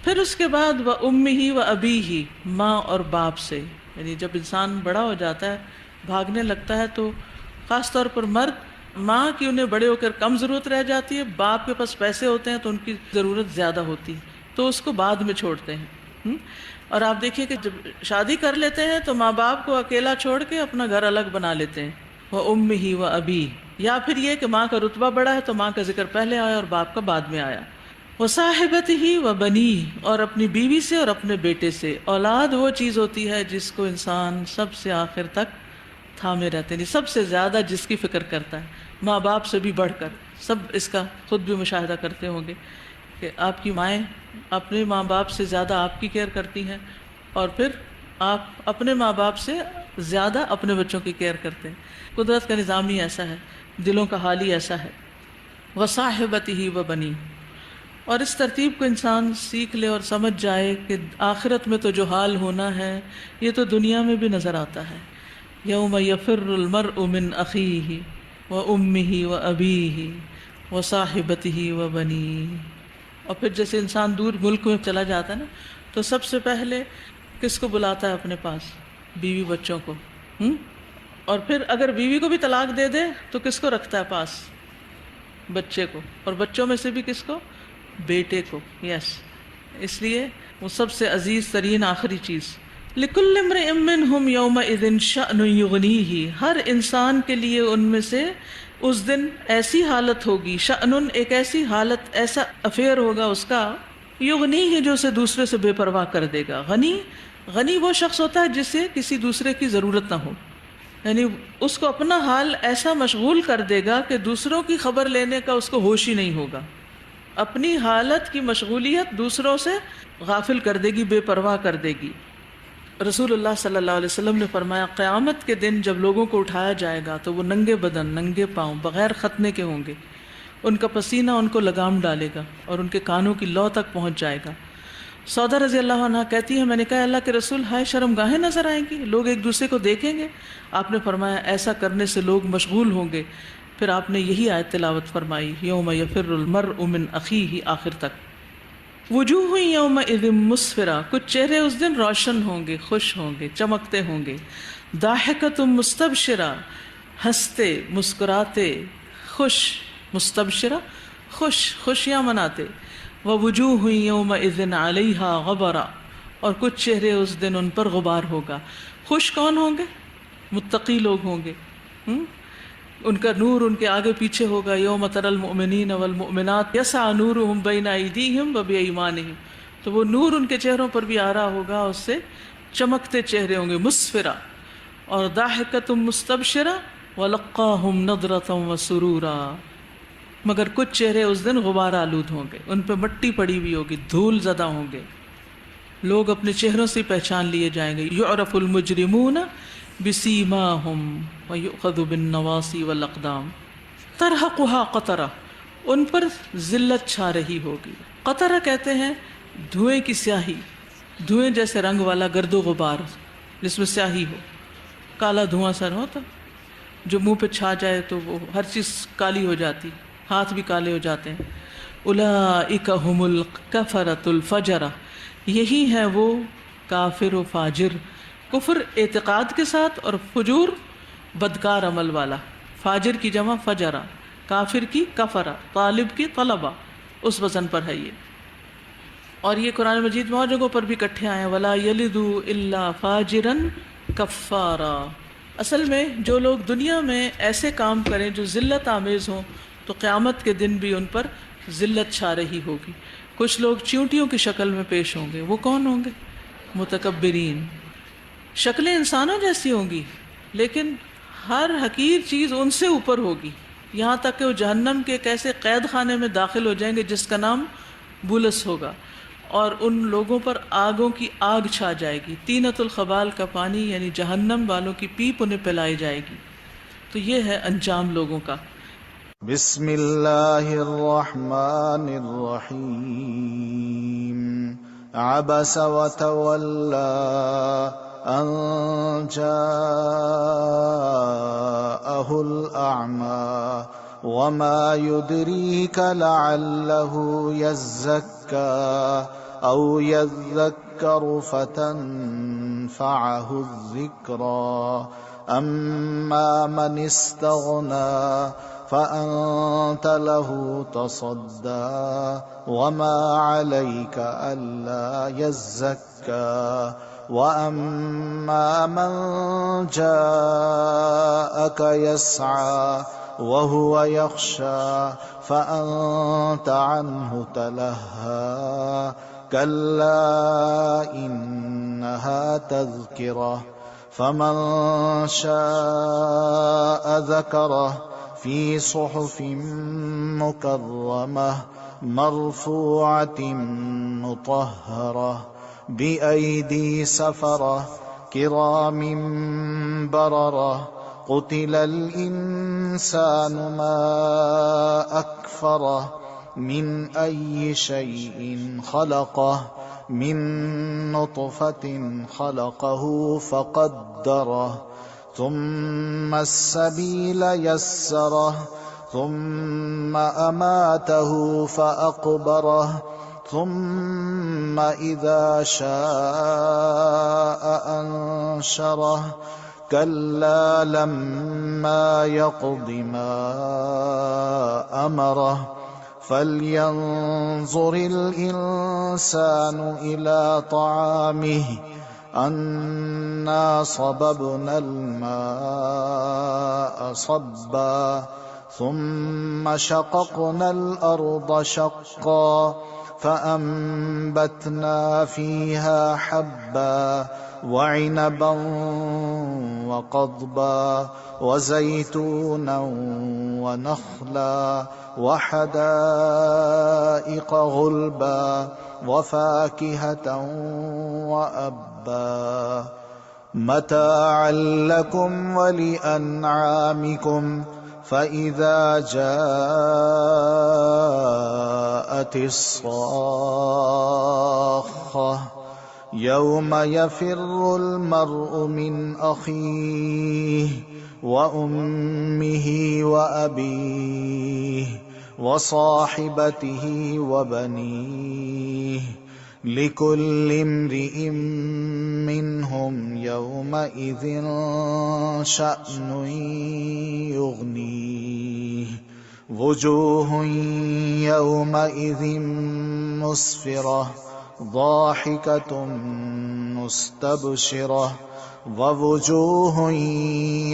پھر اس کے بعد وامہ وابیہ، ماں اور باپ سے۔ یعنی جب انسان بڑا ہو جاتا ہے، بھاگنے لگتا ہے، تو خاص طور پر مرد، ماں کی انہیں بڑے ہو کر کم ضرورت رہ جاتی ہے، باپ کے پاس پیسے ہوتے ہیں تو ان کی ضرورت زیادہ ہوتی ہے، تو اس کو بعد میں چھوڑتے ہیں۔ اور آپ دیکھیے کہ جب شادی کر لیتے ہیں تو ماں باپ کو اکیلا چھوڑ کے اپنا گھر الگ بنا لیتے ہیں۔ وامہ وابیہ، یا پھر یہ کہ ماں کا رتبہ بڑا ہے تو ماں کا ذکر پہلے آیا اور باپ کا بعد میں آیا۔ وصاحبتہ وبنیہ، اور اپنی بیوی سے اور اپنے بیٹے سے۔ اولاد وہ چیز ہوتی ہے جس کو انسان سب سے آخر تک تھامے رہتے ہیں، سب سے زیادہ جس کی فکر کرتا ہے، ماں باپ سے بھی بڑھ کر۔ سب اس کا خود بھی مشاہدہ کرتے ہوں گے کہ آپ کی مائیں اپنے ماں باپ سے زیادہ آپ کی کیئر کرتی ہیں، اور پھر آپ اپنے ماں باپ سے زیادہ اپنے بچوں کی کیئر کرتے ہیں۔ قدرت کا نظام ہی ایسا ہے، دلوں کا حال ہی ایسا ہے۔ وصاحبتہ وبنیہ، اور اس ترتیب کو انسان سیکھ لے اور سمجھ جائے کہ آخرت میں تو جو حال ہونا ہے یہ تو دنیا میں بھی نظر آتا ہے۔ یوم یفر المرء من اخیہ وامہ وابیہ وصاحبتہ وبنیہ۔ اور پھر جیسے انسان دور ملک میں چلا جاتا ہے نا، تو سب سے پہلے کس کو بلاتا ہے اپنے پاس؟ بیوی بچوں کو۔ اور پھر اگر بیوی کو بھی طلاق دے دے تو کس کو رکھتا ہے پاس؟ بچے کو، اور بچوں میں سے بھی کس کو؟ بیٹے کو۔ یس، اس لیے وہ سب سے عزیز ترین آخری چیز۔ لِكُلِّ امْرِئٍ مِّنْهُمْ يَوْمَئِذٍ شَأْنٌ يُغْنِيهِ، ہر انسان کے لیے ان میں سے اس دن ایسی حالت ہوگی، شأنٌ ایک ایسی حالت، ایسا افیئر ہوگا اس کا، یغنیہ جو اسے دوسرے سے بے پرواہ کر دے گا۔ غنی وہ شخص ہوتا ہے جسے کسی دوسرے کی ضرورت نہ ہو، یعنی اس کو اپنا حال ایسا مشغول کر دے گا کہ دوسروں کی خبر لینے کا اس کو ہوش ہی نہیں ہوگا۔ اپنی حالت کی مشغولیت دوسروں سے غافل کر دے گی، بے پرواہ کر دے گی۔ رسول اللہ صلی اللہ علیہ وسلم نے فرمایا قیامت کے دن جب لوگوں کو اٹھایا جائے گا تو وہ ننگے بدن، ننگے پاؤں، بغیر ختنے کے ہوں گے، ان کا پسینہ ان کو لگام ڈالے گا اور ان کے کانوں کی لو تک پہنچ جائے گا۔ سودا رضی اللہ عنہ کہتی ہے میں نے کہا اللہ کے رسول، ہائے شرم گاہیں نظر آئیں گی، لوگ ایک دوسرے کو دیکھیں گے؟ آپ نے فرمایا ایسا کرنے سے لوگ مشغول ہوں گے۔ پھر آپ نے یہی آیت تلاوت فرمائی یوم یفر المرء من اخیہ، آخر تک۔ وجوہ یومئذ مسفرہ، کچھ چہرے اس دن روشن ہوں گے، خوش ہوں گے، چمکتے ہوں گے۔ ضاحکۃ مستبشرہ، ہنستے مسکراتے، خوش، مستبشرہ خوش، خوشیاں مناتے۔ ووجوہ یومئذ علیہا غبرہ، اور کچھ چہرے اس دن ان پر غبار ہوگا۔ خوش کون ہوں گے؟ متقی لوگ ہوں گے، ان کا نور ان کے آگے پیچھے ہوگا۔ یوم تری المؤمنین والمؤمنات یسعی نورہم بین ایدیہم وبایمانہم، تو وہ نور ان کے چہروں پر بھی آ رہا ہوگا، اس سے چمکتے چہرے ہوں گے، مسفرہ۔ اور ضاحکۃ مستبشرہ ولقاہم نضرۃ وسرورا، مگر کچھ چہرے اس دن غبار آلود ہوں گے، ان پہ مٹی پڑی ہوئی ہوگی، دھول زدہ ہوں گے، لوگ اپنے چہروں سے پہچان لیے جائیں گے۔ یعرف المجرمون بسیماہم ویؤخذ بالنواصی والاقدام، ترہقها قطرہ، ان پر ذلت چھا رہی ہوگی۔ قطرہ کہتے ہیں دھوئیں کی سیاہی، دھوئیں جیسے رنگ والا گرد و غبار جس میں سیاہی ہو، کالا دھواں سر ہوتا جو منہ پہ چھا جائے تو وہ ہر چیز کالی ہو جاتی، ہاتھ بھی کالے ہو جاتے ہیں. اولئک ھم الکفرۃ الفجرہ، یہی ہے وہ کافر و فاجر. کفر اعتقاد کے ساتھ اور فجور بدکار عمل والا. فاجر کی جمع فجرہ، کافر کی کفرہ، طالب کی طلبہ، اس وزن پر ہے یہ. اور یہ قرآن مجید میں اور جگہوں پر بھی اکٹھے آئے ہیں، ولا یلدوا الا فاجرا کفارا. اصل میں جو لوگ دنیا میں ایسے کام کریں جو ذلت آمیز ہوں تو قیامت کے دن بھی ان پر ذلت چھا رہی ہوگی. کچھ لوگ چیونٹیوں کی شکل میں پیش ہوں گے. وہ کون ہوں گے؟ متکبرین. شکلیں انسانوں جیسی ہوں گی لیکن ہر حقیر چیز ان سے اوپر ہوگی، یہاں تک کہ وہ جہنم کے ایک ایسے قید خانے میں داخل ہو جائیں گے جس کا نام بولس ہوگا، اور ان لوگوں پر آگوں کی آگ چھا جائے گی. طینۃ الخبال کا پانی یعنی جہنم والوں کی پیپ انہیں پلائی جائے گی. تو یہ ہے انجام لوگوں کا. بسم اللہ الرحمن الرحیم. عبس وتولى أن جاءه الأعمى وما يدريك لعله يزكى أو يذكر فتنفعه الذكرى أما من استغنى فأنت له تصدى وما عليك ألا يزكى وأما من جاءك يسعى وهو يخشى فأنت عنه تلهى كلا إنها تذكرة فمن شاء ذكره في صحف مكرمة مرفوعة مطهرة بأيدي سفرة كرام بررة. قتل الإنسان ما أكفره من أي شيء خلقه من نطفة خلقه فقدره ثم السبيل يسره ثم أماته فأقبره ثم إذا شاء أنشره كلا لما يقض ما أمره فلينظر الإنسان إلى طعامه أنا صببنا الماء صبا ثم شققنا الأرض شقا فأنبتنا فيها حبا وعنبا وقضبا وزيتونا ونخلا وحدائق غلبا وفاكهة وأبا متاعا لكم ولأنعامكم. فإذا جاءت الصاخة يوم يفر المرء من أخيه وأمه وأبيه وصاحبته وبنيه لكل امرئ منهم يومئذ شأن يغنيه. وجوه يومئذ مسفرة ضاحكة مستبشرة ووجوه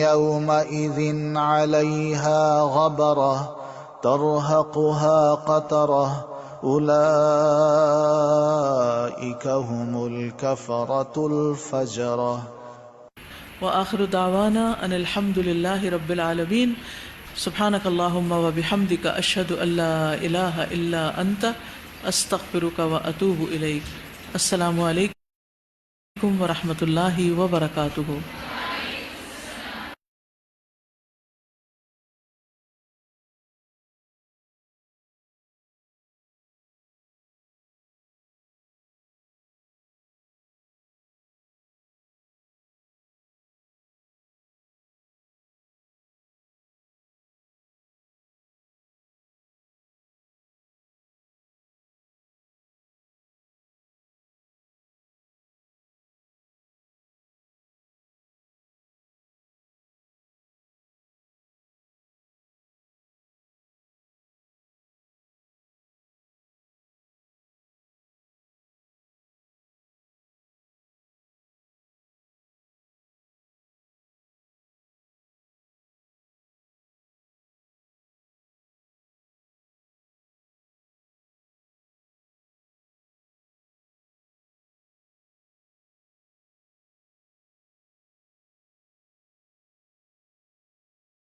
يومئذ عليها غبرة ترهقها قترة أولئك هم الكفرة الفجرة. وآخر دعوانا أن الحمد لله رب العالمين. سبحانك اللهم وبحمدك أشهد أن لا إله إلا أنت أستغفرك وأتوب إليك. السلام علیکم ورحمۃ اللہ وبرکاتہ.